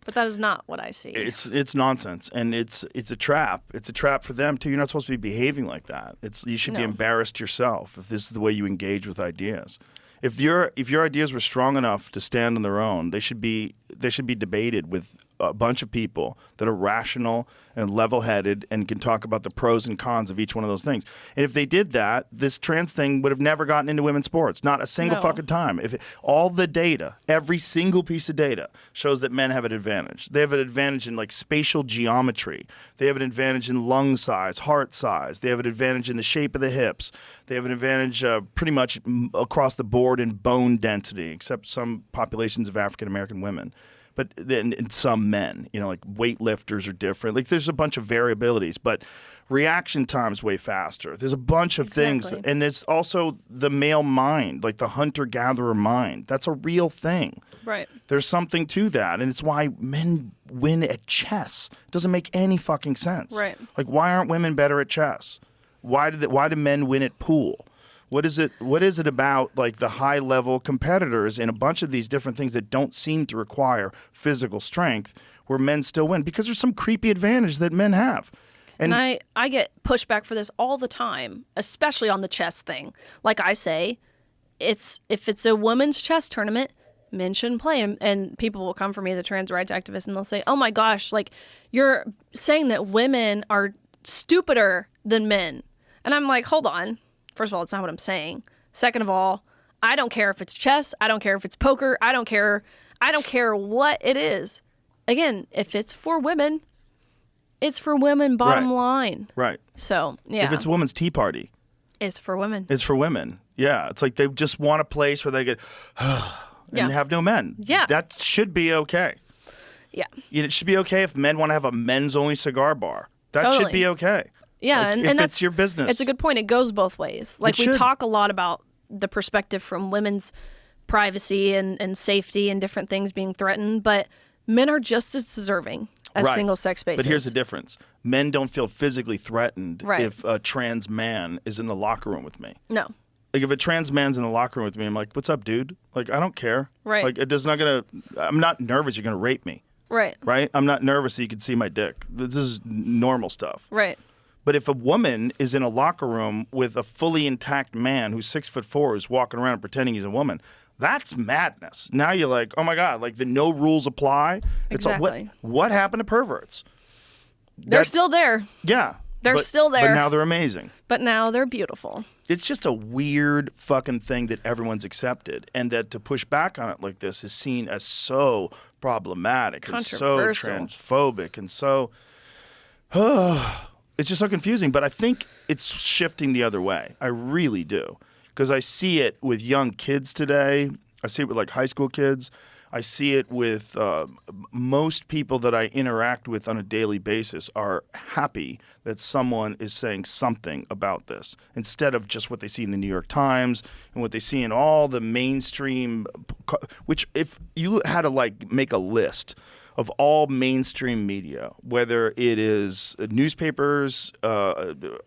But that is not what I see. It's nonsense, and it's a trap. It's a trap for them too. You're not supposed to be behaving like that. You should be No. embarrassed yourself if this is the way you engage with ideas. If your ideas were strong enough to stand on their own, they should be debated with a bunch of people that are rational and level-headed and can talk about the pros and cons of each one of those things. And if they did that, this trans thing would have never gotten into women's sports, not a single No. fucking time. All the data, every single piece of data shows that men have an advantage. They have an advantage in like spatial geometry. They have an advantage in lung size, heart size. They have an advantage in the shape of the hips. They have an advantage pretty much across the board in bone density, except some populations of African American women. But then in some men, like weightlifters are different. Like there's a bunch of variabilities, but reaction time's way faster. There's a bunch of things. Exactly. And there's also the male mind, like the hunter-gatherer mind. That's a real thing. Right. There's something to that. And it's why men win at chess. It doesn't make any fucking sense. Right. Like, why aren't women better at chess? Why do men win at pool? What is it about like the high level competitors in a bunch of these different things that don't seem to require physical strength where men still win? Because there's some creepy advantage that men have. And I get pushback for this all the time, especially on the chess thing. Like I say, if it's a women's chess tournament, men shouldn't play. And people will come for me, the trans rights activists, and they'll say, oh my gosh, like you're saying that women are stupider than men. And I'm like, hold on. First of all, it's not what I'm saying. Second of all, I don't care if it's chess. I don't care if it's poker. I don't care what it is. Again, if it's for women, it's for women, bottom Right. line. Right. So, yeah. If it's a women's tea party, It's for women. it's for women. Yeah. It's like they just want a place where they get and Yeah. have no men. Yeah. That should be okay. Yeah. It should be okay if men want to have a men's only cigar bar. That should Totally. be okay. Yeah. Like, and if that's it's your business. It's a good point. It goes both ways. Like we should. talk a lot about the perspective from women's privacy and safety and different things being threatened, but men are just as deserving as Right. single sex spaces. But here's the difference. Men don't feel physically threatened Right. if a trans man is in the locker room with me. No. Like if a trans man's in the locker room with me, I'm like, "What's up, dude?" Like I don't care. Right. Like I'm not nervous you're going to rape me, Right. right? I'm not nervous that you can see my dick. This is normal stuff. Right. But if a woman is in a locker room with a fully intact man who's 6'4", who's walking around pretending he's a woman, that's madness. Now you're like, oh my God, like the no rules apply. It's like, Exactly. what happened to perverts? They're still there, Yeah. They're still there. But now they're amazing. but now they're beautiful. It's just a weird fucking thing that everyone's accepted, and that to push back on it like this is seen as so problematic and so Controversial. transphobic and so it's just so confusing. But I think it's shifting the other way. I really do, because I see it with young kids today. I see it with like high school kids. I see it with most people that I interact with on a daily basis are happy that someone is saying something about this instead of just what they see in the New York Times and what they see in all the mainstream, which if you had to like make a list of all mainstream media, whether it is newspapers,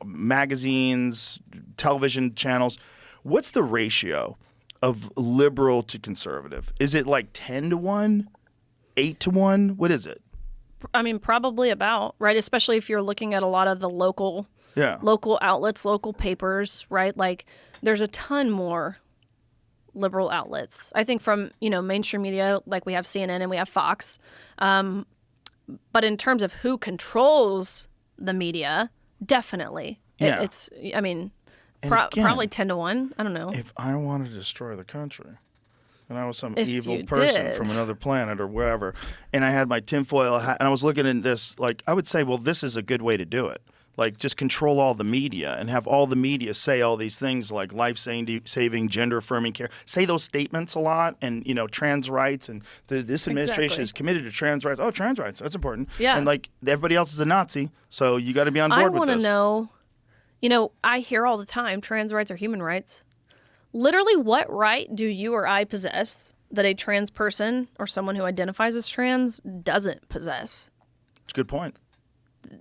magazines, television channels, what's the ratio of liberal to conservative? Is it like 10-1, 8-1? What is it? I mean, probably about, right? Especially if you're looking at a lot of the local outlets, local papers, right? Like there's a ton more liberal outlets. I think from, mainstream media, like we have CNN and we have Fox. But in terms of who controls the media, definitely. Yeah. It's, I mean, Again, probably 10-1. I don't know. If I wanted to destroy the country and I was some If evil you person did. from another planet or wherever, and I had my tinfoil hat and I was looking at this, like, I would say, well, this is a good way to do it. Like, just control all the media and have all the media say all these things like life-saving, gender-affirming care. Say those statements a lot and, trans rights. And this administration Exactly. is committed to trans rights. Oh, trans rights, that's important. Yeah. And, like, everybody else is a Nazi, so you got to be on board I with want to this. know, I hear all the time trans rights are human rights. Literally, what right do you or I possess that a trans person or someone who identifies as trans doesn't possess? It's a good point.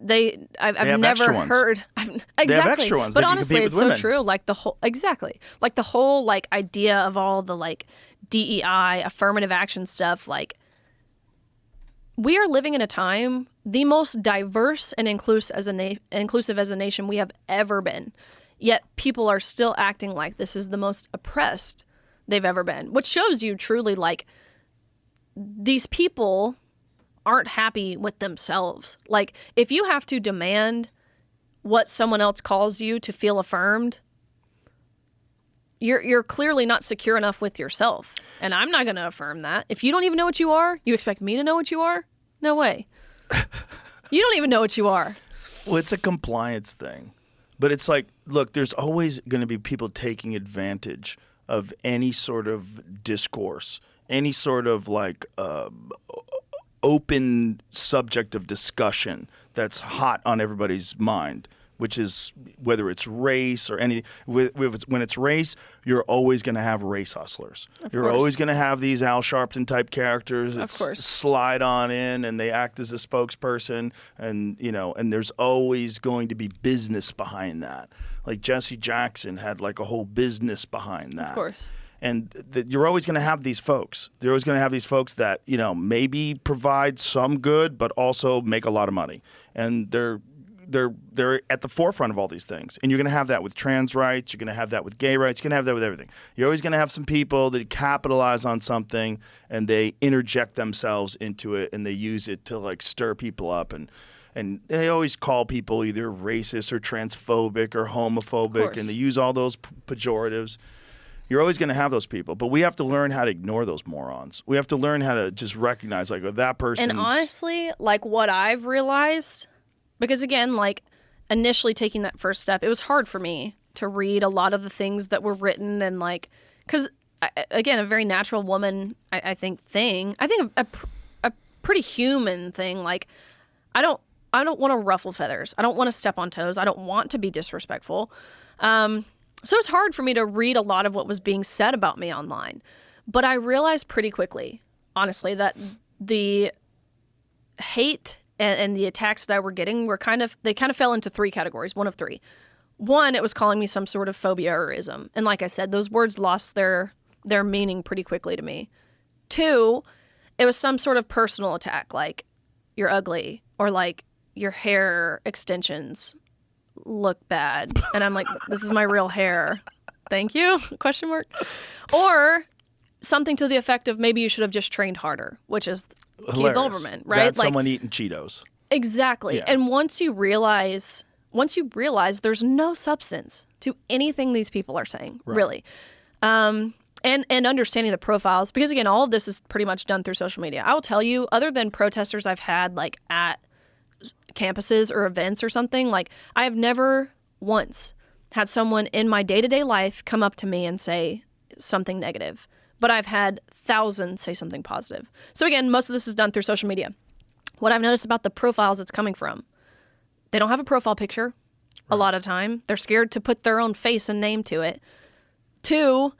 I've have never extra ones. heard exactly. They have extra ones. But They can honestly, compete it's with so women. true. Like the whole like idea of all the like DEI affirmative action stuff. Like we are living in a time the most diverse and inclusive as a nation we have ever been. Yet people are still acting like this is the most oppressed they've ever been, which shows you truly like these people aren't happy with themselves. Like, if you have to demand what someone else calls you to feel affirmed, you're clearly not secure enough with yourself. And I'm not going to affirm that. If you don't even know what you are, you expect me to know what you are? No way. You don't even know what you are. Well, it's a compliance thing. But it's like, look, there's always going to be people taking advantage of any sort of discourse, any sort of like open subject of discussion that's hot on everybody's mind, which is whether it's race or any. When it's race, you're always going to have race hustlers. You're course. always going to have these Al Sharpton type characters that Of course. slide on in and they act as a spokesperson, and and there's always going to be business behind that. Like Jesse Jackson had like a whole business behind that. Of course. And you're always going to have these folks. You're always going to have these folks that, maybe provide some good, but also make a lot of money. And they're at the forefront of all these things. And you're going to have that with trans rights. You're going to have that with gay rights. You're going to have that with everything. You're always going to have some people that capitalize on something and they interject themselves into it and they use it to like stir people up. And they always call people either racist or transphobic or homophobic. And they use all those pejoratives. You're always going to have those people, but we have to learn how to ignore those morons. We have to learn how to just recognize, like, that person's... And honestly, like, what I've realized, because again, like, initially taking that first step, it was hard for me to read a lot of the things that were written and, like, because, again, a very natural woman, I think, a pretty human thing. Like, I don't want to ruffle feathers. I don't want to step on toes. I don't want to be disrespectful. So it's hard for me to read a lot of what was being said about me online. But I realized pretty quickly, honestly, that the hate and the attacks that I were getting were kind of fell into three categories, one of three. One, it was calling me some sort of phobia or ism. And like I said, those words lost their meaning pretty quickly to me. Two, it was some sort of personal attack, like, you're ugly, or like, your hair extensions look bad. And I'm like, this is my real hair. Thank you? Question mark. Or something to the effect of maybe you should have just trained harder, which is Hilarious. Keith Olbermann, right? That's someone eating Cheetos. Exactly. Yeah. And once you realize there's no substance to anything these people are saying, really. And understanding the profiles, because again, all of this is pretty much done through social media. I will tell you, other than protesters I've had like at campuses or events or something, like, I have never once had someone in my day-to-day life come up to me and say something negative. but I've had thousands say something positive. So again, most of this is done through social media. What I've noticed about the profiles it's coming from, they don't have a profile picture a lot of time. They're scared to put their own face and name to it. 2,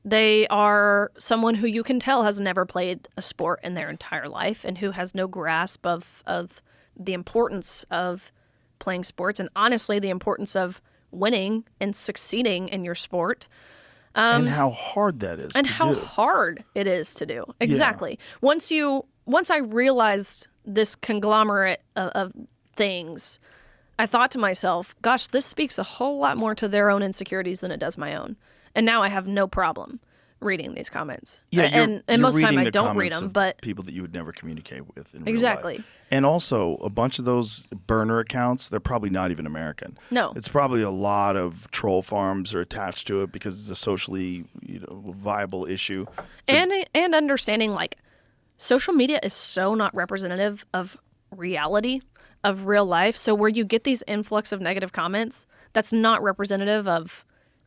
they are someone who you can tell has never played a sport in their entire life and who has no grasp of the importance of playing sports and honestly the importance of winning and succeeding in your sport. And how hard that is And to how do. hard it is to do. Exactly. Once I realized this conglomerate of things, I thought to myself, gosh, this speaks a whole lot more to their own insecurities than it does my own. And now I have no problem reading these comments. Yeah, and you're most of the time reading I the don't read comments them, of but people that you would never communicate with in real Exactly. life. And also, a bunch of those burner accounts, they're probably not even American. No. It's probably a lot of troll farms are attached to it because it's a socially viable issue. So, and understanding like social media is so not representative of reality, of real life. So where you get these influx of negative comments, that's not representative of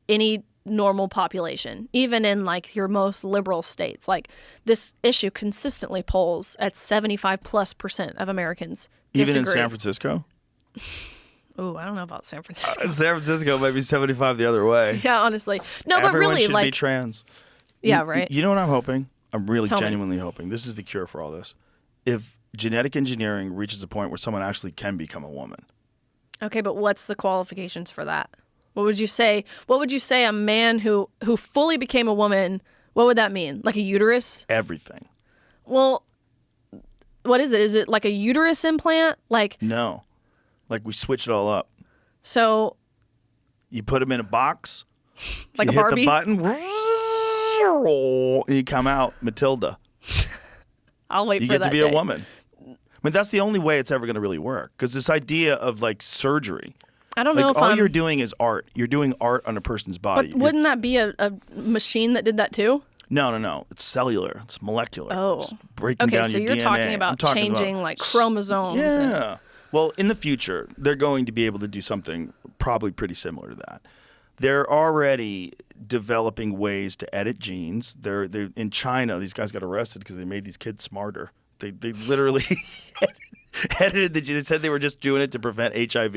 any normal population, even in like your most liberal states. Like this issue consistently polls at 75+% of Americans disagree. even in San Francisco? Ooh, I don't know about San Francisco. In San Francisco, maybe 75 the other way. Yeah, honestly. No, Everyone but really should be like trans. yeah, right. You know what I'm hoping? I'm really Tell me. genuinely hoping. This is the cure for all this. If genetic engineering reaches a point where someone actually can become a woman. Okay, but what's the qualifications for that? What would you say? What would you say a man who fully became a woman, what would that mean? Like a uterus? Everything. Well, what is it? Is it like a uterus implant? Like No. Like we switch it all up. so You put them in a box. like you a hit Barbie? the button. And you come out Matilda. I'll wait You for get that to be day. a woman. I mean, that's the only way it's ever going to really work. Because this idea of like surgery, I don't know like if all I'm you're doing is art. You're doing art on a person's body. but wouldn't that be a machine that did that too? No. It's cellular. It's molecular. Oh. It's breaking Okay, down so your you're DNA. talking I'm about talking changing about like chromosomes. Yeah. Well, in the future, they're going to be able to do something probably pretty similar to that. They're already developing ways to edit genes. They're in China. These guys got arrested because they made these kids smarter. They literally edited the gene. They said they were just doing it to prevent HIV.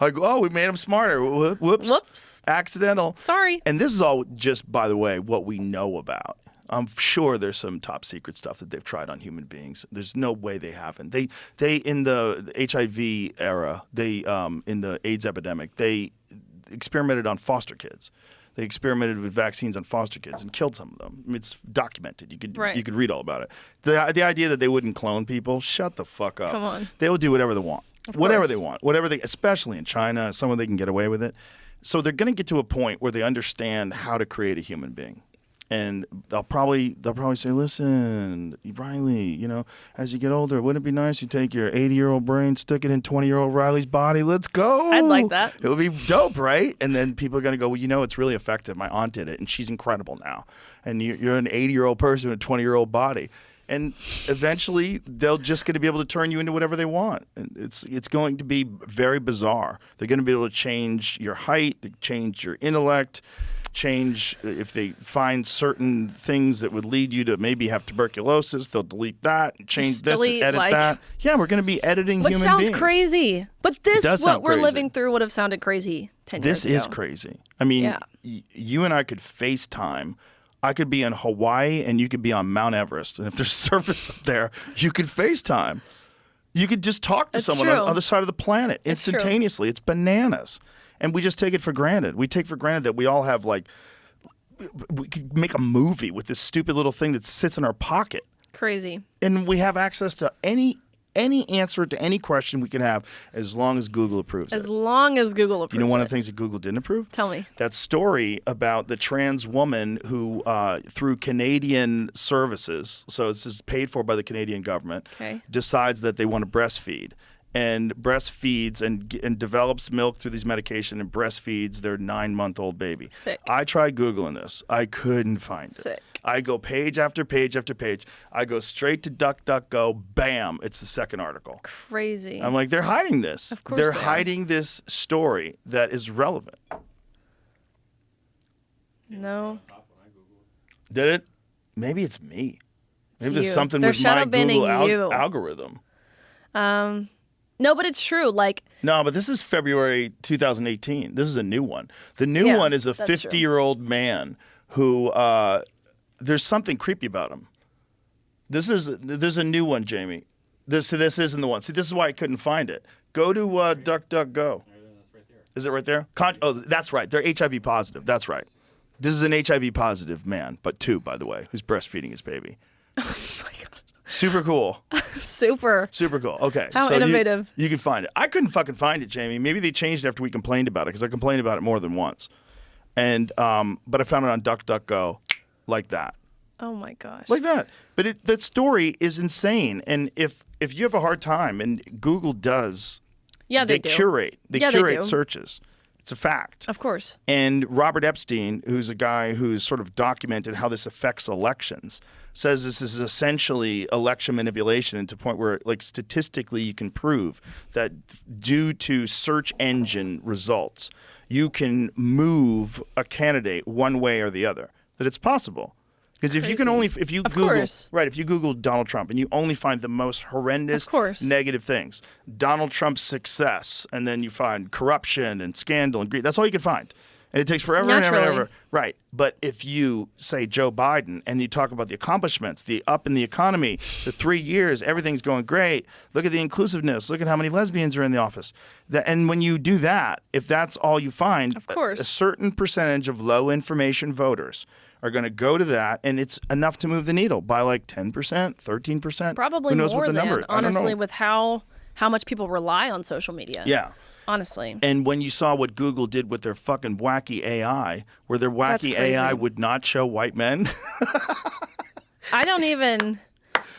Like, oh, we made them smarter. Whoops. Whoops. Accidental. Sorry. And this is all just, by the way, what we know about. I'm sure there's some top secret stuff that they've tried on human beings. There's no way they haven't. They in the HIV era, in the AIDS epidemic, they experimented on foster kids. They experimented with vaccines on foster kids and killed some of them. I mean, it's documented. You could read all about it. The idea that they wouldn't clone people, shut the fuck up. Come on. They will do whatever they want. course. Especially in China, somewhere they can get away with it. So they're going to get to a point where they understand how to create a human being. And they'll probably say, listen, Riley, as you get older, wouldn't it be nice you take your 80-year-old brain, stick it in 20-year-old Riley's body? Let's go. I'd like that. It would be dope, right? And then people are going to go, well, it's really effective. My aunt did it, and she's incredible now. And you're an 80-year-old person with a 20-year-old body. And eventually, they're just going to be able to turn you into whatever they want. And it's going to be very bizarre. They're going to be able to change your height, change your intellect, change if they find certain things that would lead you to maybe have tuberculosis, they'll delete that, change this, and edit that. Yeah, we're going to be editing Which human sounds beings. crazy. But does what sound we're crazy. living through would have sounded crazy 10 years ago. This is crazy. I mean, Yeah. You and I could FaceTime. I could be in Hawaii and you could be on Mount Everest. And if there's service up there, you could FaceTime. You could just talk to It's someone on true. the other side of the planet It's true. instantaneously. It's bananas. And we just take it for granted. We take for granted that we all have we could make a movie with this stupid little thing that sits in our pocket. Crazy. And we have access to any answer to any question we can have as long as Google approves As it. long as Google approves You know one of it. the things that Google didn't approve? Tell me. That story about the trans woman who, through Canadian services, so this is paid for by the Canadian government, Okay. decides that they want to breastfeed. And breastfeeds and develops milk through these medication and breastfeeds their 9-month-old baby. Sick. I tried Googling this. I couldn't find it. Sick. I go page after page after page. I go straight to DuckDuckGo. Bam! It's the second article. Crazy. I'm like, they're hiding this. Of course They're they are. hiding this story that is relevant. No. Did it? Maybe it's me. Maybe there's you. something They're with my shadow banning Google you. algorithm. No, but it's true. Like, No, but this is February 2018. This is a new one. The new Yeah, one is a that's true. 50-year-old man who there's something creepy about him. There's a new one, Jamie. This isn't the one. See, this is why I couldn't find it. Go to DuckDuckGo. Is it right there? Oh, that's right. They're HIV positive. That's right. This is an HIV positive man, but 2, by the way, who's breastfeeding his baby. oh my gosh, Super cool. super. Super cool. Okay. How so innovative. You can find it. I couldn't fucking find it, Jamie. Maybe they changed it after we complained about it because I complained about it more than once. And but I found it on DuckDuckGo like that. Oh my gosh. Like that. But that story is insane. And if you have a hard time, and Google does, Yeah, they do. curate. They Yeah, they curate do. searches. It's a fact. Of course. And Robert Epstein, who's a guy who's sort of documented how this affects elections, says this is essentially election manipulation to the point where, like, statistically you can prove that due to search engine results, you can move a candidate one way or the other. That it's possible. Because if you can only, if you Of Google, course. right, if you Google Donald Trump and you only find the most horrendous Of course. negative things, Donald Trump's success, and then you find corruption and scandal and greed, that's all you can find. And it takes forever and ever and Naturally. ever. Right. But if you say Joe Biden and you talk about the accomplishments, the up in the economy, the 3 years, everything's going great. Look at the inclusiveness. Look at how many lesbians are in the office. And when you do that, if that's all you find, Of course. a certain percentage of low information voters are going to go to that, and it's enough to move the needle by like 10%, 13%. Probably Who knows more what the than, number is? I don't honestly, know. with how much people rely on social media. Yeah. Honestly. And when you saw what Google did with their fucking wacky AI, where their wacky That's crazy. AI would not show white men. I don't even...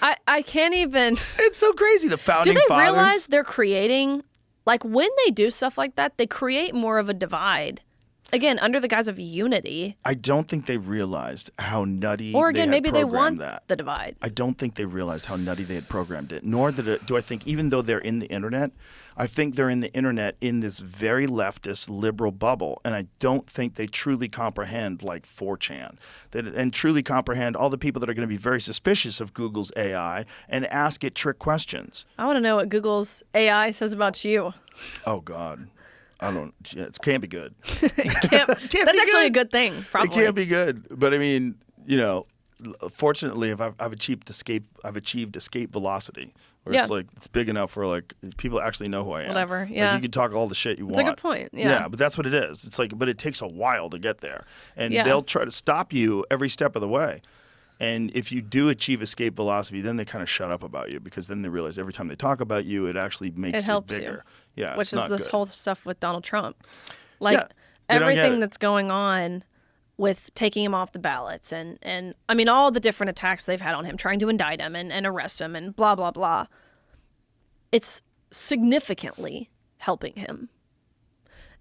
I can't even... It's so crazy. The Do founding they fathers. realize they're creating... Like, when they do stuff like that, they create more of a divide. Again, under the guise of unity. I don't think they realized how nutty Or again, they had maybe they want programmed that. the divide. I don't think they realized how nutty they had programmed it. Nor do I think, even though they're in the internet, I think they're in the internet in this very leftist liberal bubble. And I don't think they truly comprehend, like 4chan, and truly comprehend all the people that are going to be very suspicious of Google's AI and ask it trick questions. I want to know what Google's AI says about you. Oh, God. I don't. It can't be good. That's be actually a good. good thing, probably. It can't be good. But I mean, fortunately, I've achieved escape velocity, where Yeah. it's like it's big enough where like people actually know who I am. Whatever, Like, yeah. you can talk all the shit you That's a want. good point, yeah. But that's what it is. It's like, but it takes a while to get there, and Yeah. they'll try to stop you every step of the way. And if you do achieve escape velocity, then they kind of shut up about you because then they realize every time they talk about you, it actually makes It helps you. bigger. Yeah, Which it's is not this good. whole stuff with Donald Trump. Like, Yeah, they don't get everything it. that's going on with taking him off the ballots and I mean, all the different attacks they've had on him, trying to indict him and arrest him and blah, blah, blah. It's significantly helping him.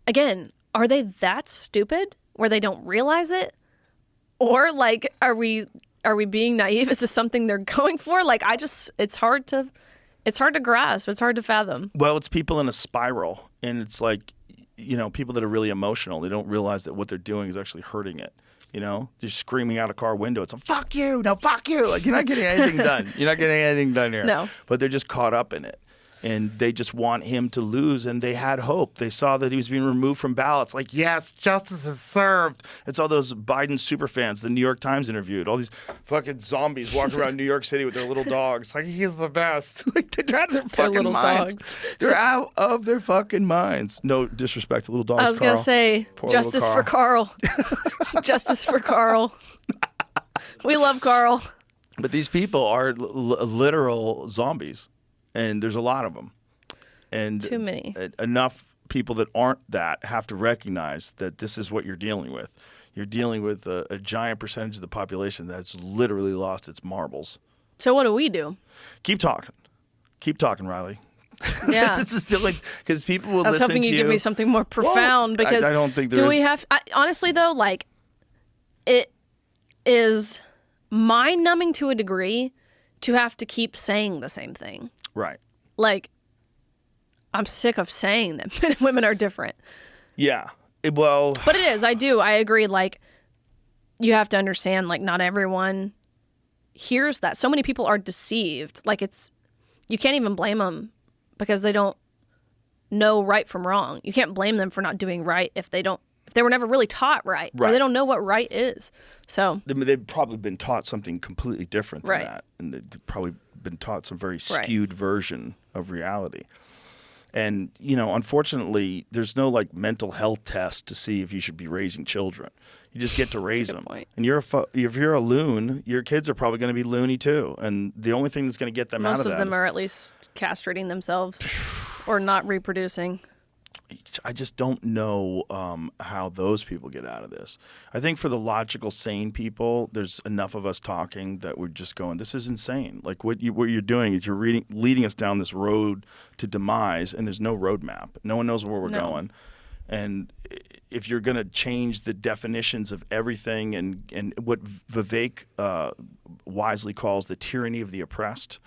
Again, are they that stupid where they don't realize it? Or, like, are we being naive? Is this something they're going for? Like, it's hard to grasp. It's hard to fathom. Well, it's people in a spiral, and it's like, people that are really emotional. They don't realize that what they're doing is actually hurting it. They're screaming out a car window. It's like, fuck you, no, fuck you. Like, you're not getting anything done. You're not getting anything done here. No. But they're just caught up in it. And they just want him to lose, and they had hope. They saw that he was being removed from ballots. Like, yes, justice is served. It's all those Biden super fans the New York Times interviewed. All these fucking zombies walking around New York City with their little dogs. Like, he's the best. Like, they're out of their fucking little minds. dogs. They're out of their fucking minds. No disrespect to little dogs, I was going to Carl. say, Poor little justice for Carl. Justice for Carl. We love Carl. But these people are literal zombies, and there's a lot of them. And Too many. Enough people that aren't that have to recognize that this is what you're dealing with. You're dealing with a giant percentage of the population that's literally lost its marbles. So what do we do? Keep talking. Keep talking, Riley. Yeah. This is like, because people will I was listen hoping to you'd you. give me something more profound Well, because I don't think do there we is. have honestly though, like, it is mind-numbing to a degree to have to keep saying the same thing. Right. Like, I'm sick of saying that men and women are different. Yeah. Well, But it is. I agree. Like, you have to understand, like, not everyone hears that. So many people are deceived. Like, you can't even blame them because they don't know right from wrong. You can't blame them for not doing right if they were never really taught right. Or they don't know what right is. So they've probably been taught something completely different than Right. that. And they've probably been taught some very skewed version of reality. And, unfortunately, there's no like mental health test to see if you should be raising children. You just get to raise them. point. And if you're a loon, your kids are probably going to be loony too. And the only thing that's going to get them out most of of that them are at least castrating themselves or not reproducing. I just don't know how those people get out of this. I think for the logical, sane people, there's enough of us talking that we're just going, this is insane. Like what you're doing is you're leading us down this road to demise, and there's no roadmap. No one knows where we're going. And if you're going to change the definitions of everything and what Vivek wisely calls the tyranny of the oppressed,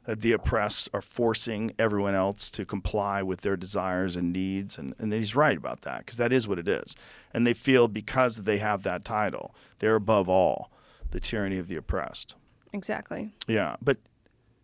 the oppressed are forcing everyone else to comply with their desires and needs. And he's right about that, because that is what it is. And they feel because they have that title, they're above all, the tyranny of the oppressed. Exactly. Yeah. But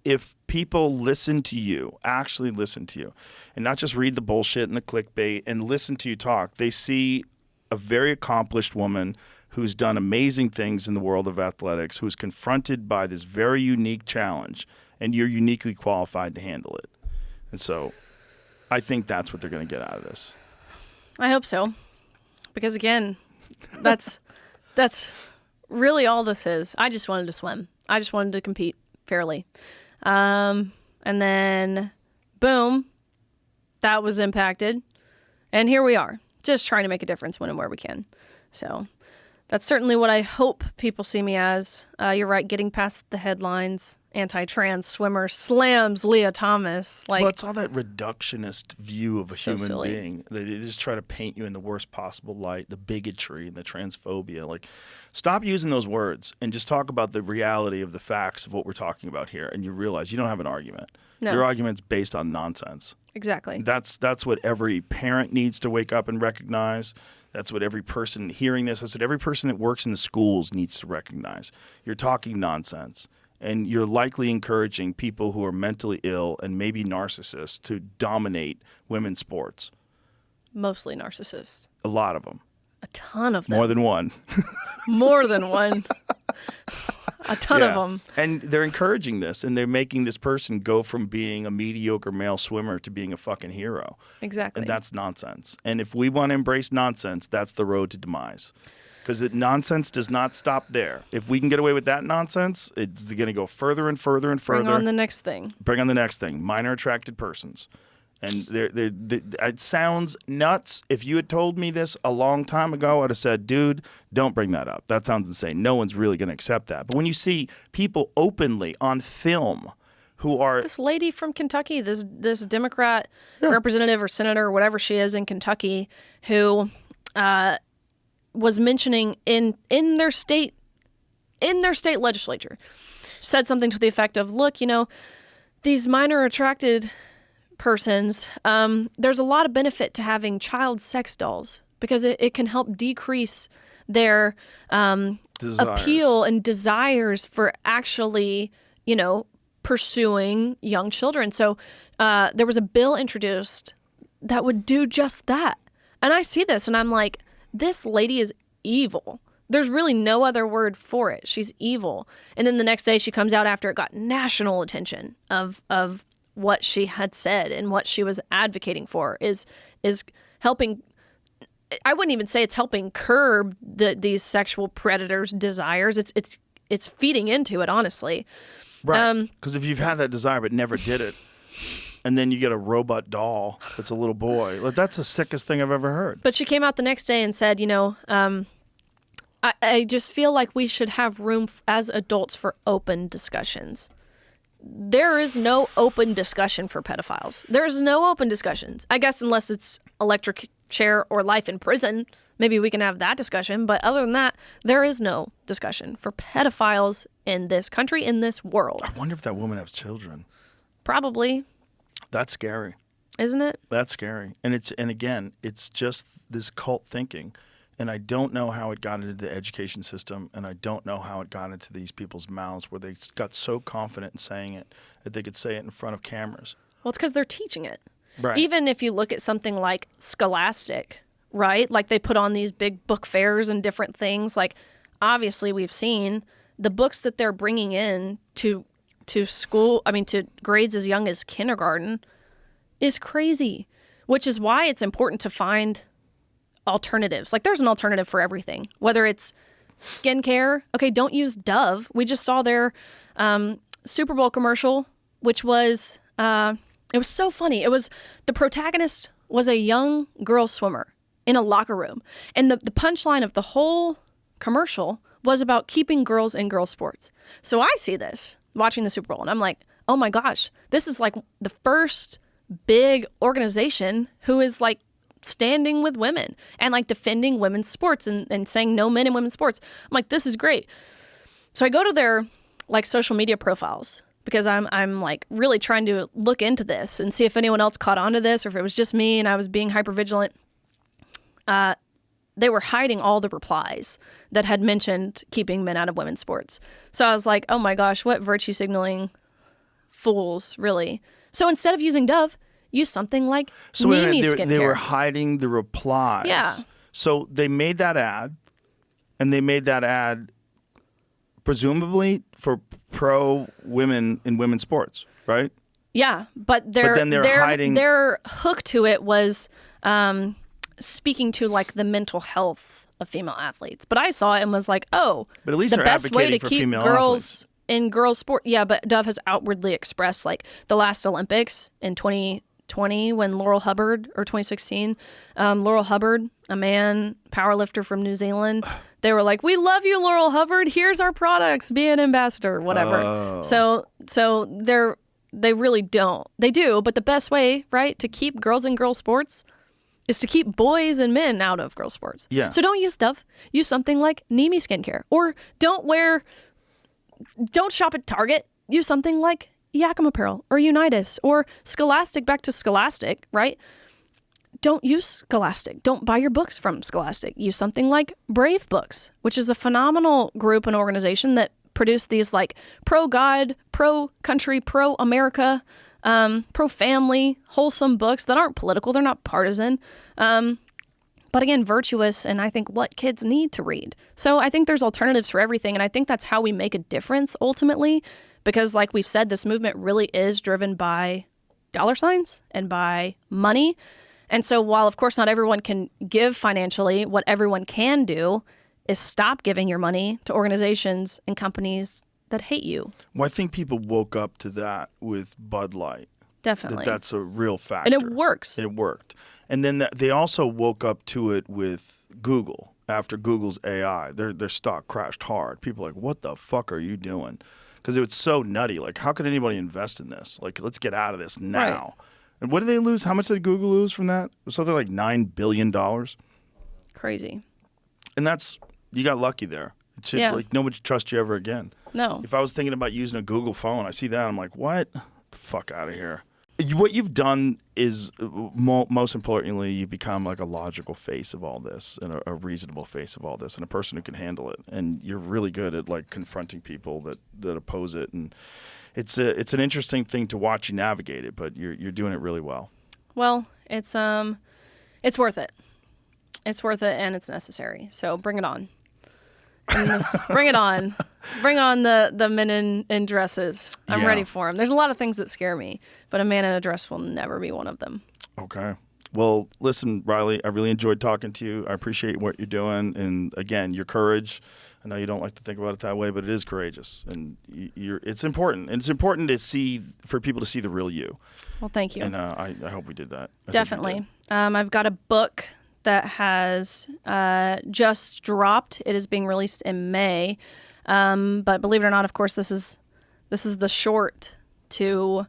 if people listen to you, actually listen to you, and not just read the bullshit and the clickbait and listen to you talk, they see a very accomplished woman who's done amazing things in the world of athletics, who's confronted by this very unique challenge, and you're uniquely qualified to handle it. And so I think that's what they're going to get out of this. I hope so. Because again, that's really all this is. I just wanted to swim. I just wanted to compete fairly. And then, boom, that was impacted. And here we are, just trying to make a difference when and where we can. So that's certainly what I hope people see me as. You're right, getting past the headlines. Anti-trans swimmer slams Leah Thomas. Well, it's all that reductionist view of a So human silly. being. They just try to paint you in the worst possible light, the bigotry and the transphobia. Like, stop using those words and just talk about the reality of the facts of what we're talking about here. And you realize you don't have an argument. No. Your argument's based on nonsense. Exactly. That's what every parent needs to wake up and recognize. That's what every person hearing this, that's what every person that works in the schools needs to recognize. You're talking nonsense. And you're likely encouraging people who are mentally ill and maybe narcissists to dominate women's sports. Mostly narcissists. A lot of them. A ton of them. More than one. More than one. A ton of Yeah. them. And they're encouraging this, and they're making this person go from being a mediocre male swimmer to being a fucking hero. Exactly. And that's nonsense. And if we want to embrace nonsense, that's the road to demise. Because nonsense does not stop there. If we can get away with that nonsense, it's going to go further and further and further. Bring on the next thing. Bring on the next thing. Minor attracted persons. And it sounds nuts. If you had told me this a long time ago, I'd have said, dude, don't bring that up. That sounds insane. No one's really going to accept that. But when you see people openly on film who are... This lady from Kentucky, this Democrat representative or senator or whatever she is in Kentucky, who was mentioning in their state legislature, said something to the effect of, look, these minor attracted persons, there's a lot of benefit to having child sex dolls because it can help decrease their appeal and desires for actually, pursuing young children. So there was a bill introduced that would do just that. And I see this and I'm like, this lady is evil. There's really no other word for it. She's evil. And then the next day she comes out after it got national attention of what she had said and what she was advocating for is helping. I wouldn't even say it's helping curb these sexual predators' desires. It's feeding into it, honestly. Right. Because if you've had that desire but never did it, and then you get a robot doll that's a little boy, that's the sickest thing I've ever heard. But she came out the next day and said, I just feel like we should have room as adults for open discussions. There is no open discussion for pedophiles. There's no open discussions. I guess unless it's electric chair or life in prison, maybe we can have that discussion. But other than that, there is no discussion for pedophiles in this country, in this world. I wonder if that woman has children. Probably. That's scary. Isn't it? That's scary. And again, it's just this cult thinking. and I don't know how it got into the education system, and I don't know how it got into these people's mouths where they got so confident in saying it that they could say it in front of cameras. Well, it's because they're teaching it. Right. Even if you look at something like Scholastic, right? Like they put on these big book fairs and different things. Like obviously we've seen the books that they're bringing in to school, to grades as young as kindergarten is crazy, which is why it's important to find alternatives. Like there's an alternative for everything, whether it's skincare. Okay, don't use Dove. We just saw their Super Bowl commercial, which was, it was so funny. It was, the protagonist was a young girl swimmer in a locker room. And the punchline of the whole commercial was about keeping girls in girl sports. So I see this watching the Super Bowl and I'm like, oh my gosh, this is like the first big organization who is like standing with women and like defending women's sports and saying no men in women's sports. I'm like, this is great. So I go to their like social media profiles because I'm like really trying to look into this and see if anyone else caught on to this or if it was just me and I was being hypervigilant. They were hiding all the replies that had mentioned keeping men out of women's sports. So I was like, oh my gosh, what virtue signaling fools, really. So instead of using Dove, use something like Mimi skincare. They were hiding the replies. Yeah. So they made that ad, and they made that ad presumably for pro women in women's sports, right? Yeah, but then they're hiding. Their hook to it was speaking to like the mental health of female athletes. But I saw it and was like, oh, but at least the they're best way to advocating for keep female girls athletes. in girls sport. Yeah, but Dove has outwardly expressed like the last Olympics in 2020 when Laurel Hubbard, or 2016, Laurel Hubbard, a man powerlifter from New Zealand, they were like, we love you, Laurel Hubbard. Here's our products. Be an ambassador, whatever. Oh. So they really don't. They do, but the best way, right, to keep girls in girls sports is to keep boys and men out of girls sports. Yeah. So don't use Dove. Use something like Mimi skincare. Or don't shop at Target. Use something like Yakima Apparel or Unitas or Scholastic. Back to Scholastic, right? Don't use Scholastic. Don't buy your books from Scholastic. Use something like Brave Books, which is a phenomenal group and organization that produce these like pro-God, pro-country, pro-America, pro-family, wholesome books that aren't political. They're not partisan. But again, virtuous, and I think what kids need to read. So I think there's alternatives for everything, and I think that's how we make a difference ultimately, because like we've said, this movement really is driven by dollar signs and by money. And so while, of course, not everyone can give financially, what everyone can do is stop giving your money to organizations and companies that hate you. Well, I think people woke up to that with Bud Light. Definitely. That's a real factor. And it works. It worked. And then they also woke up to it with Google. After Google's AI, their stock crashed hard. People are like, what the fuck are you doing? Because it was so nutty. Like, how could anybody invest in this? Like, let's get out of this now. Right. And what did they lose? How much did Google lose from that? It was something like $9 billion. Crazy. And you got lucky there. It should, Yeah. like, nobody should trust you ever again. No. If I was thinking about using a Google phone, I see that, I'm like, what? Get the fuck out of here. What you've done is, most importantly, you become like a logical face of all this and a reasonable face of all this and a person who can handle it. And you're really good at like confronting people that oppose it. And it's an interesting thing to watch you navigate it, but you're doing it really well. Well, it's worth it. It's worth it, and it's necessary. So bring it on. Bring it on. Bring on the men in dresses. I'm Yeah. ready for them. There's a lot of things that scare me, but a man in a dress will never be one of them. Okay. Well, listen, Riley, I really enjoyed talking to you. I appreciate what you're doing. And again, your courage. I know you don't like to think about it that way, but it is courageous. And it's important. And it's important for people to see the real you. Well, thank you. And I hope we did that. I think we Definitely. did. I've got a book that has just dropped. It is being released in May. But believe it or not, of course, this is the short to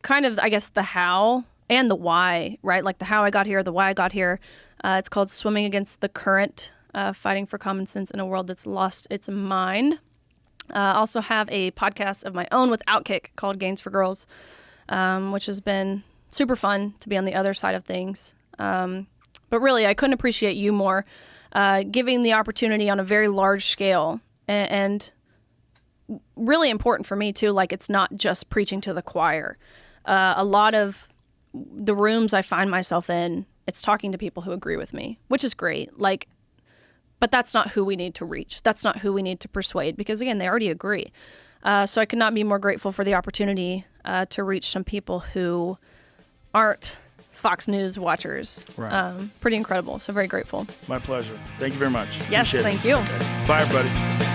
kind of, I guess, the how and the why, right? Like the how I got here, the why I got here. It's called Swimming Against the Current, Fighting for Common Sense in a World That's Lost Its Mind. I also have a podcast of my own with Outkick called Gains for Girls, which has been super fun to be on the other side of things. But really, I couldn't appreciate you more, giving the opportunity on a very large scale, and really important for me too. Like, it's not just preaching to the choir. A lot of the rooms I find myself in, it's talking to people who agree with me, which is great. Like, but that's not who we need to reach. That's not who we need to persuade, because again, they already agree. So I could not be more grateful for the opportunity to reach some people who aren't Fox News watchers. Right. Pretty incredible. So very grateful. My pleasure. Thank you very much. Yes, Appreciate it. thank you. Okay. Bye, everybody.